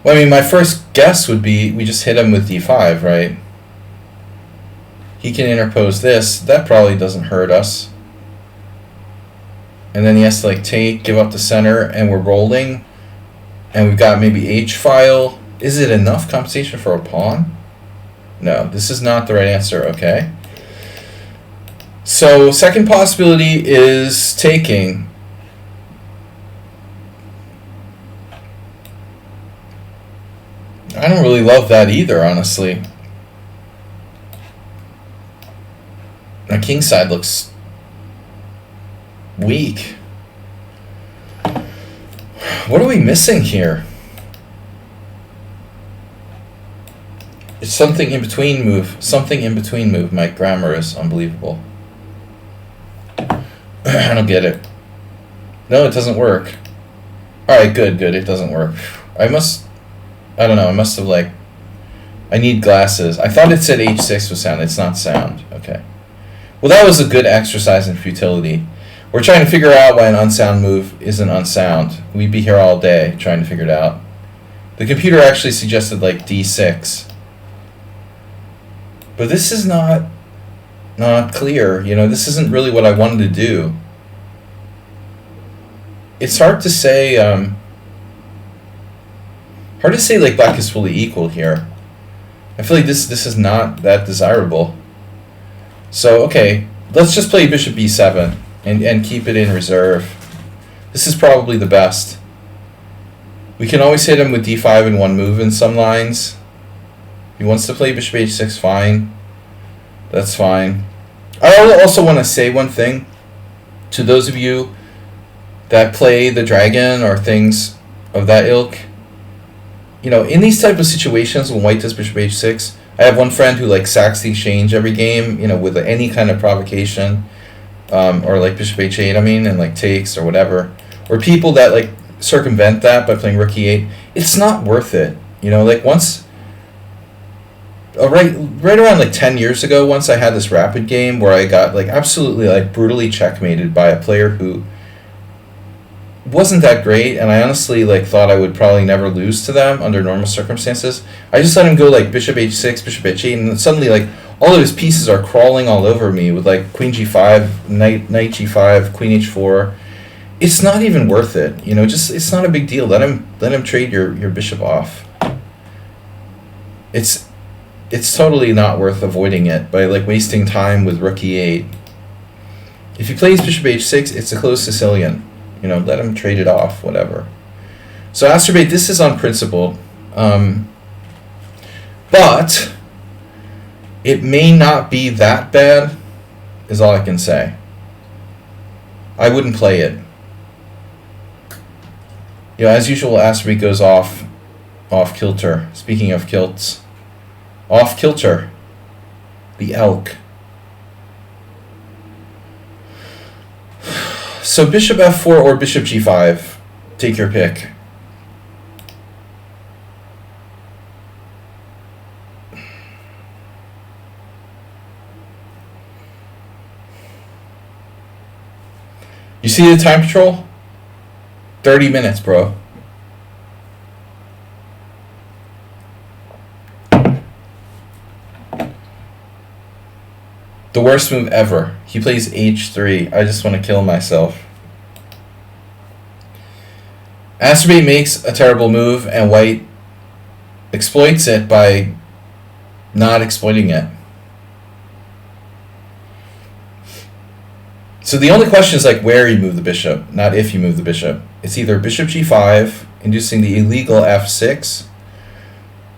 Well, I mean, my first guess would be we just hit him with d5, right? He can interpose this. That probably doesn't hurt us. And then he has to like take, give up the center, and we're rolling. And we've got maybe h-file. Is it enough compensation for a pawn? No, this is not the right answer, okay? So, second possibility is taking. I don't really love that either, honestly. My king side looks weak. What are we missing here? It's something in between move. Something in between move. My grammar is unbelievable. I don't get it. No, it doesn't work. Alright, good. It doesn't work. I don't know. I must have I need glasses. I thought it said H6 was sound. It's not sound. Okay. Well, that was a good exercise in futility. We're trying to figure out why an unsound move isn't unsound. We'd be here all day trying to figure it out. The computer actually suggested D6. But this is not clear. This isn't really what I wanted to do. It's hard to say black is fully equal here. I feel like this is not that desirable. So, okay, let's just play bishop b7 and keep it in reserve. This is probably the best. We can always hit him with d5 in one move in some lines. He wants to play bishop h6, fine. That's fine. I also want to say one thing to those of you that play the dragon or things of that ilk. In these type of situations when white does bishop h6, I have one friend who sacks the exchange every game, with any kind of provocation, or bishop h8, and takes or whatever. Or people that circumvent that by playing rook e8. It's not worth it. Once, right around 10 years ago, once I had this rapid game where I got absolutely brutally checkmated by a player who wasn't that great, and I honestly thought I would probably never lose to them under normal circumstances. I just let him go bishop h6, bishop h8, and then suddenly all of his pieces are crawling all over me with queen g5, knight g5, queen h4. It's not even worth it. It's not a big deal. Let him trade your bishop off. It's totally not worth avoiding it by wasting time with rook e8. If he plays bishop h6, it's a closed Sicilian. Let him trade it off, whatever. So Astrobate, this is unprincipled. But it may not be that bad, is all I can say. I wouldn't play it. As usual, Astrobate goes off kilter. Speaking of kilts, off kilter. The elk. So bishop f4 or bishop g5, take your pick. You see the time control? 30 minutes, bro. The worst move ever. He plays h3. I just want to kill myself. Astrobate makes a terrible move, and white exploits it by not exploiting it. So the only question is where you move the bishop, not if you move the bishop. It's either bishop g5, inducing the illegal f6,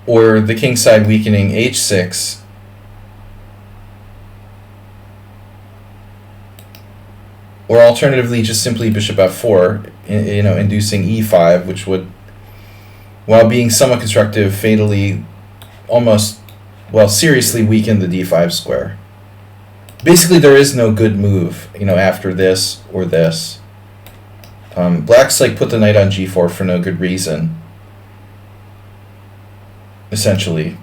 or the king side weakening h6. Or alternatively, just simply bishop f4, inducing e5, which would, while being somewhat constructive, fatally, seriously weaken the d5 square. Basically, there is no good move, after this or this. Black's put the knight on g4 for no good reason. Essentially.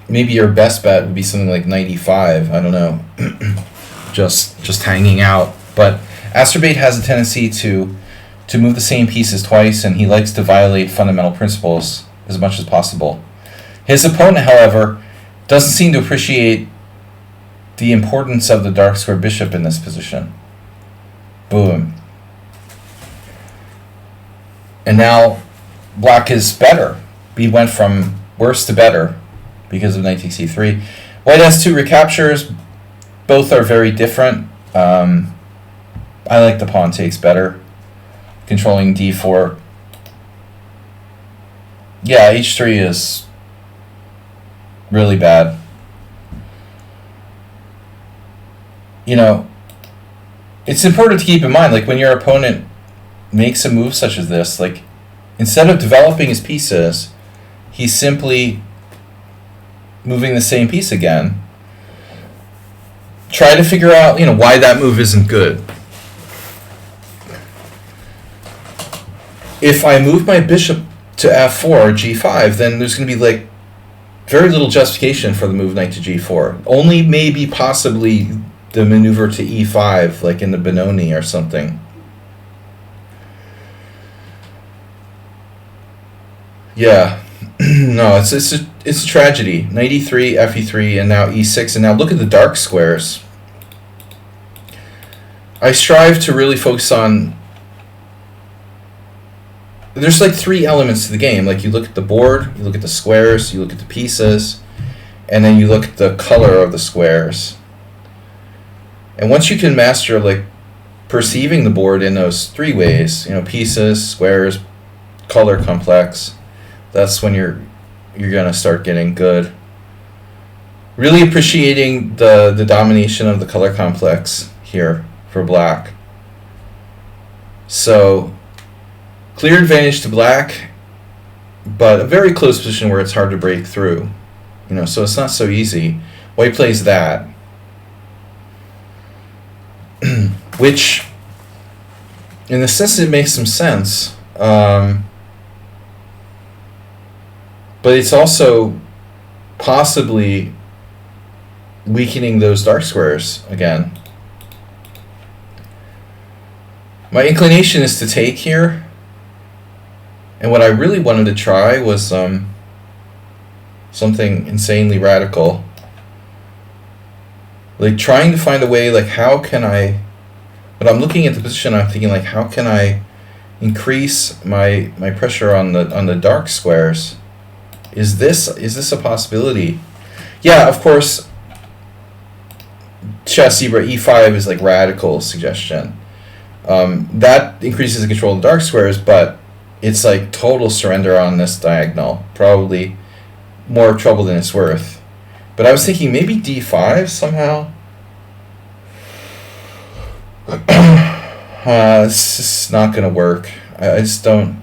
Maybe your best bet would be something like knight e5, I don't know. just hanging out. But Astrobate has a tendency to move the same pieces twice, and he likes to violate fundamental principles as much as possible. His opponent, however, doesn't seem to appreciate the importance of the dark square bishop in this position. Boom. And now black is better we went from worse to better because of knight takes e3. White has 2 recaptures. Both are very different. I like the pawn takes better. Controlling d4. Yeah, h3 is really bad. You know, it's important to keep in mind, like, when your opponent makes a move such as this, like, instead of developing his pieces, he's simply moving the same piece again. Try to figure out, why that move isn't good. If I move my bishop to f4 or g5, then there's going to be, like, very little justification for the move knight to g4. Only maybe possibly the maneuver to e5, like in the Benoni or something. Yeah. No, it's a tragedy. Knight e3, fe3, and now e6, and now look at the dark squares. I strive to really focus on... There's like 3 elements to the game. Like, you look at the board, you look at the squares, you look at the pieces, and then you look at the color of the squares. And once you can master, like, perceiving the board in those 3 ways, pieces, squares, color complex, that's when you're gonna start getting good. Really appreciating the domination of the color complex here for black. So, clear advantage to black, but a very close position where it's hard to break through. So it's not so easy. White plays that. Which, in the sense, it makes some sense. But it's also possibly weakening those dark squares again. My inclination is to take here. And what I really wanted to try was something insanely radical. Like, trying to find a way, like, how can I... When I'm looking at the position, I'm thinking, like, how can I increase my pressure on the dark squares? Is this a possibility? Yeah, of course, chess zebra e5 is like radical suggestion. That increases the control of the dark squares, but it's like total surrender on this diagonal. Probably more trouble than it's worth. But I was thinking maybe d5 somehow. It's just not going to work. I just don't...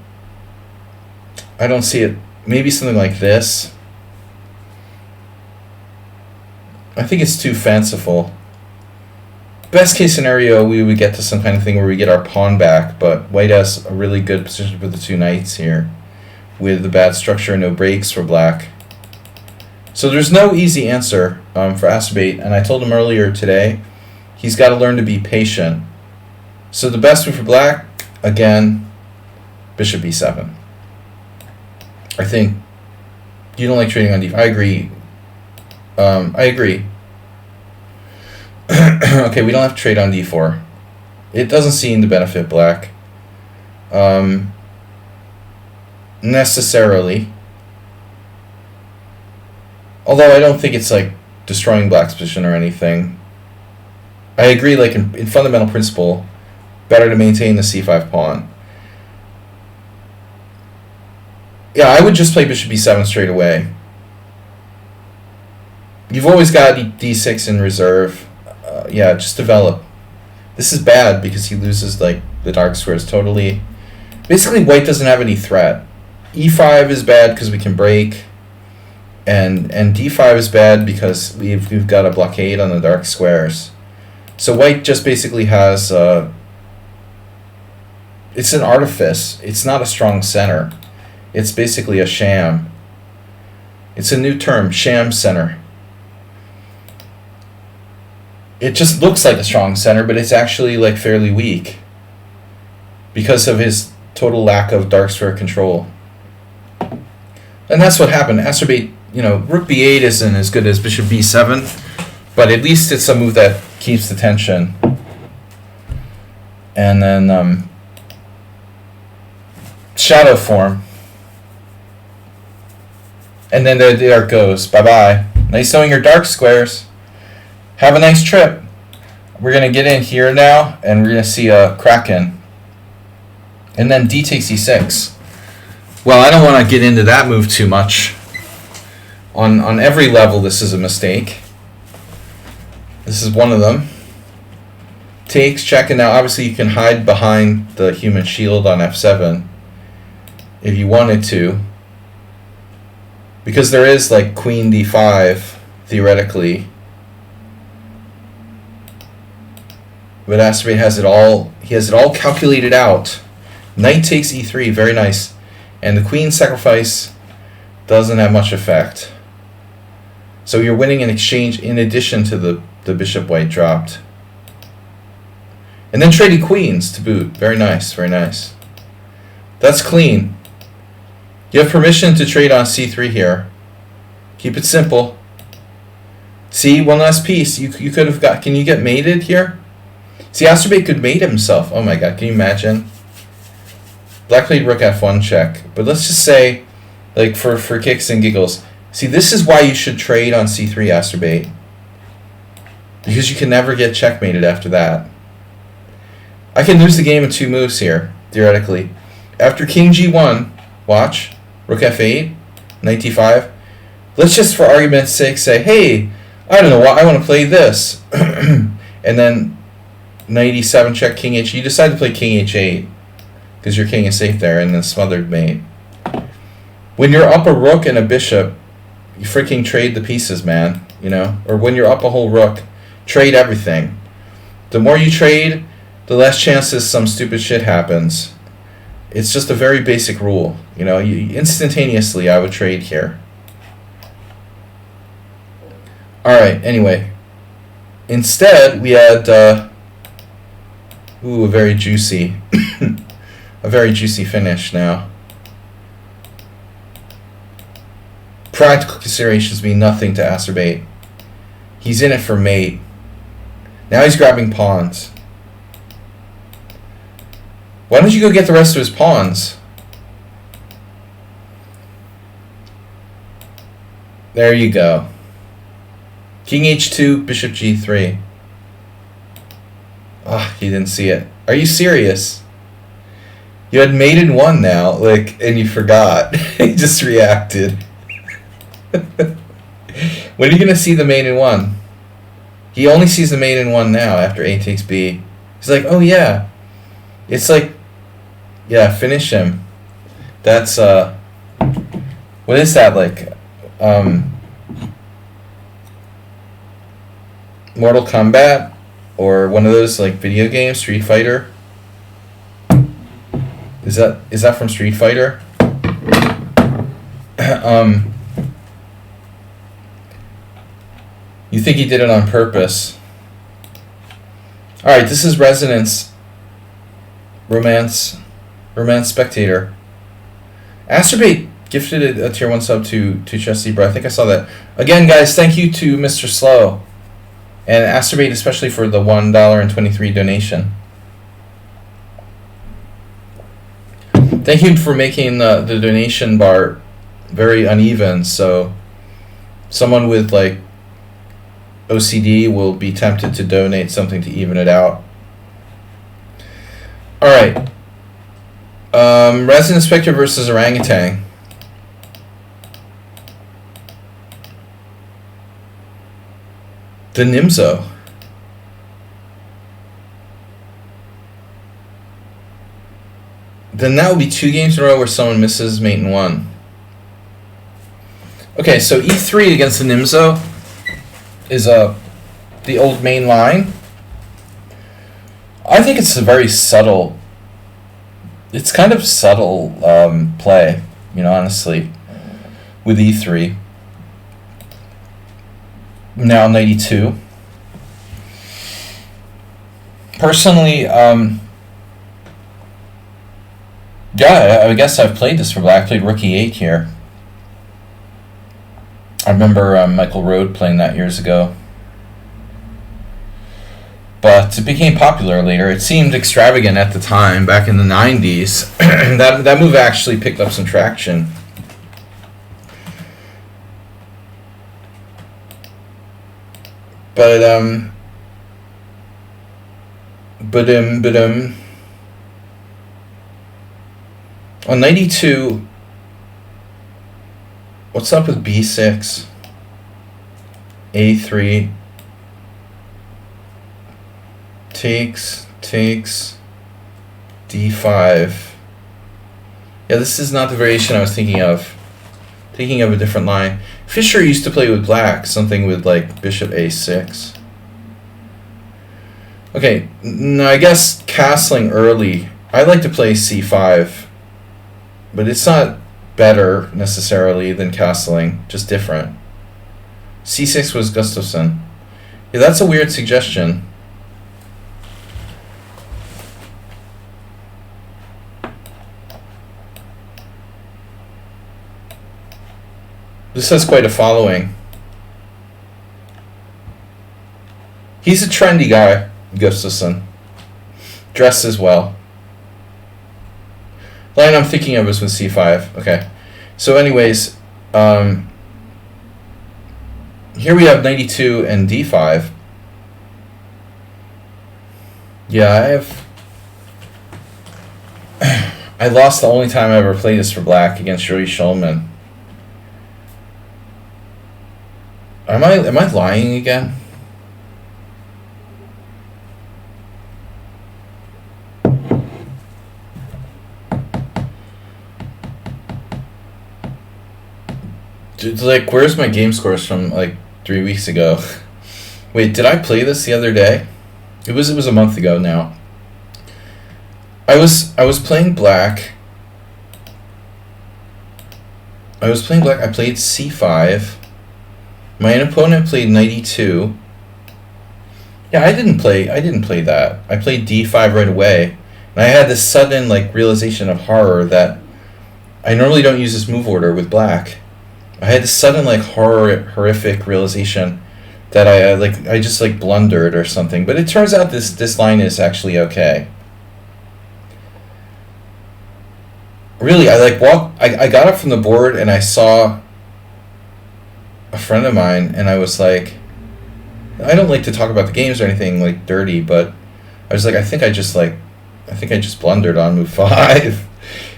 I don't see it. Maybe something like this. I think it's too fanciful. Best case scenario, we would get to some kind of thing where we get our pawn back, but white has a really good position for the 2 knights here, with the bad structure and no breaks for black. So there's no easy answer for Acerbate, and I told him earlier today, he's got to learn to be patient. So the best move for black, again, bishop b7. I think you don't like trading on d5. I agree. I agree. Okay, we don't have to trade on d4. It doesn't seem to benefit black. Necessarily. Although I don't think it's like destroying black's position or anything. I agree, like in fundamental principle, better to maintain the c5 pawn. Yeah, I would just play bishop b7 straight away. You've always got d6 in reserve. Yeah, just develop. This is bad because he loses like the dark squares totally. Basically, white doesn't have any threat. e5 is bad because we can break, and d5 is bad because we've got a blockade on the dark squares. So white just basically has it's an artifice. It's not a strong center. It's basically a sham. It's a new term, sham center. It just looks like a strong center, but it's actually like fairly weak because of his total lack of dark square control. And that's what happened. Acerbate, rook b8 isn't as good as bishop b7, but at least it's a move that keeps the tension. And then shadow form. And then there it goes. Bye-bye. Nice knowing your dark squares. Have a nice trip. We're going to get in here now, and we're going to see a Kraken. And then d takes e6. Well, I don't want to get into that move too much. On every level, this is a mistake. This is one of them. Takes, check, and now obviously you can hide behind the human shield on f7 if you wanted to. Because there is like queen d5, theoretically. But Astrobate has it all, he has it all calculated out. Knight takes e3, very nice. And the queen sacrifice doesn't have much effect. So you're winning in exchange in addition to the bishop white dropped. And then trading queens to boot. Very nice, very nice. That's clean. You have permission to trade on c3 here. Keep it simple. See, one last piece. You could have got, can you get mated here? See, Astrobate could mate himself. Oh my god, can you imagine? Black played rook f1 check. But let's just say, like for kicks and giggles, see, this is why you should trade on c3, Astrobate. Because you can never get checkmated after that. I can lose the game in 2 moves here, theoretically. After king g1, watch, rook f8, knight d5. Let's just, for argument's sake, say, hey, I don't know why I want to play this. And then knight e7 check, king h. You decide to play king h8 because your king is safe there and then smothered mate. When you're up a rook and a bishop, you freaking trade the pieces, man. You know, or when you're up a whole rook, trade everything. The more you trade, the less chances some stupid shit happens. It's just a very basic rule. You know, instantaneously I would trade here. Alright, anyway. Instead, we had, a very juicy, a very juicy finish now. Practical considerations mean nothing to Astrobate. He's in it for mate. Now he's grabbing pawns. Why don't you go get the rest of his pawns? There you go. King h2, bishop g3. Ah, he didn't see it. Are you serious? You had mate in 1 now, like, and you forgot. He just reacted. When are you gonna see the mate in 1? He only sees the mate in 1 now after a takes b. He's like, oh yeah. It's like, yeah, finish him. That's what is that like? Mortal Kombat or one of those like video games, Street Fighter. Is that from Street Fighter? You think he did it on purpose? All right, this is Resonance. Romance Spectator. Astrobate gifted a tier 1 sub to Chess Zebra. I think I saw that. Again, guys, thank you to Mr. Slow. And Astrobate especially for the $1.23 donation. Thank you for making the donation bar very uneven, so someone with like OCD will be tempted to donate something to even it out. Alright. Resident Spectre versus Orangutan. The Nimzo. Then that will be 2 games in a row where someone misses mate in 1. Okay, so e3 against the Nimzo is the old main line. I think it's a very subtle. It's kind of subtle play, you know, honestly, with e3. Now knight e2. Personally, yeah, I guess I've played this for black. I played rook e8 here. I remember Michael Rode playing that years ago. But it became popular later. It seemed extravagant at the time, back in the 90s. that move actually picked up some traction. But but on 92, what's up with b6, a3, takes, d5. Yeah, this is not the variation I was thinking of. Thinking of a different line. Fischer used to play with black, something with like bishop a6. Okay, now I guess castling early. I like to play c5, but it's not better necessarily than castling, just different. c6 was Gustafsson. Yeah, that's a weird suggestion. This has quite a following. He's a trendy guy, Gustafsson. Dresses well. The line I'm thinking of is with c5. Okay. So anyways, here we have 92 and d5. Yeah, I lost the only time I ever played this for black against Yuri Shulman. Am I lying again? Dude, like, where's my game scores from like 3 weeks ago? Wait, did I play this the other day? It was a month ago now. I was playing black. I played c5. My opponent played 92. Yeah, I didn't play that. I played d5 right away. And I had this sudden like realization of horror that I normally don't use this move order with black. I had this sudden like horrific realization that I just like blundered or something. But it turns out this line is actually okay. Really, I got up from the board and I saw a friend of mine, and I was like, I don't like to talk about the games or anything like dirty, but I was like, I think I just blundered on move 5.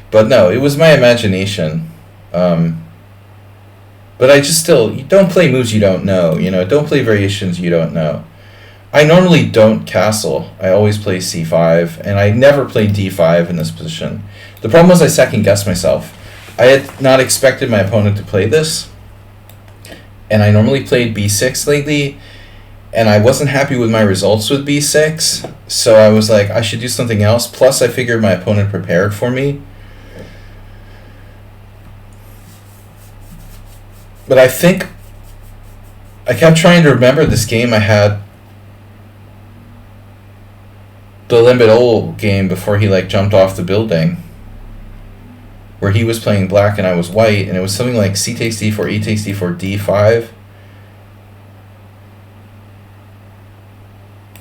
But no, it was my imagination. But I just still, you don't play moves you don't know, don't play variations you don't know. I normally don't castle. I always play c5, and I never play d5 in this position. The problem was I second guessed myself. I had not expected my opponent to play this, and I normally played b6 lately, and I wasn't happy with my results with b6, so I was like, I should do something else. Plus, I figured my opponent prepared for me. But I think I kept trying to remember this game I had, the Limit game before he like jumped off the building, where he was playing black and I was white, and it was something like c takes d4, e takes d4, d5,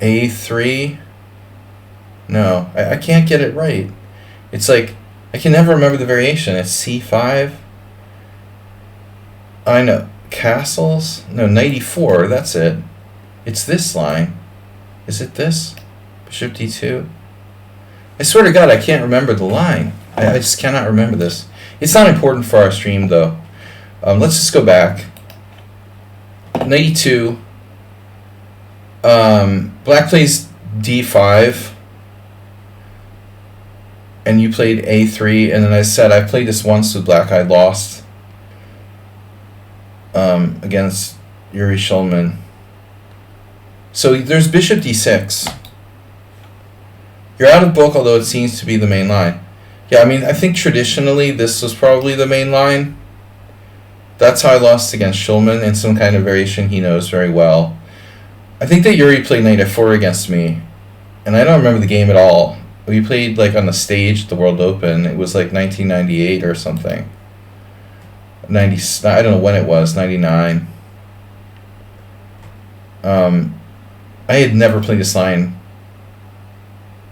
a3. No, I can't get it right. It's like, I can never remember the variation. It's c5. I know. Castles? No, 94, that's it. It's this line. Is it this? Bishop d2? I swear to God, I can't remember the line. I just cannot remember this. It's not important for our stream, though. Let's just go back. 92. Black plays d5. And you played a3. And then I said, I played this once with black. I lost against Yuri Shulman. So there's bishop d6. You're out of book, although it seems to be the main line. Yeah, I mean, I think traditionally this was probably the main line. That's how I lost against Shulman in some kind of variation he knows very well. I think that Yuri played knight f4 against me, and I don't remember the game at all. We played like on the stage at the World Open. It was like 1998 or something. I don't know when it was, 99. I had never played this line.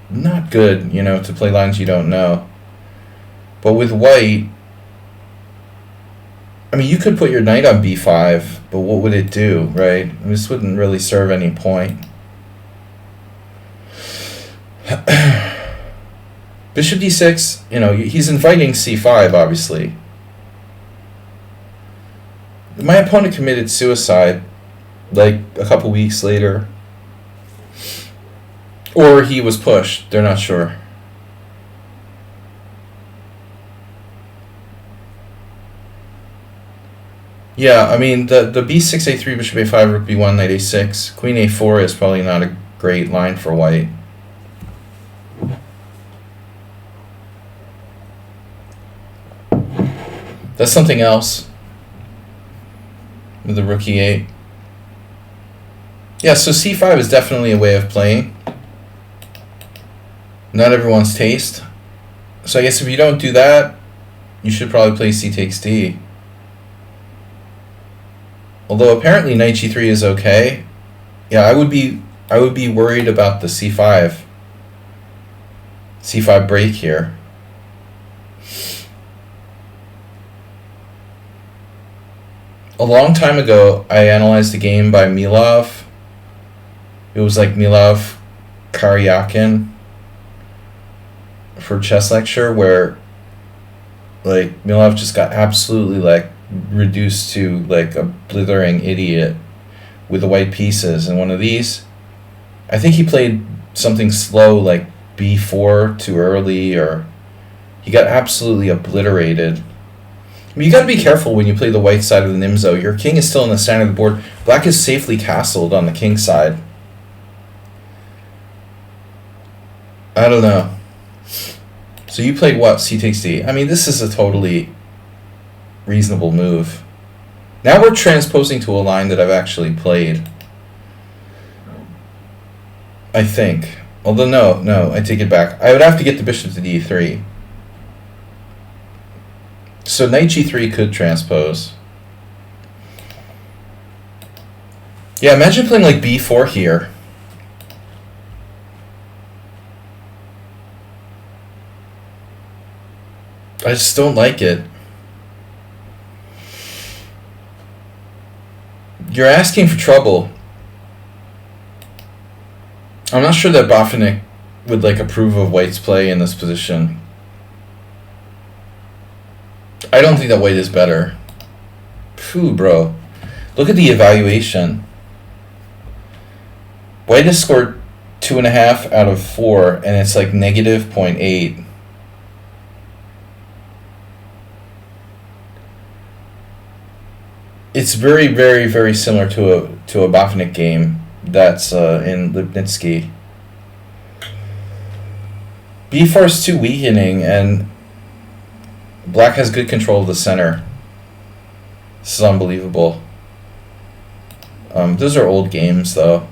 Not good, to play lines you don't know. But with white, I mean, you could put your knight on b5, but what would it do, right? This wouldn't really serve any point. Bishop d6, you know, he's inviting c5, obviously. My opponent committed suicide, like, a couple weeks later. Or he was pushed, they're not sure. Yeah, I mean, the b6, a3, bishop a5, rook b1, knight a6, queen a4 is probably not a great line for white. That's something else. With the rook e8. Yeah, so c5 is definitely a way of playing. Not everyone's taste. So I guess if you don't do that, you should probably play c takes d. Although apparently knight g3 is okay. Yeah, I would be worried about the c5 break here. A long time ago, I analyzed a game by Milov. It was like Milov Karyakin for chess lecture, where like Milov just got absolutely like reduced to like a blithering idiot with the white pieces. And one of these, I think he played something slow like b4 too early, or he got absolutely obliterated. I mean, you got to be careful when you play the white side of the Nimzo. Your king is still in the center of the board. Black is safely castled on the king side. I don't know. So you played what? C takes d. I mean, this is a totally reasonable move. Now we're transposing to a line that I've actually played. I think. Although no, I take it back. I would have to get the bishop to d3. So knight g3 could transpose. Yeah, imagine playing like b4 here. I just don't like it. You're asking for trouble. I'm not sure that Bofinic would like approve of white's play in this position. I don't think that white is better. Phew, bro. Look at the evaluation. White has scored 2.5 out of 4, and it's like negative 0.8. It's very, very, very similar to a Bofinic game that's in Lipnitsky. b4 is too weakening, and Black has good control of the center. This is unbelievable. Those are old games, though.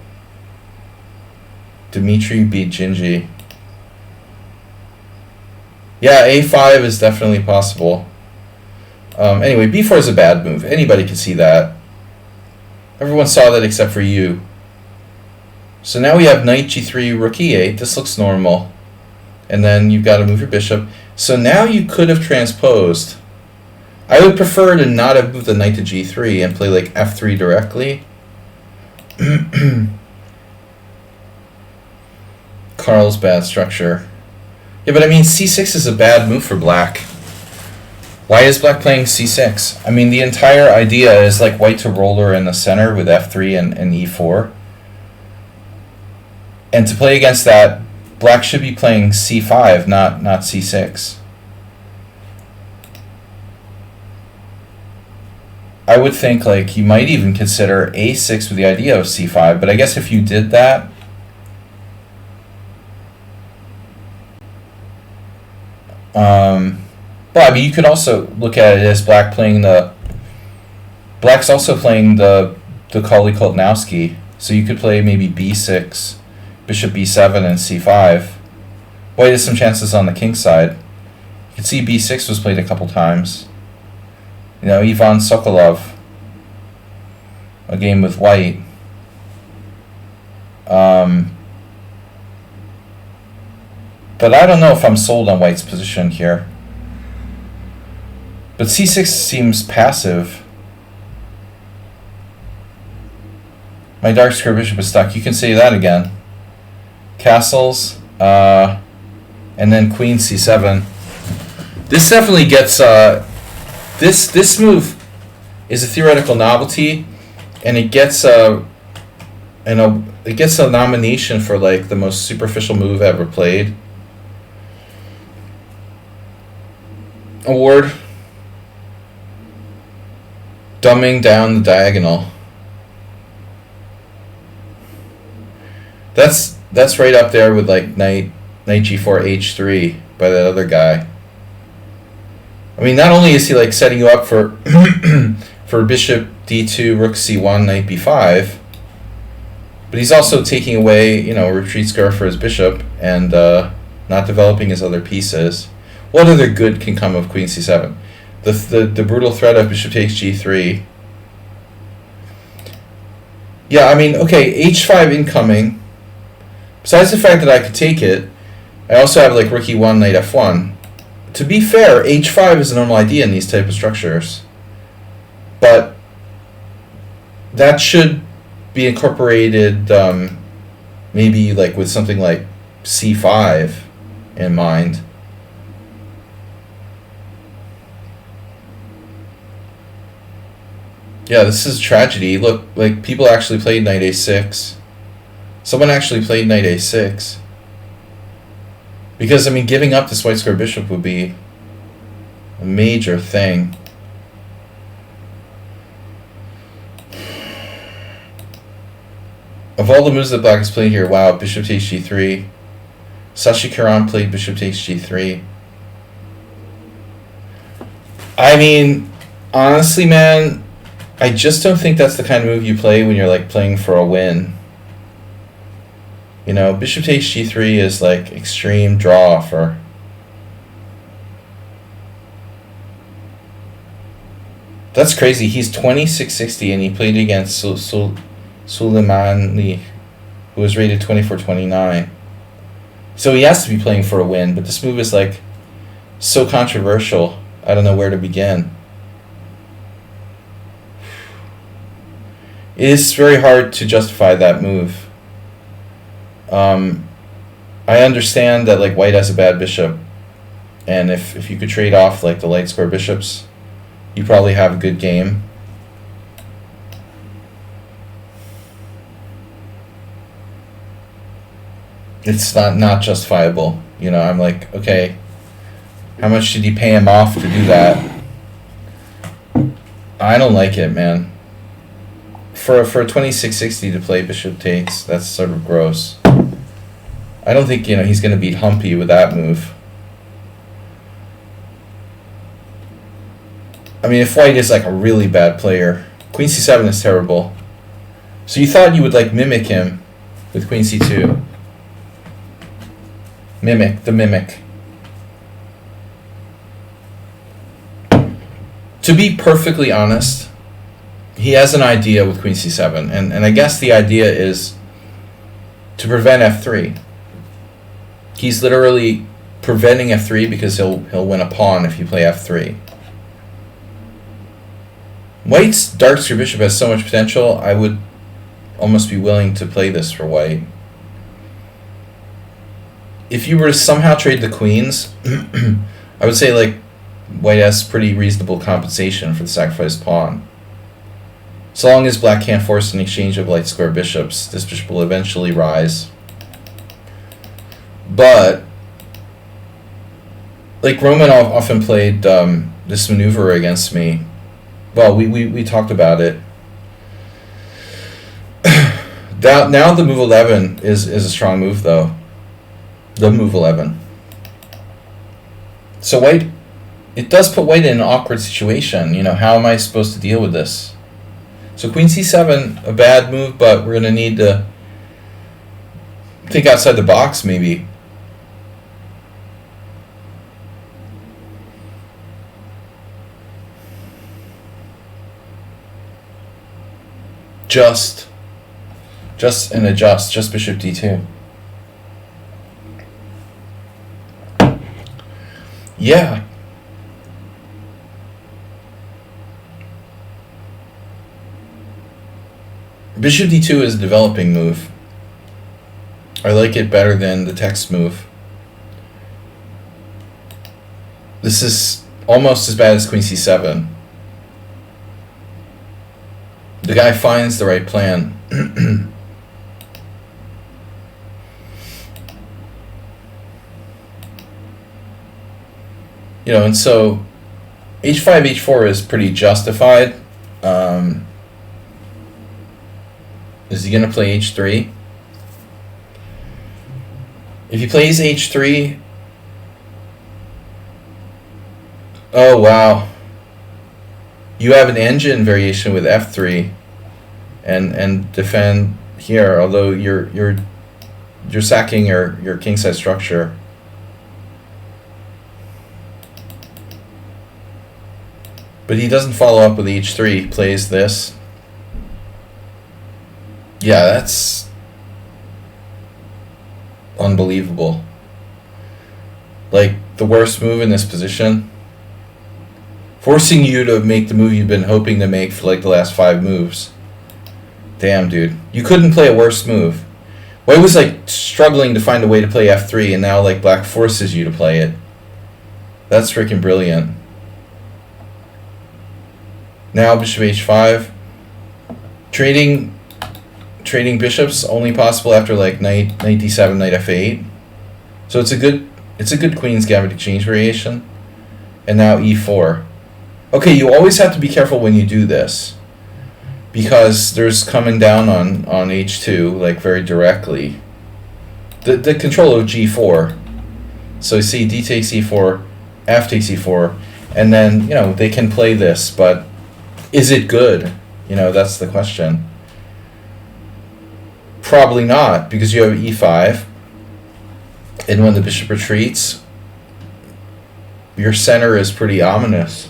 Dmitry beat Gingy. Yeah, a5 is definitely possible. Anyway, b4 is a bad move. Anybody can see that. Everyone saw that except for you. So now we have knight g3, rook e8. This looks normal. And then you've got to move your bishop. So now you could have transposed. I would prefer to not have moved the knight to g3 and play like f3 directly. Carl's bad structure. Yeah, but I mean, c6 is a bad move for black. Why is black playing c6? I mean, the entire idea is like white to roller in the center with f3 and e4. And to play against that, black should be playing c5, not c6. I would think like you might even consider a6 with the idea of c5, but I guess if you did that, but I mean, you could also look at it as black's also playing the Koli-Koltnowski, so you could play maybe b6, bishop b7, and c5. White has some chances on the king side. You can see b6 was played a couple times. You know, Ivan Sokolov, a game with white. But I don't know if I'm sold on white's position here. But c6 seems passive. My dark square bishop is stuck. You can say that again. Castles, and then queen c7. This definitely gets this move is a theoretical novelty, and it gets a nomination for like the most superficial move ever played award. Dumbing down the diagonal. That's right up there with like knight g4 h3 by that other guy. I mean, not only is he like setting you up for for bishop d2, rook c1, knight b5, but he's also taking away, you know, retreat square for his bishop and not developing his other pieces. What other good can come of queen c7? The brutal threat of bishop takes g3. Yeah, I mean, okay, h5 incoming. Besides the fact that I could take it, I also have like rook e1, knight f1. To be fair, h5 is a normal idea in these type of structures. But that should be incorporated maybe like with something like c5 in mind. Yeah, this is tragedy. Look, like people actually played knight a6. Someone actually played knight a6. Because, I mean, giving up this white square bishop would be a major thing. Of all the moves that black has played here, wow, bishop takes g3. Sashi Kiran played bishop takes g3. I mean, honestly, man, I just don't think that's the kind of move you play when you're like playing for a win. You know, bishop takes g3 is like extreme draw for. That's crazy. He's 2660 and he played against Suleimani, who was rated 2429. So he has to be playing for a win, but this move is like so controversial. I don't know where to begin. It is very hard to justify that move. I understand that like white has a bad bishop, and if you could trade off like the light square bishops, you probably have a good game. It's not justifiable. You know, I'm like, okay, how much did he pay him off to do that? I don't like it, man. For a 2660 to play bishop takes, that's sort of gross. I don't think, you know, he's going to beat Humpy with that move. I mean, if white is like a really bad player, queen c7 is terrible. So you thought you would like mimic him with queen c2. Mimic, the mimic. To be perfectly honest, he has an idea with queen c7, and I guess the idea is to prevent f3. He's literally preventing f3 because he'll win a pawn if you play f3. White's dark square bishop has so much potential, I would almost be willing to play this for white. If you were to somehow trade the queens, I would say like white has pretty reasonable compensation for the sacrificed pawn. So long as black can't force an exchange of light square bishops, this bishop will eventually rise. But like Romanov often played this maneuver against me. Well, we talked about it. Now the move 11 is a strong move though. The move 11. So white, it does put white in an awkward situation. You know, how am I supposed to deal with this? So queen c7, a bad move, but we're going to need to think outside the box maybe. Just bishop d2. Yeah. Bishop d2 is a developing move. I like it better than the text move. This is almost as bad as queen c7. The guy finds the right plan. You know, and so h5, h4 is pretty justified. Is he going to play h3? If he plays h3, oh wow, you have an engine variation with f3, and defend here. Although you're sacking your kingside structure. But he doesn't follow up with h3. He plays this. Yeah, that's unbelievable. Like, the worst move in this position. Forcing you to make the move you've been hoping to make for like the last 5 moves. Damn, dude. You couldn't play a worse move. White was like struggling to find a way to play f3, and now like black forces you to play it. That's freaking brilliant. Now bishop h5. Trading bishops only possible after like knight d7, knight f8. So it's a good queen's gambit exchange variation. And now e4. Okay, you always have to be careful when you do this, because there's coming down on h2 like very directly. The control of g4. So you see d takes e4, f takes e4, and then, you know, they can play this, but is it good? You know, that's the question. Probably not, because you have e5, and when the bishop retreats, your center is pretty ominous.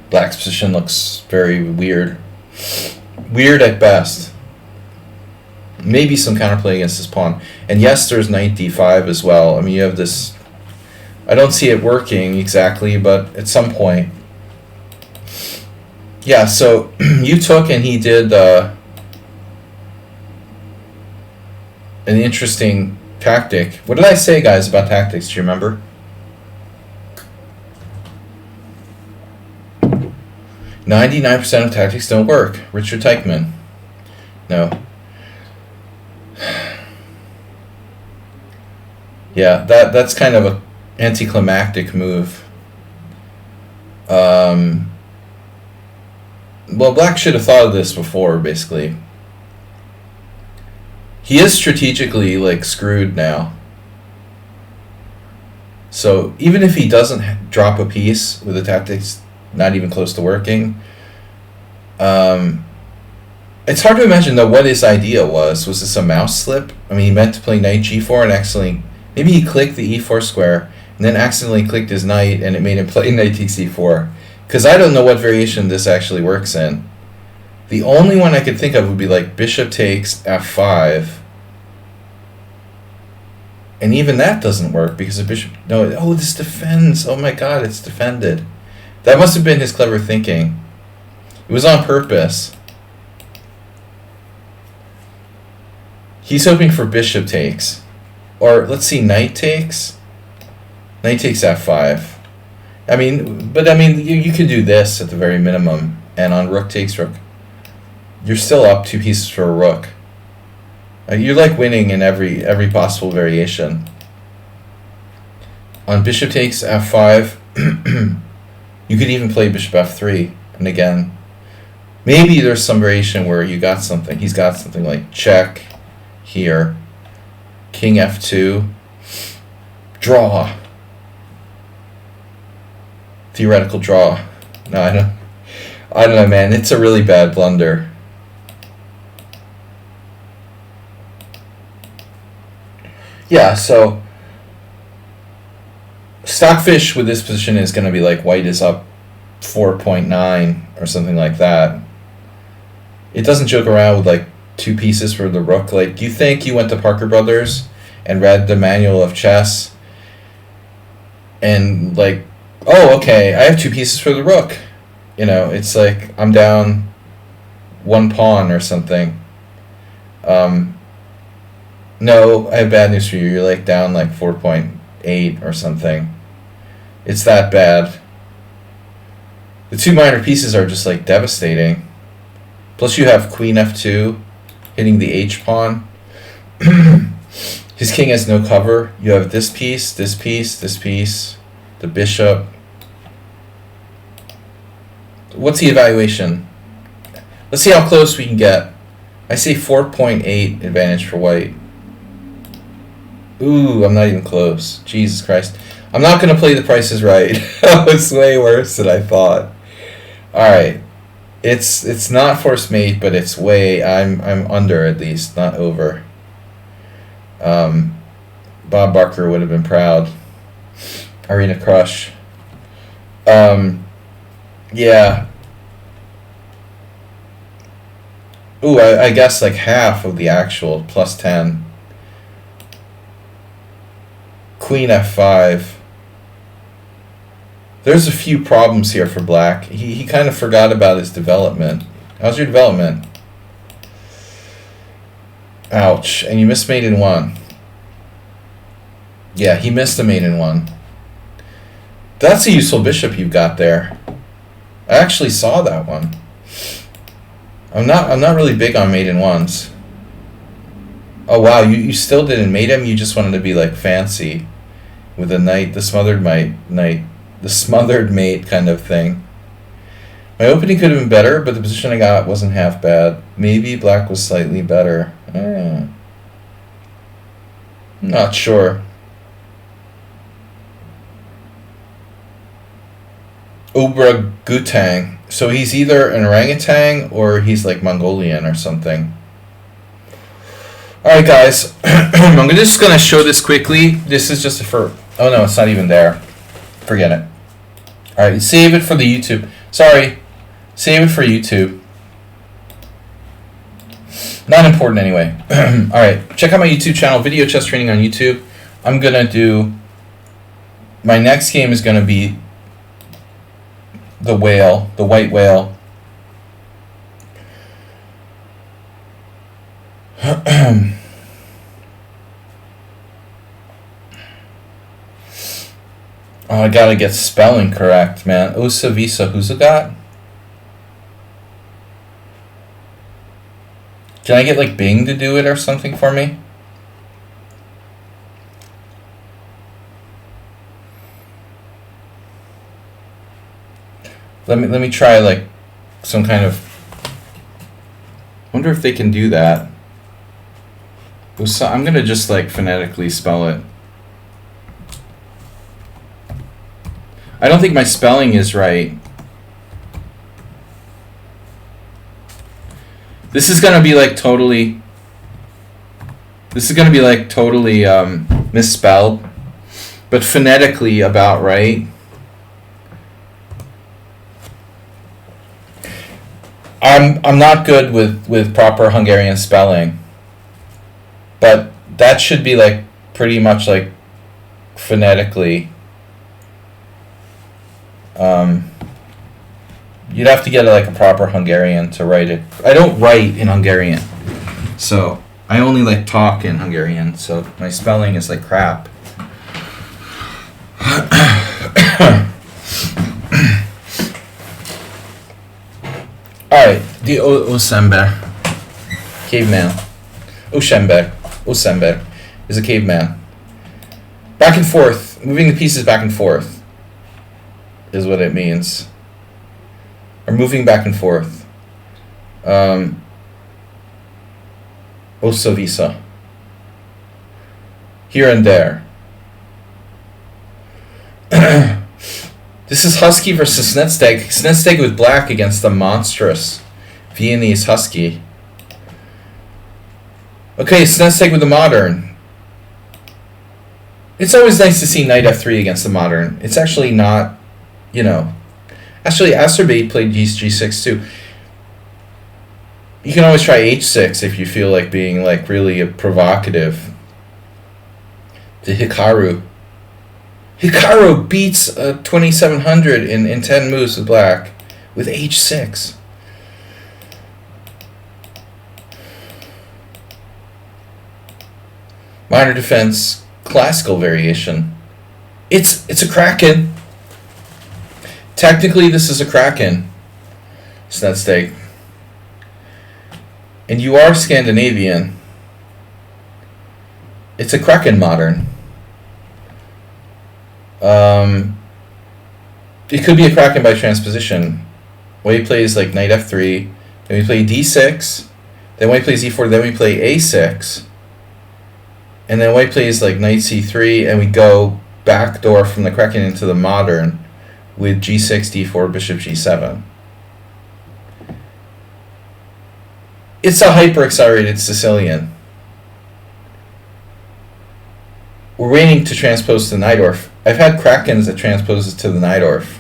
Black's position looks very weird. Weird at best. Maybe some counterplay against this pawn. And yes, there's knight d5 as well. I mean, you have this... I don't see it working exactly, but at some point. Yeah, so you took and he did an interesting tactic. What did I say, guys, about tactics? Do you remember? 99% of tactics don't work. Richard Teichman. No. Yeah, that's kind of a anticlimactic move. Well, black should have thought of this before, basically. He is strategically, like, screwed now. So, even if he doesn't drop a piece with the tactics not even close to working, it's hard to imagine, though, what his idea was. Was this a mouse slip? I mean, he meant to play knight g4 and accidentally... Maybe he clicked the e4 square and then accidentally clicked his knight and it made him play knight takes e4. Because I don't know what variation this actually works in. The only one I could think of would be like bishop takes f5. And even that doesn't work because the bishop... No, oh, this defends. Oh my god, it's defended. That must have been his clever thinking. It was on purpose. He's hoping for bishop takes. Or, let's see, knight takes. Knight takes f5. I mean, but I mean, you could do this at the very minimum. And on rook takes rook, you're still up 2 pieces for a rook. You're like winning in every possible variation. On bishop takes f5, you could even play bishop f3. And again, maybe there's some variation where you got something. He's got something like check here. King f2, draw, theoretical draw. No, I don't know, man. It's a really bad blunder. Yeah, so Stockfish with this position is going to be like white is up 4.9 or something like that. It doesn't joke around with like 2 pieces for the rook. Like, do you think you went to Parker Brothers and read the manual of chess and like, oh, okay, I have 2 pieces for the rook. You know, it's like I'm down 1 pawn or something. No, I have bad news for you. You're like down like 4.8 or something. It's that bad. The 2 minor pieces are just like devastating. Plus you have queen f2 hitting the h pawn. His king has no cover. You have this piece, this piece, this piece, the bishop. What's the evaluation? Let's see how close we can get. I say 4.8 advantage for white. Ooh, I'm not even close. Jesus Christ. I'm not going to play The Price is Right. It's way worse than I thought. Alright. It's not forced mate, but it's way, I'm under at least, not over. Bob Barker would have been proud. Arena Crush. Yeah. Ooh, I guess like half of the actual, plus 10. Queen f5. There's a few problems here for black. He kind of forgot about his development. How's your development? Ouch. And you missed mate in 1. Yeah, he missed the mate in 1. That's a useful bishop you've got there. I actually saw that one. I'm not really big on mate in 1s. Oh wow, you still didn't mate him, you just wanted to be like fancy with a knight, the smothered mate kind of thing. My opening could have been better, but the position I got wasn't half bad. Maybe black was slightly better. Not sure. Obra Gutang. So he's either an orangutan or he's like Mongolian or something. Alright guys, I'm just going to show this quickly. This is just for... Oh no, it's not even there. Forget it. Alright, save it for the YouTube. Sorry. Save it for YouTube. Not important anyway. Alright, check out my YouTube channel, Video Chess Training on YouTube. I'm going to do... My next game is going to be the whale, the white whale. Oh, I gotta get spelling correct, man. Osa Visa Huzagat? Can I get like Bing to do it or something for me? Let me try like some kind of... Wonder if they can do that. I'm gonna just like phonetically spell it. I don't think my spelling is right. This is gonna be like totally... misspelled, but phonetically about right. I'm not good with proper Hungarian spelling, but that should be like pretty much like phonetically. You'd have to get like a proper Hungarian to write it. I don't write in Hungarian, so I only like talk in Hungarian, so my spelling is like crap. Alright, the Osember. Caveman. Osember is a caveman. Back and forth. Moving the pieces back and forth is what it means. Or moving back and forth. Osovisa. Here and there. This is Husky versus Snedsteg. Snedsteg with black against the monstrous Viennese Husky. Okay, Snedsteg with the modern. It's always nice to see knight f3 against the modern. It's actually not, you know... Actually, Azerbaijan played g6 too. You can always try h6 if you feel like being like really provocative. The Hikaru Hikaru beats 2700 in 10 moves with black with h6. Minor defense, classical variation. It's a Kraken. Technically, this is a Kraken. It's that stake. And you are Scandinavian. It's a Kraken modern. It could be a Kraken by transposition. When he plays like knight f3, then we play d6, then when he plays e4, then we play a6, and then white plays like knight c3, and we go backdoor from the Kraken into the modern with g6, d4, bishop g7. It's a hyper-accelerated Sicilian. We're waiting to transpose to the Najdorf. I've had Krakens that transposes to the Najdorf.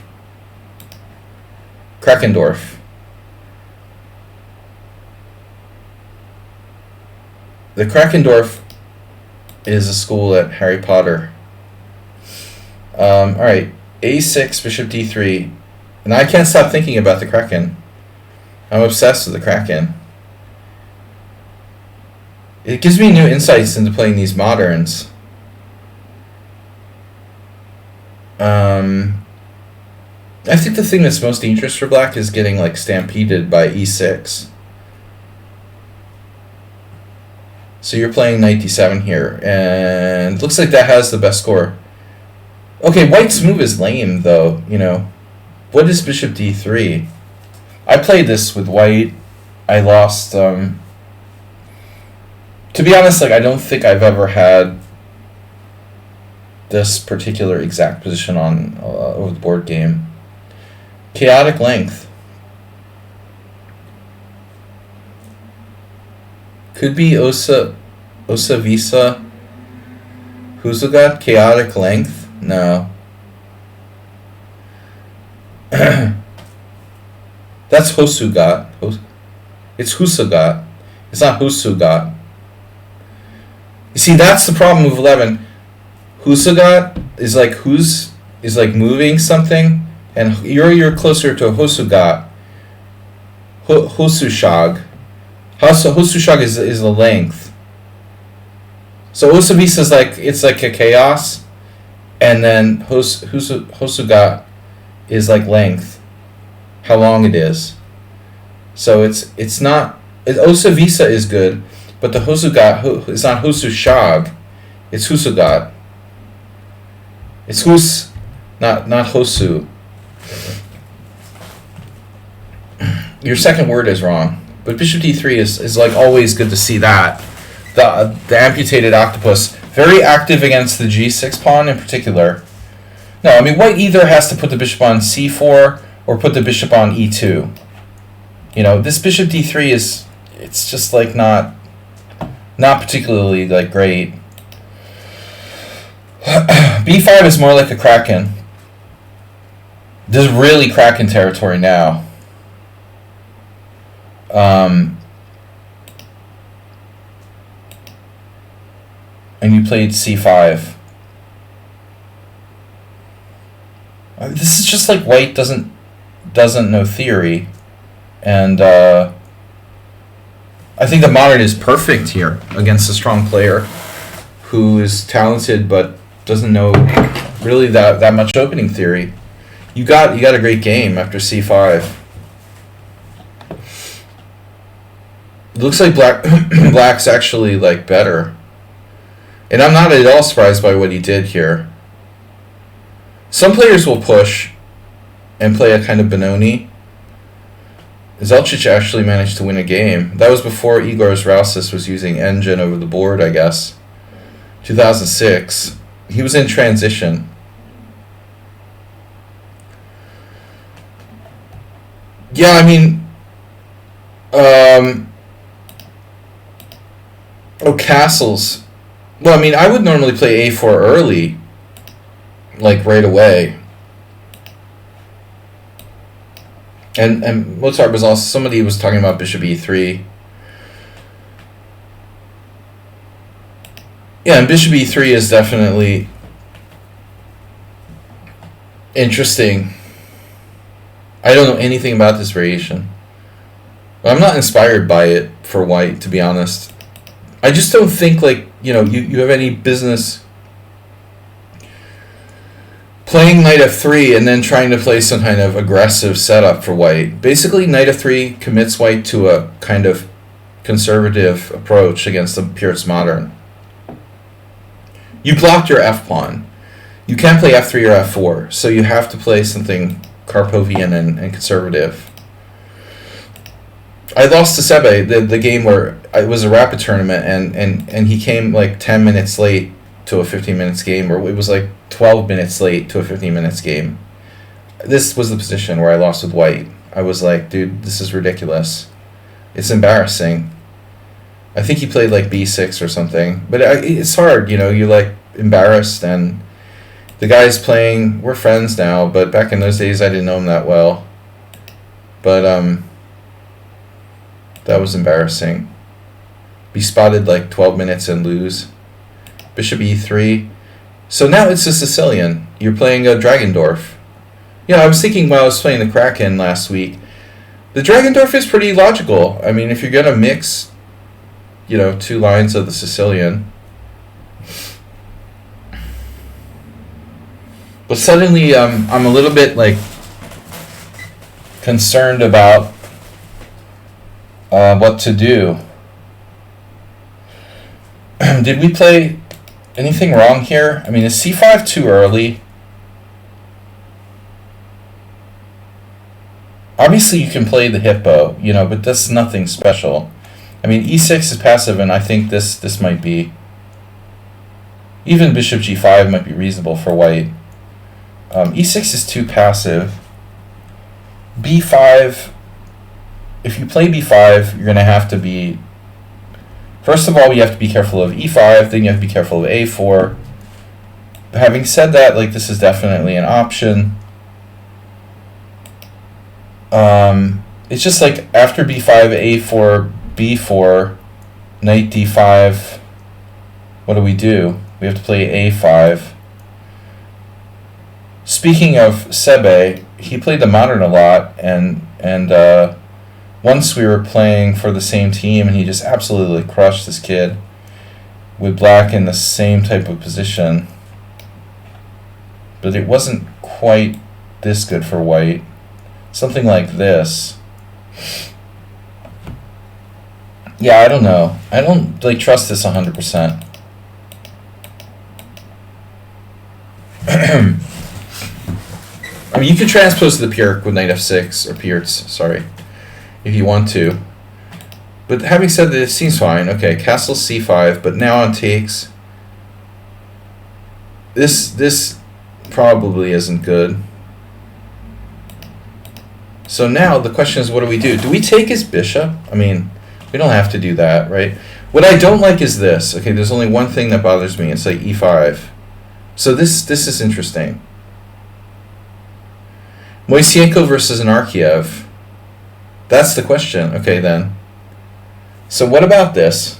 Krakendorf. The Krakendorf is a school at Harry Potter. Alright, a6, bishop d3. And I can't stop thinking about the Kraken. I'm obsessed with the Kraken. It gives me new insights into playing these moderns. I think the thing that's most dangerous for black is getting like stampeded by e6. So you're playing knight d7 here, and it looks like that has the best score. Okay, white's move is lame though, you know. What is bishop d3? I played this with white. I lost. To be honest, like I don't think I've ever had this particular exact position on over the board game. Chaotic length. Could be Osa Visa. Husugat? Chaotic length? No. That's Hosugat. It's Husugat. It's not Husugat. You see, that's the problem with 11. Husugat is like is like moving something, and you're closer to Hosugat. Hosushag. Hosushag is the length. So Osavisa is like it's like a chaos, and then Hosugat is like length, how long it is. So it's not. Osavisa is good, but the Hosugat is not Hosushag, it's Husugat. It's Hus, not Hosu. Your second word is wrong, but bishop d3 is like always good to see that. The amputated octopus, very active against the g6 pawn in particular. No, I mean white either has to put the bishop on c4 or put the bishop on e2. You know, this bishop d3 it's just like not particularly like great. b5 is more like a Kraken. This is really Kraken territory now. And you played c5. This is just like white doesn't know theory, and I think the modern is perfect here against a strong player who is talented but doesn't know really that much opening theory. You got a great game after c5. It looks like black's actually like better. And I'm not at all surprised by what he did here. Some players will push and play a kind of Benoni. Zelcic actually managed to win a game. That was before Igor Rausas was using engine over the board, I guess. 2006. He was in transition. Yeah, I mean... castles. Well, I mean, I would normally play a4 early, like right away. And Mozart was also, somebody was talking about bishop e3. Yeah, and bishop e3 is definitely Interesting. I don't know anything about this variation. I'm not inspired by it for white, to be honest. I just don't think, like, you have any business playing knight f3 and then trying to play some kind of aggressive setup for white. Basically, knight f3 commits white to a kind of conservative approach against the purest modern. You blocked your f-pawn. You can't play f3 or f4, so you have to play something Karpovian and conservative. I lost to Sebe, the game where it was a rapid tournament, and he came like 10 minutes late to a 15 minutes game, or it was like 12 minutes late to a 15 minutes game. This was the position where I lost with white. I was like, dude, this is ridiculous. It's embarrassing. I think he played like b6 or something, but it's hard, you're like embarrassed, and the guy's playing, we're friends now, but back in those days I didn't know him that well. But that was embarrassing. Be spotted like 12 minutes and lose. Bishop e3. So now it's a Sicilian. You're playing a Dragendorf. I was thinking while I was playing the Kraken last week, the Dragendorf is pretty logical. I mean, if you're going to mix, 2 lines of the Sicilian. But suddenly I'm a little bit like concerned about what to do. Did we play anything wrong here? I mean, is c5 too early? Obviously you can play the hippo, but that's nothing special. I mean, e6 is passive, and I think this might be, even bishop g5 might be reasonable for white. E6 is too passive. b5, if you play b5, you're going to have to be, first of all, you have to be careful of e5, then you have to be careful of a4. But having said that, like, this is definitely an option. It's just like after b5, a4, b4, knight d5, what do? We have to play a5. Speaking of Sebe, he played the modern a lot, and once we were playing for the same team, and he just absolutely crushed this kid with black in the same type of position. But it wasn't quite this good for white. Something like this. Yeah, I don't know. I don't trust this 100%. I mean, you can transpose the Pyrrhic with knight f6, or Pyrrhic, sorry, if you want to. But having said that, it seems fine. Okay, castle c5, but now on takes. This probably isn't good. So now the question is, what do? Do we take his bishop? I mean, we don't have to do that, right? What I don't like is this. Okay, there's only one thing that bothers me. It's like e5. So this is interesting. Moisenko versus Anarchiev. That's the question. Okay, then. So what about this?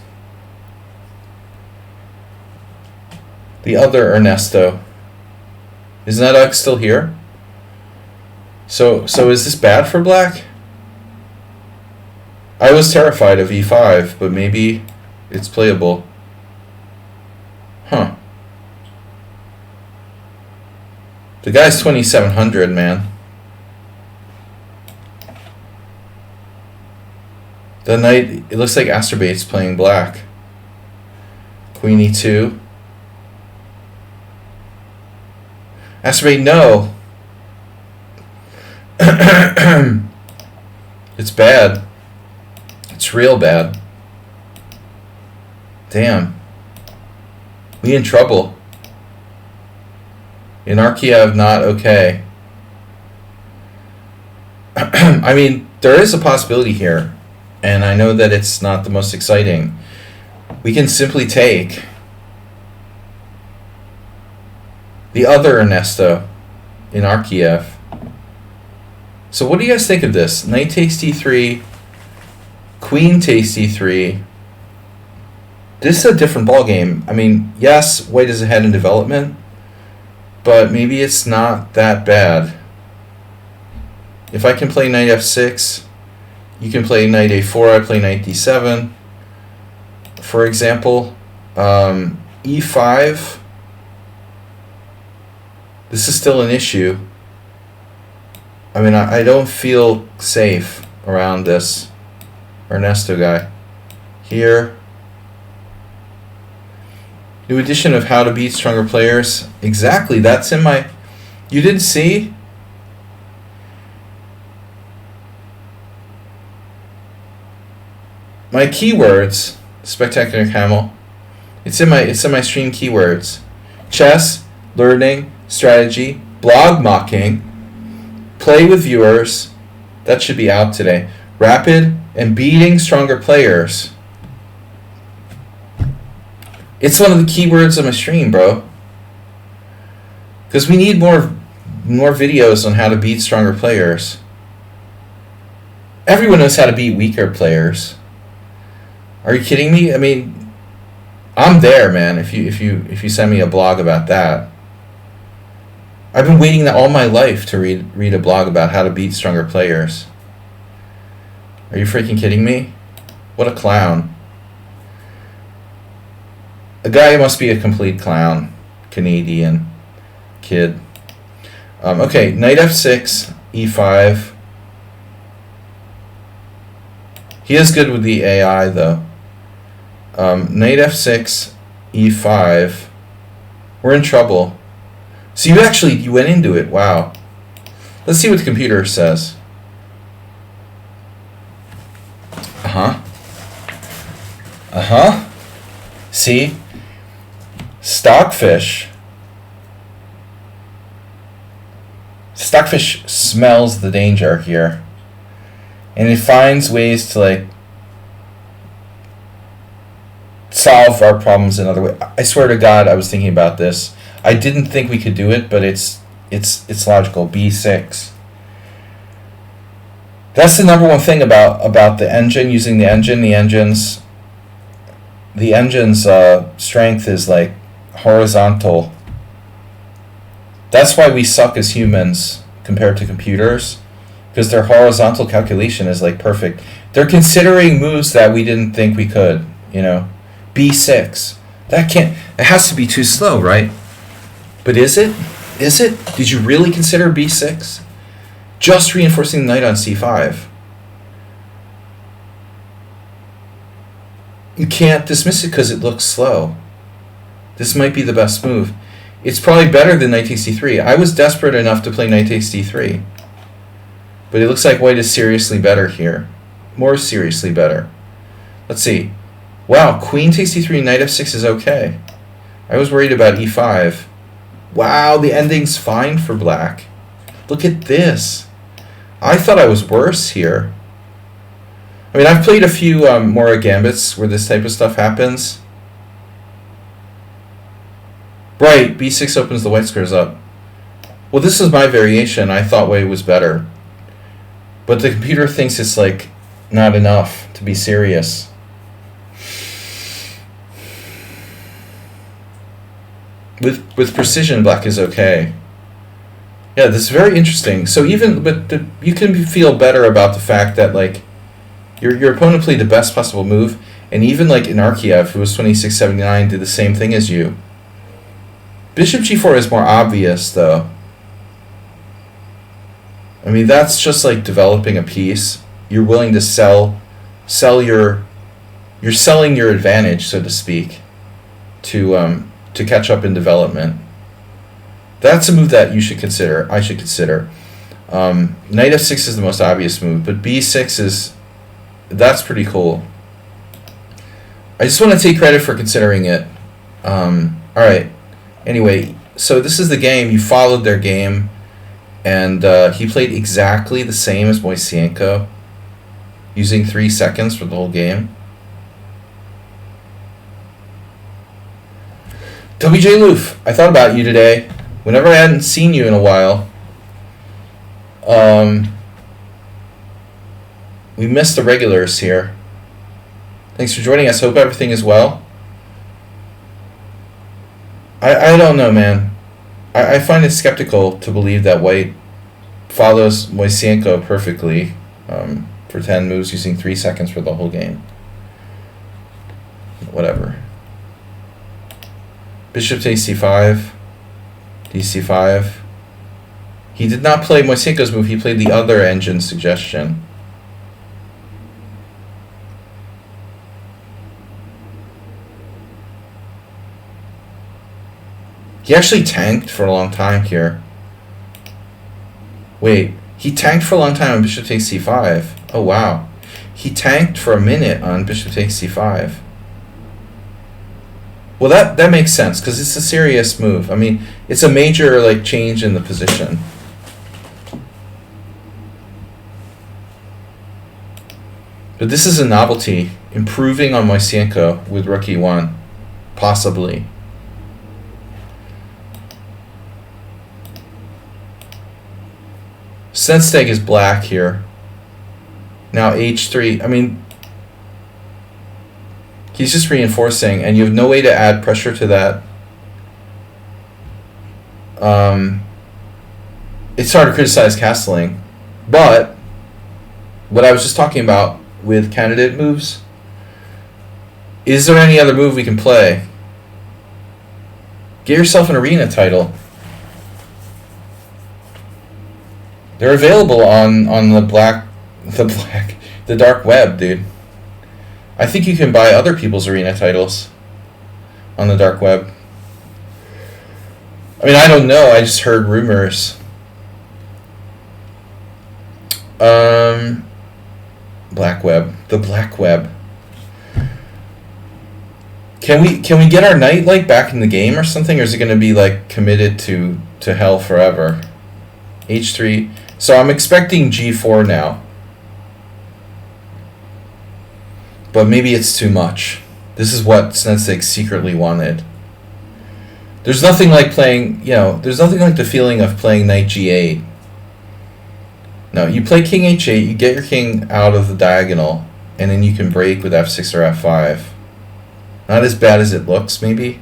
The other Ernesto. Is Nadek still here? So is this bad for black? I was terrified of e5, but maybe it's playable. Huh. The guy's 2700, man. The knight, it looks like Asturbate's playing black. Queen e2. Asturbate, no. It's bad. It's real bad. Damn. We in trouble. Anarchiev not okay. I mean, there is a possibility here, and I know that it's not the most exciting. We can simply take the other Ernesto, Anarchiev. So what do you guys think of this? Knight takes d3, queen takes d3. This is a different ballgame. I mean, yes, white is ahead in development, but maybe it's not that bad. If I can play knight f6, you can play knight a4, I play knight d7. For example, e5, this is still an issue. I mean, I don't feel safe around this Ernesto guy. Here, new edition of How to Beat Stronger Players. Exactly, that's in my... You didn't see? My keywords, Spectacular Camel. It's in my stream keywords. Chess, learning, strategy, blog mocking, play with viewers. That should be out today. Rapid and beating stronger players. It's one of the keywords of my stream, bro. Because we need more videos on how to beat stronger players. Everyone knows how to beat weaker players. Are you kidding me? I mean, I'm there, man. If you send me a blog about that, I've been waiting all my life to read a blog about how to beat stronger players. Are you freaking kidding me? What a clown. A guy must be a complete clown. Canadian kid. Okay, knight f6, e5. He is good with the AI, though. Knight f6, e5. We're in trouble. So you went into it. Wow. Let's see what the computer says. See? Stockfish. Stockfish smells the danger here. And it finds ways to, like, solve our problems in other ways. I swear to God, I was thinking about this. I didn't think we could do it, but it's logical. B6. That's the number one thing about the engine, using the engine. The engine's strength is, like, horizontal. That's why we suck as humans compared to computers, because their horizontal calculation is, like, perfect. They're considering moves that we didn't think we could, you know. B6. It has to be too slow, right? But is it? Did you really consider B6? Just reinforcing the knight on C5. You can't dismiss it because it looks slow. This might be the best move. It's probably better than knight takes d3. I was desperate enough to play knight takes d3. But it looks like white is seriously better here. More seriously better. Let's see. Wow, queen takes d3, knight f6 is okay. I was worried about e5. Wow, the ending's fine for black. Look at this. I thought I was worse here. I mean, I've played a few more gambits where this type of stuff happens. Right, b6 opens the white squares up. Well, this is my variation. I thought white was better. But the computer thinks it's, like, not enough to be serious. With precision, black is okay. Yeah, this is very interesting. So you can feel better about the fact that, like, your opponent played the best possible move, and even, like, Inarkiev, who was 2679, did the same thing as you. Bishop g4 is more obvious, though. I mean, that's just like developing a piece. You're willing to sell you're selling your advantage, so to speak, to catch up in development. That's a move that you should consider. I should consider. Knight f6 is the most obvious move, but b6 that's pretty cool. I just want to take credit for considering it. All right. Anyway, so this is the game. You followed their game, and he played exactly the same as Moisenko, using 3 seconds for the whole game. WJ Loof, I thought about you today. Whenever I hadn't seen you in a while, we missed the regulars here. Thanks for joining us. Hope everything is well. I don't know, man. I find it skeptical to believe that white follows Moisenko perfectly for 10 moves using 3 seconds for the whole game. Whatever. Bishop takes c5, dc5. He did not play Moisenko's move, he played the other engine suggestion. He actually tanked for a long time here. Wait, he tanked for a long time on bishop takes c5. Oh wow. He tanked for a minute on bishop takes c5. Well, that makes sense, because it's a serious move. I mean, it's a major like change in the position. But this is a novelty. Improving on Moisenko with rook e1. Possibly. Sensteg is black here. Now h3. I mean, he's just reinforcing, and you have no way to add pressure to that. It's hard to criticize castling, but what I was just talking about with candidate moves, is there any other move we can play? Get yourself an arena title. They're available on the dark web, dude. I think you can buy other people's arena titles on the dark web. I mean, I don't know. I just heard rumors. Black web. The black web. Can we get our knight like back in the game or something, or is it going to be like committed to hell forever? H3. So I'm expecting G4 now. But maybe it's too much. This is what Snedsteg secretly wanted. There's nothing like playing, there's nothing like the feeling of playing knight G8. No, you play king H8, you get your king out of the diagonal, and then you can break with F6 or F5. Not as bad as it looks, maybe.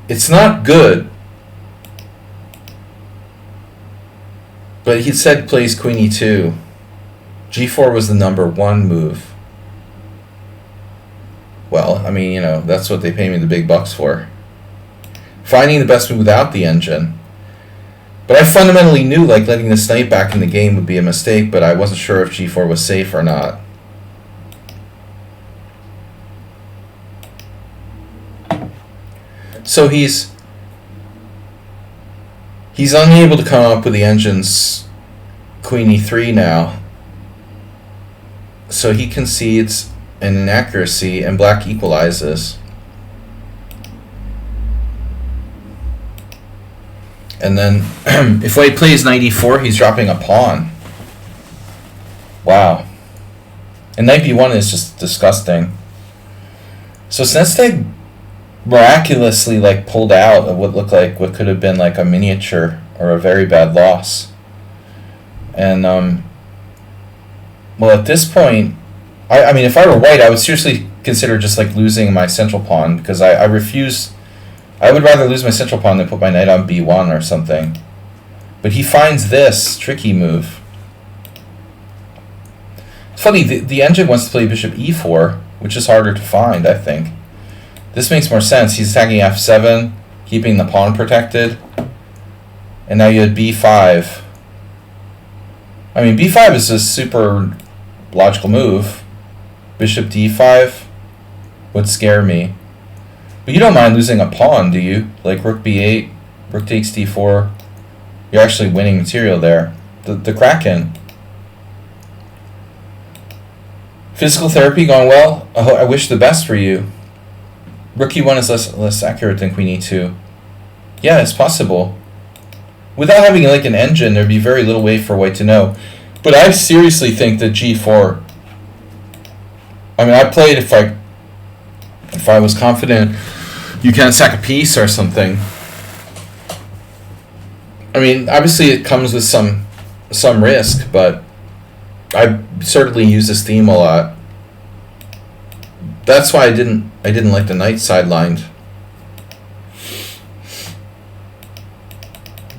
It's not good. But he said plays queen e2. G4 was the #1 move. Well, I mean, that's what they pay me the big bucks for. Finding the best move without the engine. But I fundamentally knew like letting this knight back in the game would be a mistake, but I wasn't sure if G4 was safe or not. So he's unable to come up with the engine's queen e3 now. So he concedes an inaccuracy and black equalizes. And then if white plays knight e4, he's dropping a pawn. Wow. And knight b1 is just disgusting. So Snedsteg miraculously like pulled out of what looked like what could have been like a miniature or a very bad loss. And well, at this point, I mean, if I were white, I would seriously consider just like losing my central pawn, because I refuse. I would rather lose my central pawn than put my knight on b1 or something. But he finds this tricky move. It's funny, the engine wants to play bishop e4, which is harder to find, I think. This makes more sense. He's attacking f7, keeping the pawn protected. And now you had b5. I mean, b5 is a super logical move. Bishop d5 would scare me. But you don't mind losing a pawn, do you? Like rook b8, rook takes d4. You're actually winning material there. The Kraken. Physical therapy going well? Oh, I wish the best for you. Rook e1 is less accurate than queen e2. Yeah, it's possible. Without having like an engine, there'd be very little way for white to know. But I seriously think that g4. I mean, I played if I was confident you can't sack a piece or something. I mean, obviously it comes with some risk, but I certainly use this theme a lot. That's why I didn't like the knight sidelined.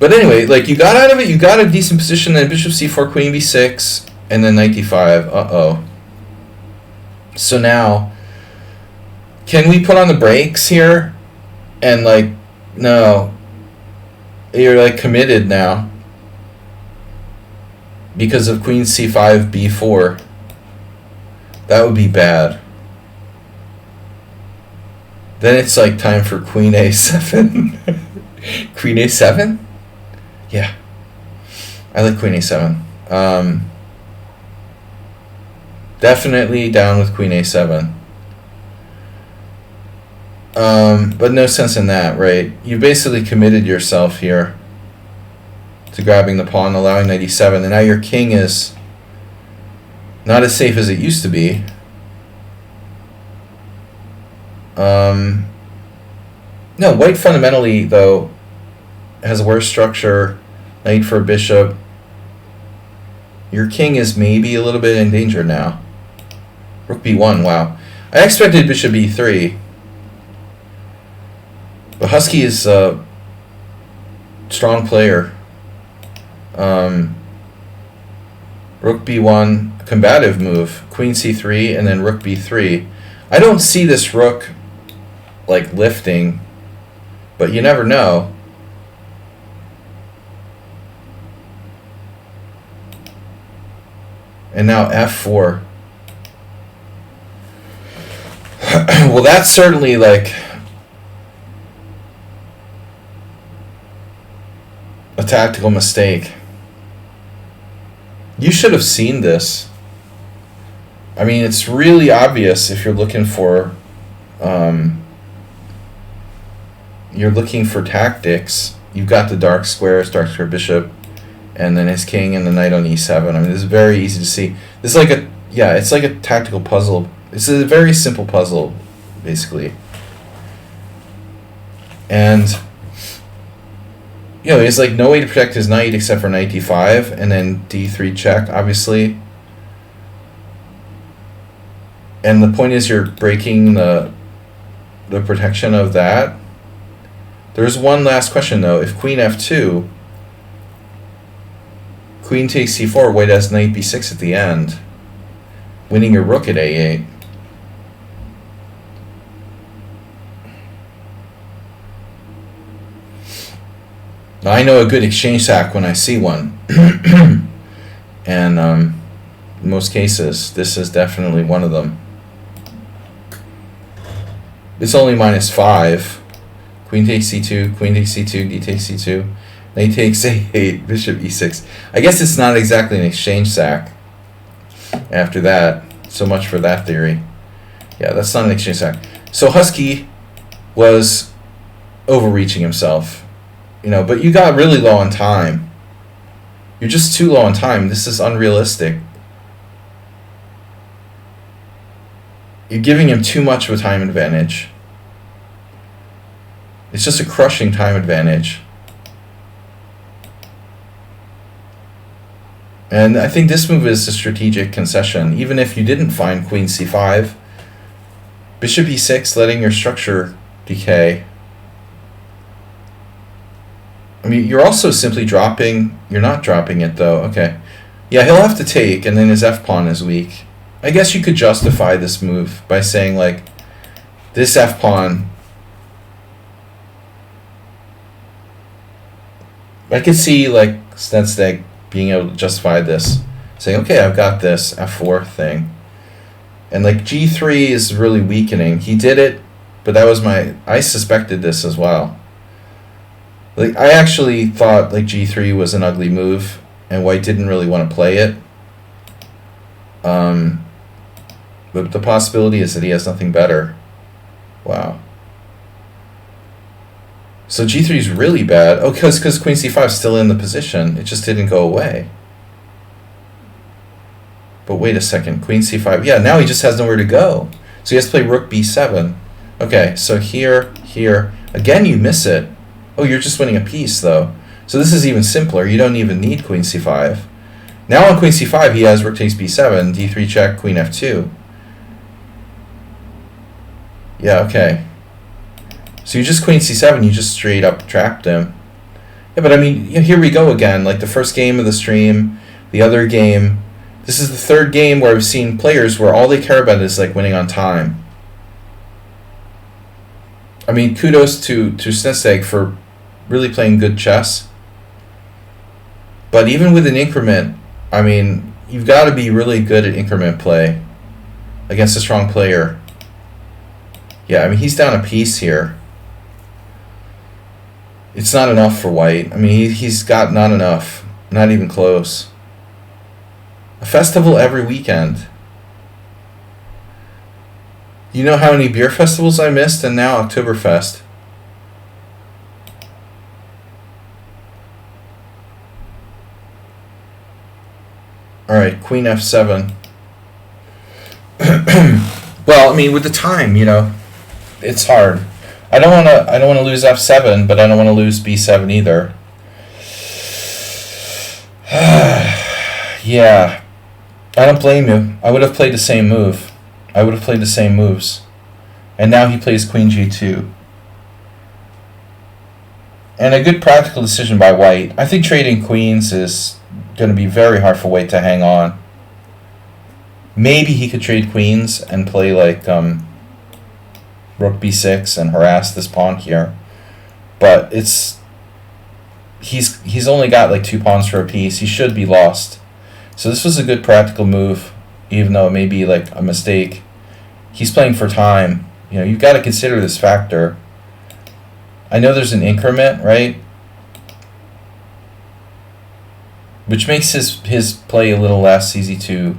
But anyway, like, you got out of it, you got a decent position, then bishop c4, queen b6, and then knight d5. Uh-oh. So now, can we put on the brakes here? And, like, no. You're, like, committed now. Because of queen c5, b4. That would be bad. Then it's, like, time for queen a7. Queen a7? Yeah. I like queen a7. Definitely down with queen a7. But no sense in that, right? You basically committed yourself here to grabbing the pawn, allowing knight e7, and now your king is not as safe as it used to be. No, white fundamentally, though, has a worse structure. Knight for bishop. Your king is maybe a little bit in danger now. Rook b1, wow. I expected bishop b3. But Husky is a strong player. Rook b1, combative move. Queen c3, and then rook b3. I don't see this rook, like, lifting, but you never know. And now f4. Well, that's certainly, like, a tactical mistake. You should have seen this. I mean, it's really obvious if you're looking for tactics. You've got the dark squares, dark square bishop, and then his king and the knight on e7. I mean, this is very easy to see. This is like a, yeah, it's like a tactical puzzle. It's a very simple puzzle, basically. And, you know, there's like no way to protect his knight except for knight d5 and then d3 check, obviously. And the point is you're breaking the protection of that. There's one last question, though. If queen f2, queen takes c4, white has knight b6 at the end, winning your rook at a8. Now, I know a good exchange sack when I see one. And in most cases, this is definitely one of them. It's only -5. Queen takes c2, queen takes c2, d takes c2, knight takes a8, bishop e6. I guess it's not exactly an exchange sack after that. So much for that theory. Yeah, that's not an exchange sack. So Husky was overreaching himself, you know, but you got really low on time. You're just too low on time. This is unrealistic. You're giving him too much of a time advantage. It's just a crushing time advantage. And I think this move is a strategic concession. Even if you didn't find queen c5, bishop e6, letting your structure decay. I mean, you're also simply dropping. You're not dropping it, though. Okay. Yeah, he'll have to take, and then his f-pawn is weak. I guess you could justify this move by saying, like, this f-pawn, I could see, like, Sladgie being able to justify this, saying, okay, I've got this f4 thing. And, like, g3 is really weakening. He did it, but that was I suspected this as well. Like, I actually thought, like, g3 was an ugly move, and white didn't really want to play it. But the possibility is that he has nothing better. Wow. So g3 is really bad. Oh, because queen c5 is still in the position. It just didn't go away. But wait a second. Queen c5. Yeah, now he just has nowhere to go. So he has to play rook b7. Okay, so here. Again, you miss it. Oh, you're just winning a piece, though. So this is even simpler. You don't even need queen c5. Now on queen c5, he has rook takes b7, d3 check, queen f2. Yeah, okay. So you just queen c7, you just straight up trapped him. Yeah, but I mean, here we go again. Like the first game of the stream, the other game. This is the third game where I've seen players where all they care about is like winning on time. I mean, kudos to Sneseg for really playing good chess. But even with an increment, I mean, you've got to be really good at increment play against a strong player. Yeah, I mean, he's down a piece here. It's not enough for white. I mean, he's got not enough. Not even close. A festival every weekend. You know how many beer festivals I missed, and now Oktoberfest. Alright, Queen F7. Well, I mean, with the time, you know, it's hard. I don't want to lose F7, but I don't want to lose B7 either. Yeah. I don't blame you. I would have played the same move. I would have played the same moves. And now he plays Queen G2. And a good practical decision by white. I think trading queens is going to be very hard for white to hang on. Maybe he could trade queens and play like rook b6 and harass this pawn here. But he's only got like 2 pawns for a piece. He should be lost. So this was a good practical move, even though it may be like a mistake. He's playing for time. You know, you've got to consider this factor. I know there's an increment, right? Which makes his play a little less easy to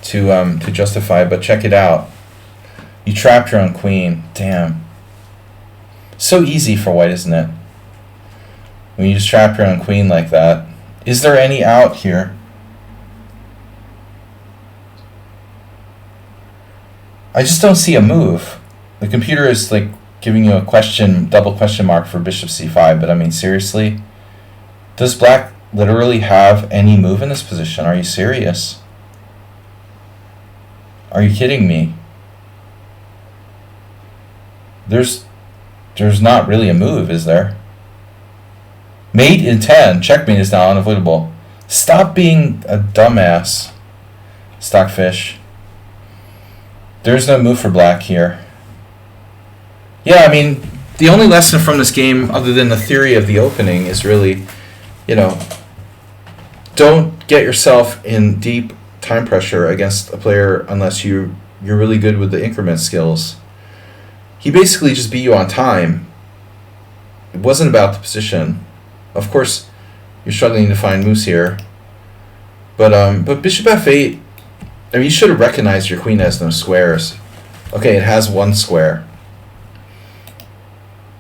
justify, but check it out. You trapped your own queen. Damn. So easy for white, isn't it? When you just trap your own queen like that. Is there any out here? I just don't see a move. The computer is like giving you a double question mark for bishop c5, but I mean, seriously? Does black literally have any move in this position? Are you serious? Are you kidding me? There's not really a move, is there? Mate in 10. Checkmate is now unavoidable. Stop being a dumbass, Stockfish. There's no move for black here. Yeah, I mean, the only lesson from this game, other than the theory of the opening, is really, you know, don't get yourself in deep time pressure against a player unless you're really good with the increment skills. He basically just beat you on time. It wasn't about the position. Of course, you're struggling to find moves here. But bishop f8, I mean, you should have recognized your queen has no squares. Okay, it has 1 square.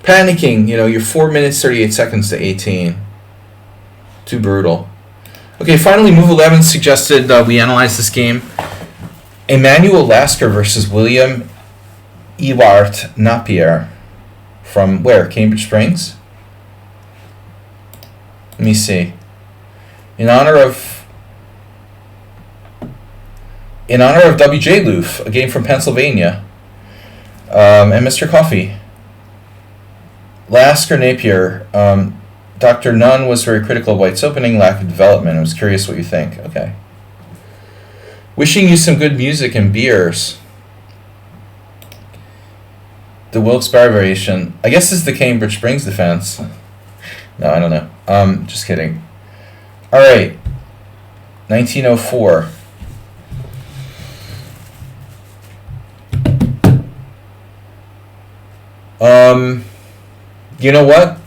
Panicking, you know, you're 4 minutes, 38 seconds to 18. Too brutal. Okay, finally, move 11 suggested we analyze this game. Emmanuel Lasker versus William Ewart Napier. From where? Cambridge Springs? Let me see. In honor of W.J. Loof, a game from Pennsylvania, and Mr. Coffee. Lasker Napier. Dr. Nunn was very critical of white's opening, lack of development. I was curious what you think. Okay. Wishing you some good music and beers. The Wilkes-Barre variation. I guess this is the Cambridge Springs defense. No, I don't know. Just kidding. All right. 1904. You know what?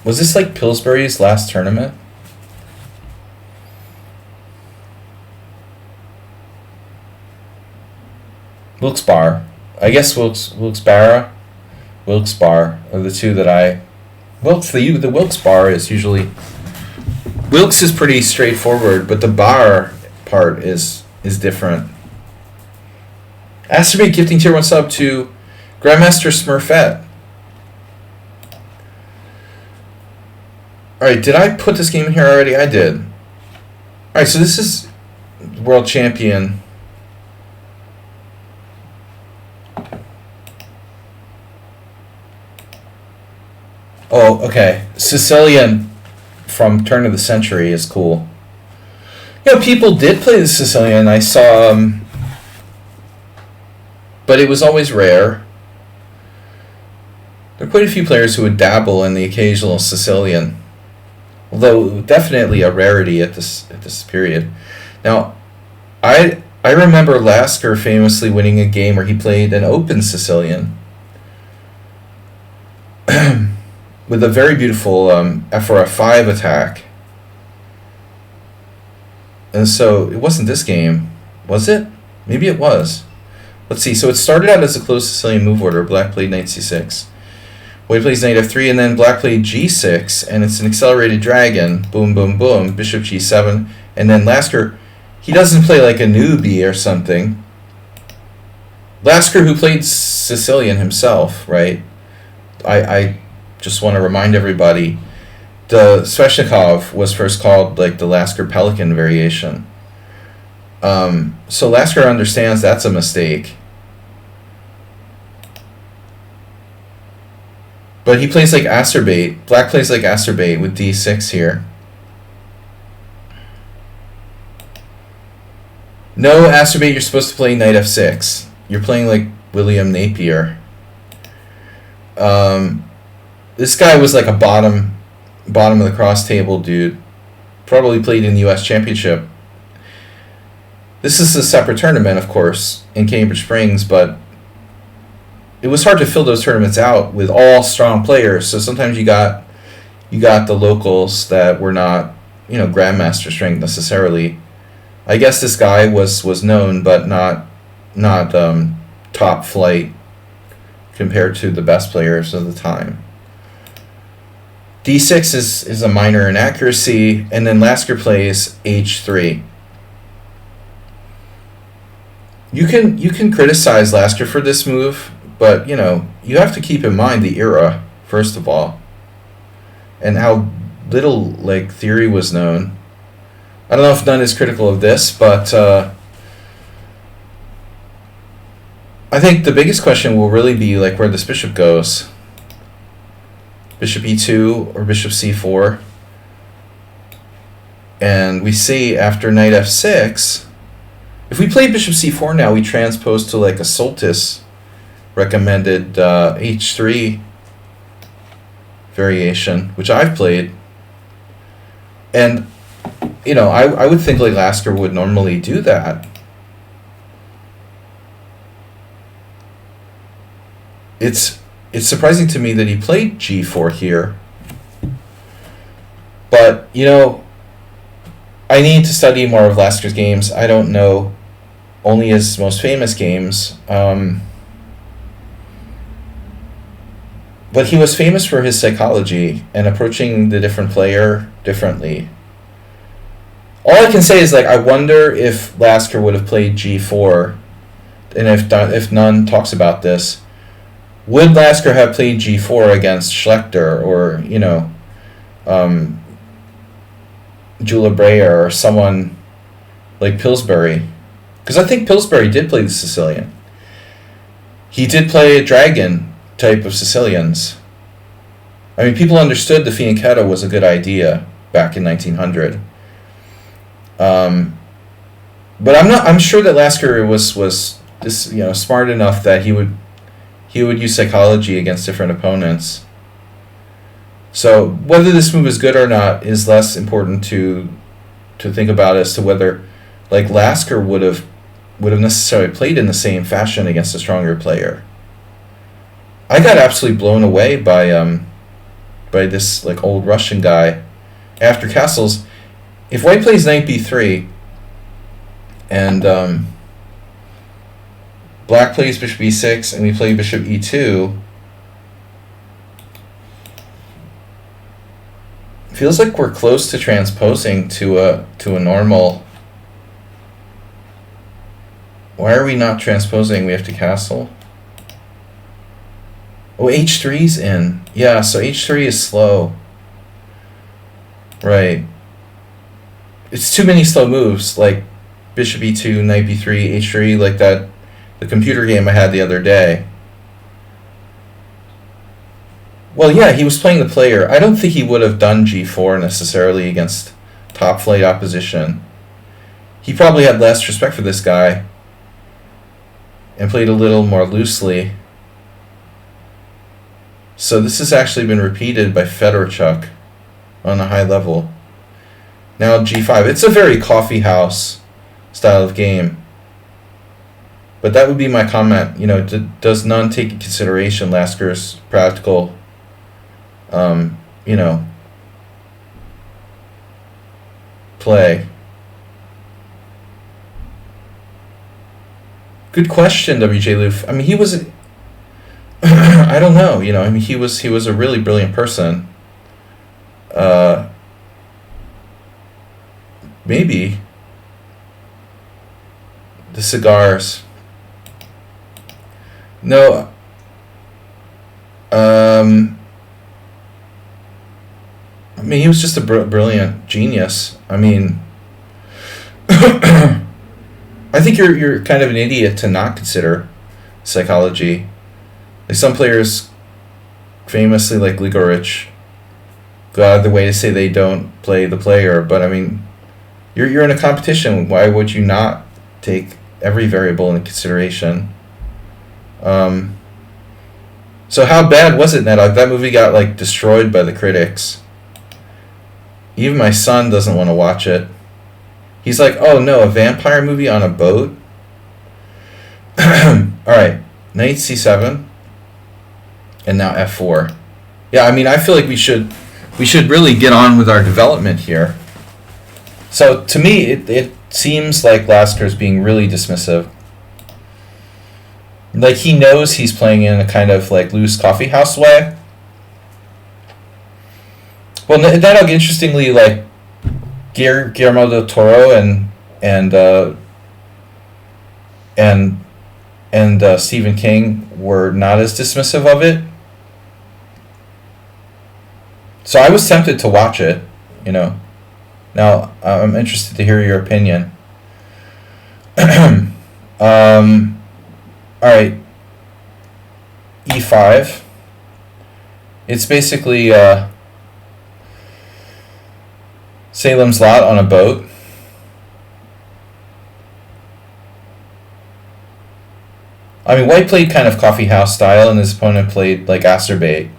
Was this like Pillsbury's last tournament? Wilkes-Barre. I guess Wilkes-Barre are the two that I... The Wilkes-Barre is usually... Wilkes is pretty straightforward, but the bar part is different. Asterbate gifting tier 1 sub to Grandmaster Smurfette. Alright, did I put this game in here already? I did. Alright, so this is World Champion. Oh, okay. Sicilian from turn of the century is cool. You know, people did play the Sicilian. I saw, but it was always rare. There are quite a few players who would dabble in the occasional Sicilian, although definitely a rarity at this period. Now, I remember Lasker famously winning a game where he played an open Sicilian with a very beautiful for a 5 attack. And so it wasn't this game, was it? Maybe it was. Let's see. So it started out as a closed Sicilian move order. Black played knight c6. White plays knight f3, and then black played g6, and it's an accelerated dragon. Boom, boom, boom. Bishop g7, and then Lasker, he doesn't play like a newbie or something. Lasker, who played Sicilian himself, right? I just want to remind everybody, the Sveshnikov was first called like the Lasker Pelican variation. So Lasker understands that's a mistake. But he plays like Acerbate. Black plays like Acerbate with d6 here. No, Acerbate, you're supposed to play knight f6. You're playing like William Napier. This guy was like a bottom of the cross table dude. Probably played in the U.S. Championship. This is a separate tournament, of course, in Cambridge Springs, but it was hard to fill those tournaments out with all strong players. So sometimes you got the locals that were not, grandmaster strength necessarily. I guess this guy was known, but not top flight compared to the best players of the time. d6 is a minor inaccuracy, and then Lasker plays h3. You can criticize Lasker for this move, but you have to keep in mind the era first of all, and how little like theory was known. I don't know if Nunn is critical of this, but I think the biggest question will really be like where this bishop goes. Bishop e2 or bishop c4. And we see after knight f6, if we play bishop c4 now, we transpose to like a Soltis recommended h3 variation, which I've played. And I would think like Lasker would normally do that. It's surprising to me that he played g4 here. But, I need to study more of Lasker's games. I don't know only his most famous games. But he was famous for his psychology and approaching the different player differently. All I can say is I wonder if Lasker would have played g4, and if Nunn talks about this, would Lasker have played g4 against Schlechter or Jula Breyer or someone like Pillsbury? Because I think Pillsbury did play the Sicilian. He did play a dragon type of Sicilians. I mean, people understood the fianchetto was a good idea back in 1900. But I'm sure that Lasker was this smart enough that he would use psychology against different opponents. So whether this move is good or not is less important to think about as to whether Lasker would have necessarily played in the same fashion against a stronger player. I got absolutely blown away by this old Russian guy after castles. If white plays knight b3 and black plays bishop e6 and we play bishop e2, feels like we're close to transposing to a normal. Why are we not transposing? We have to castle. Oh, h3's in. Yeah, so h3 is slow. Right. It's too many slow moves, like bishop e2, knight b3, h3, like that, the computer game I had the other day. Well, yeah, he was playing the player. I don't think he would have done g4 necessarily against top flight opposition. He probably had less respect for this guy and played a little more loosely. So this has actually been repeated by Fedorchuk on a high level. Now g5. It's a very coffee house style of game. But that would be my comment. You know, does none take into consideration Lasker's practical, you know, play? Good question, WJ Loof. I mean, he was. I don't know. You know, I mean, he was a really brilliant person. Maybe the cigars. No. I mean, he was just a brilliant genius. I mean, I think you're kind of an idiot to not consider psychology. Like some players, famously like Ligorich, go out of their way to say they don't play the player. But I mean, you're in a competition. Why would you not take every variable into consideration? So how bad was it, Nedog? That movie got like destroyed by the critics. Even my son doesn't want to watch it. He's like, oh no, a vampire movie on a boat? Alright, knight c7. And now f4. Yeah, I mean, I feel like we should really get on with our development here. So to me, it seems like Lasker's being really dismissive. Like he knows he's playing in a kind of like loose coffee house way. Well, Nedog, interestingly, like Guillermo del Toro and Stephen King were not as dismissive of it. So I was tempted to watch it, you know. Now I'm interested to hear your opinion. All right, e5. It's basically Salem's Lot on a boat. I mean, White played kind of coffee house style, and his opponent played like acerbate.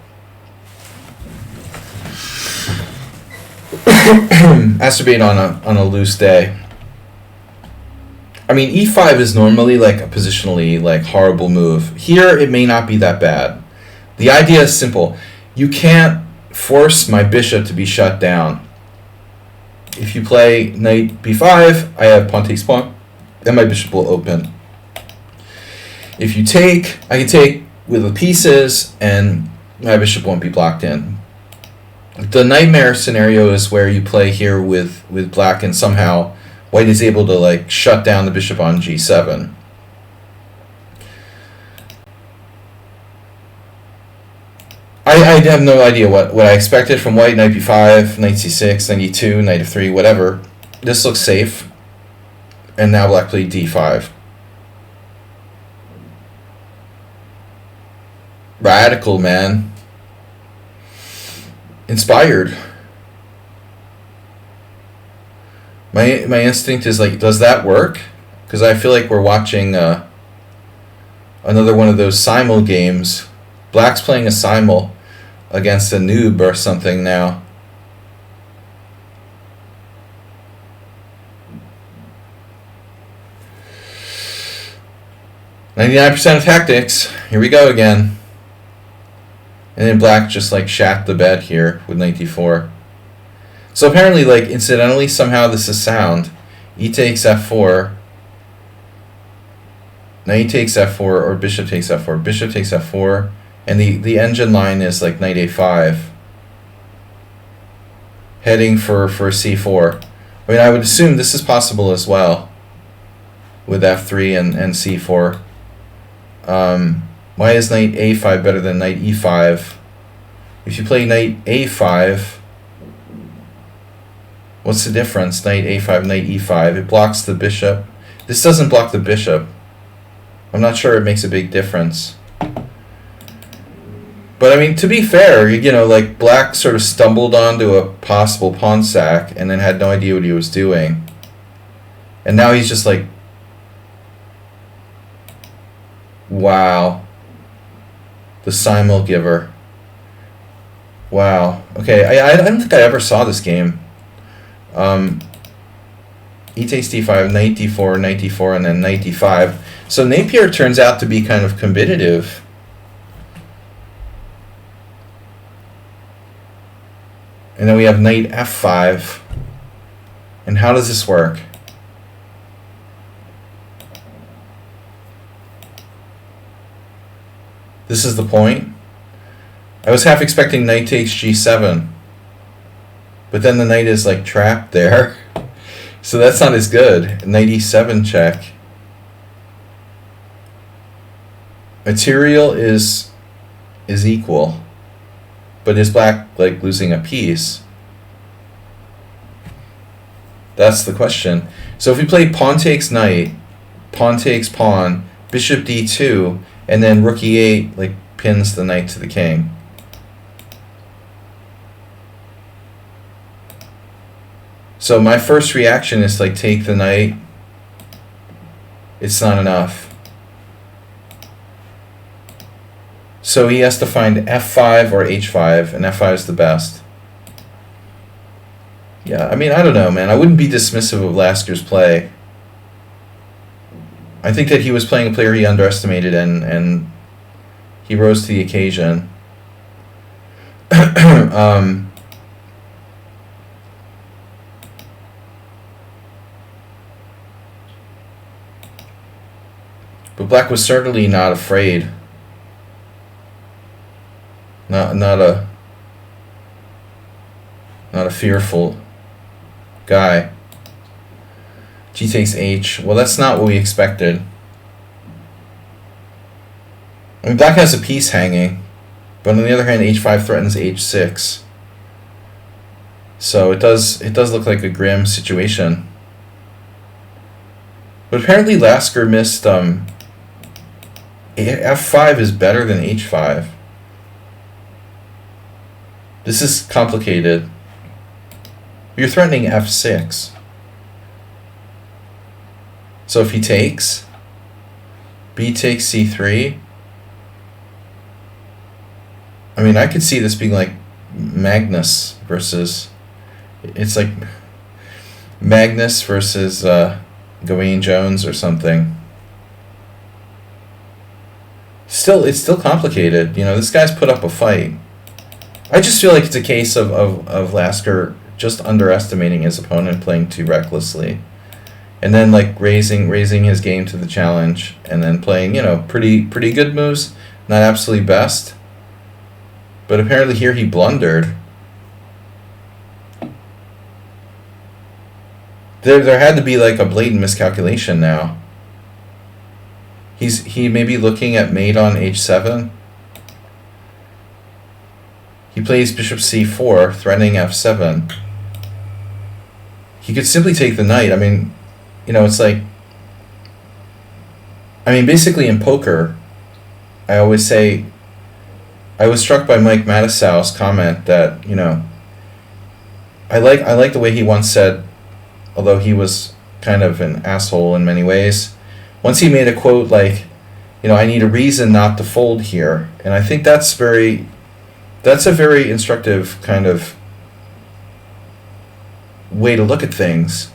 Acerbate on a loose day. I mean, e5 is normally like a positionally like horrible move. Here, it may not be that bad. The idea is simple. You can't force my bishop to be shut down. If you play knight b5, I have pawn takes pawn, then my bishop will open. If you take, I can take with the pieces, and my bishop won't be blocked in. The nightmare scenario is where you play here with black, and somehow White is able to like shut down the bishop on g7. I have no idea what I expected from White. Knight b5, knight c6, knight e2, knight f3, whatever. This looks safe. And now Black played d5. Radical, man. Inspired. My instinct is like, does that work? Because I feel like we're watching another one of those simul games. Black's playing a simul against a noob or something now. "99% of tactics." Here we go again. And then Black just like shat the bed here with knight d4. So apparently, like, incidentally, somehow this is sound. E takes f4. Knight takes f4, or bishop takes f4. Bishop takes f4. And the engine line is like knight a5. Heading for c4. I mean, I would assume this is possible as well. With f3 and c4. Why is knight a5 better than knight e5? If you play knight a5... What's the difference? Knight a5, knight e5. It blocks the bishop. This doesn't block the bishop. I'm not sure it makes a big difference. But I mean, to be fair, you know, like black sort of stumbled onto a possible pawn sack and then had no idea what he was doing. And now he's just like, wow. The simul giver. Wow. Okay, I don't think I ever saw this game. E takes d5, knight d4, knight d4, and then knight d5. So Napier turns out to be kind of combative. And then we have knight f5. And how does this work? This is the point. I was half expecting knight takes g7. But then the knight is like trapped there. So that's not as good. Knight e7 check. Material is equal. But is black like losing a piece? That's the question. So if we play pawn takes knight, pawn takes pawn, bishop d2, and then rook e8 like pins the knight to the king. So my first reaction is like take the knight. It's not enough. So he has to find f5 or h5, and f5 is the best. Yeah, I mean, I don't know, man. I wouldn't be dismissive of Lasker's play. I think that he was playing a player he underestimated, and he rose to the occasion. But black was certainly not afraid. Not a fearful guy. G takes h. Well, that's not what we expected. I mean, black has a piece hanging, but on the other hand, h5 threatens h6. So it does look like a grim situation. But apparently Lasker missed f5 is better than h5. This is complicated. You're threatening f6. So if he takes, b takes c3. I mean, I could see this being like Magnus versus... It's like Magnus versus Gawain Jones or something. It's still complicated. You know, this guy's put up a fight. I just feel like it's a case of Lasker just underestimating his opponent, playing too recklessly, and then like raising his game to the challenge, and then playing, you know, pretty good moves, not absolutely best, but apparently here he blundered. There had to be like a blatant miscalculation now. He may be looking at mate on h7. He plays bishop c4, threatening f7. He could simply take the knight. I mean, you know, it's like... I mean, basically in poker, I always say... I was struck by Mike Matisow's comment that, you know... I like the way he once said, although he was kind of an asshole in many ways, once he made a quote like, you know, I need a reason not to fold here. And I think that's a very instructive kind of way to look at things.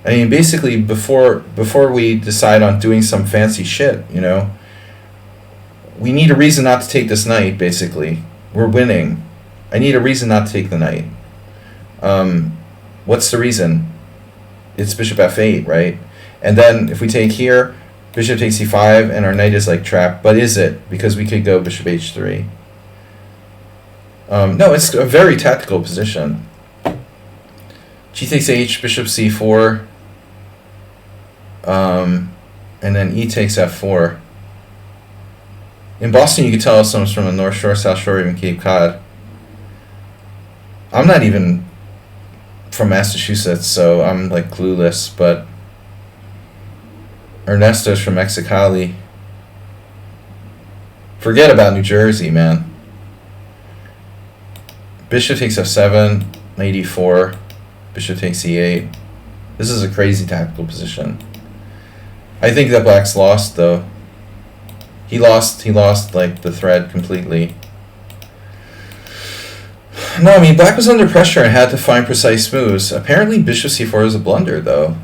I mean, basically, before we decide on doing some fancy shit, you know, we need a reason not to take this knight, basically. We're winning. I need a reason not to take the knight. What's the reason? It's bishop f8, right? And then if we take here, bishop takes c5, and our knight is like trapped. But is it? Because we could go bishop h3. No, it's a very tactical position. G takes h, bishop c4, and then e takes f4. In Boston, you could tell if someone's from the North Shore, South Shore, or even Cape Cod. I'm not even from Massachusetts, so I'm like clueless, but Ernesto's from Mexicali. Forget about New Jersey, man. Bishop takes f7, knight e4, bishop takes e8. This is a crazy tactical position. I think that black's lost though. He lost like the thread completely. No, I mean black was under pressure and had to find precise moves. Apparently bishop c4 is a blunder though.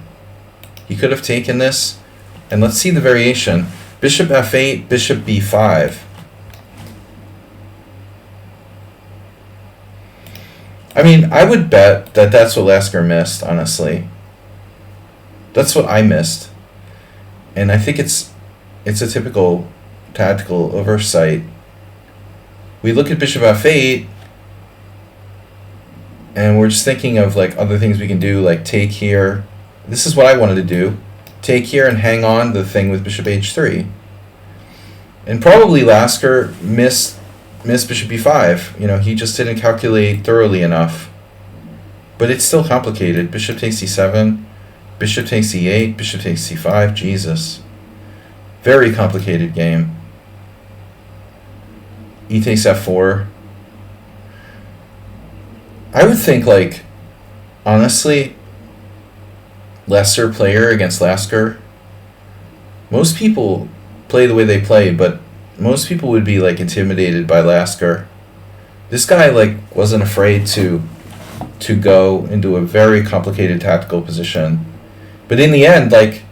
He could have taken this, and let's see the variation. Bishop f8, bishop b5. I mean, I would bet that that's what Lasker missed, honestly. That's what I missed. And I think it's a typical tactical oversight. We look at bishop f8, and we're just thinking of like other things we can do, like take here. This is what I wanted to do. Take here and hang on the thing with bishop h3. And probably Lasker missed bishop b5. You know, he just didn't calculate thoroughly enough. But it's still complicated. Bishop takes c7, bishop takes e8, bishop takes c5. Jesus. Very complicated game. E takes f4. I would think, like, honestly, lesser player against Lasker. Most people play the way they play, but most people would be like intimidated by Lasker. This guy like wasn't afraid to go into a very complicated tactical position. But in the end, like,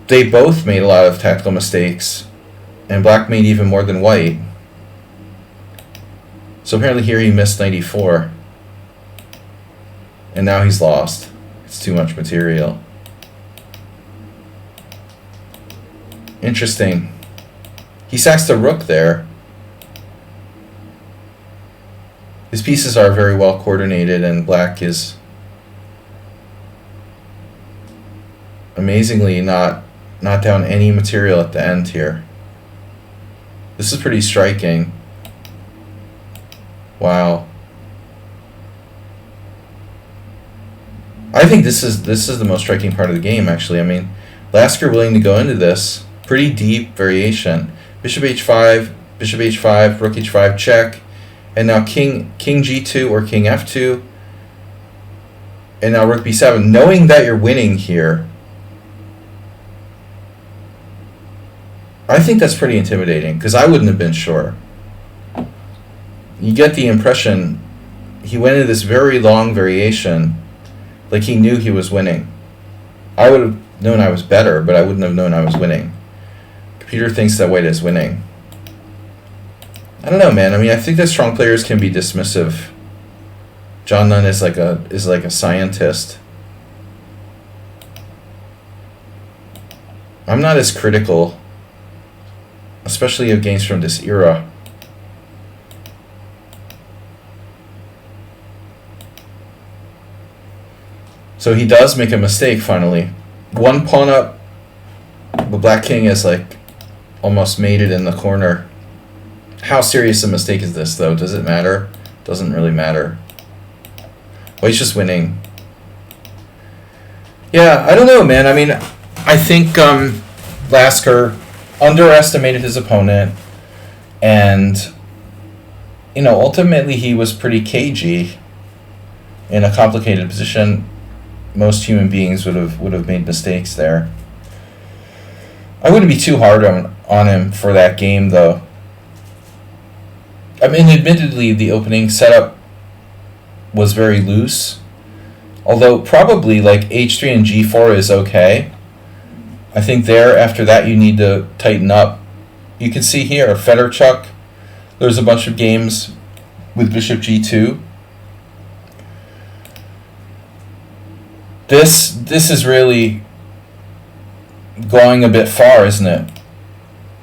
they both made a lot of tactical mistakes, and black made even more than white. So apparently here he missed knight e4, and now he's lost. It's too much material. Interesting. He sacks the rook there. His pieces are very well coordinated, and black is amazingly not down any material at the end here. This is pretty striking. Wow. I think this is the most striking part of the game, actually. I mean, Lasker willing to go into this. Pretty deep variation. Bishop h5, rook h5, check. And now king g2 or king f2. And now rook b7. Knowing that you're winning here, I think that's pretty intimidating, because I wouldn't have been sure. You get the impression he went into this very long variation like he knew he was winning. I would have known I was better, but I wouldn't have known I was winning. Computer thinks that white is winning. I don't know, man. I mean, I think that strong players can be dismissive. John Nunn is like a scientist. I'm not as critical, especially of games from this era. So he does make a mistake finally. One pawn up, the black king is like almost made it in the corner. How serious a mistake is this though? Does it matter? Doesn't really matter. White's just winning. Yeah, I don't know, man. I mean, I think Lasker underestimated his opponent, and you know, ultimately he was pretty cagey in a complicated position. Most human beings would have made mistakes there. I wouldn't be too hard on him for that game, though. I mean, admittedly, the opening setup was very loose, although probably like h3 and g4 is okay. I think there, after that, you need to tighten up. You can see here, Fedorchuk, there's a bunch of games with bishop g2. This is really going a bit far, isn't it?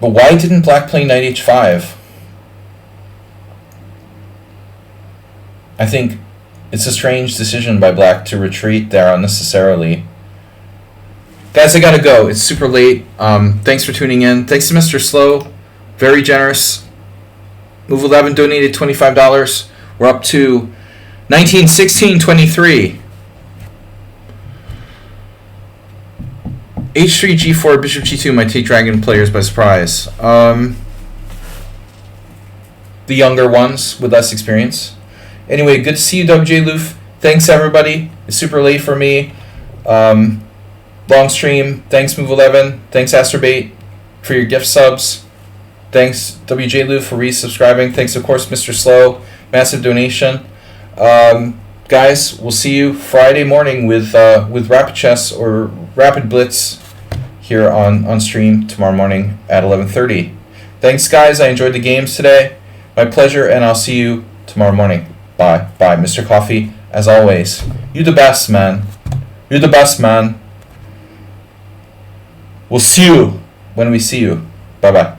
But why didn't black play knight h5? I think it's a strange decision by black to retreat there unnecessarily. Guys, I gotta go. It's super late. Thanks for tuning in. Thanks to Mr. Slow. Very generous. Move 11 donated $25. We're up to 1916.23. h3, g4, bishop g2 might take dragon players by surprise. The younger ones with less experience. Anyway, good to see you, WJ Loof. Thanks, everybody. It's super late for me. Long stream. Thanks, Move 11. Thanks, Astrobate, for your gift subs. Thanks, WJ Loof, for resubscribing. Thanks, of course, Mr. Slow. Massive donation. Guys, we'll see you Friday morning with Rapid Chess or Rapid Blitz here on stream tomorrow morning at 11:30. Thanks, guys. I enjoyed the games today. My pleasure, and I'll see you tomorrow morning. Bye. Bye, Mr. Coffee. As always, you the best, man. You're the best, man. We'll see you when we see you. Bye-bye.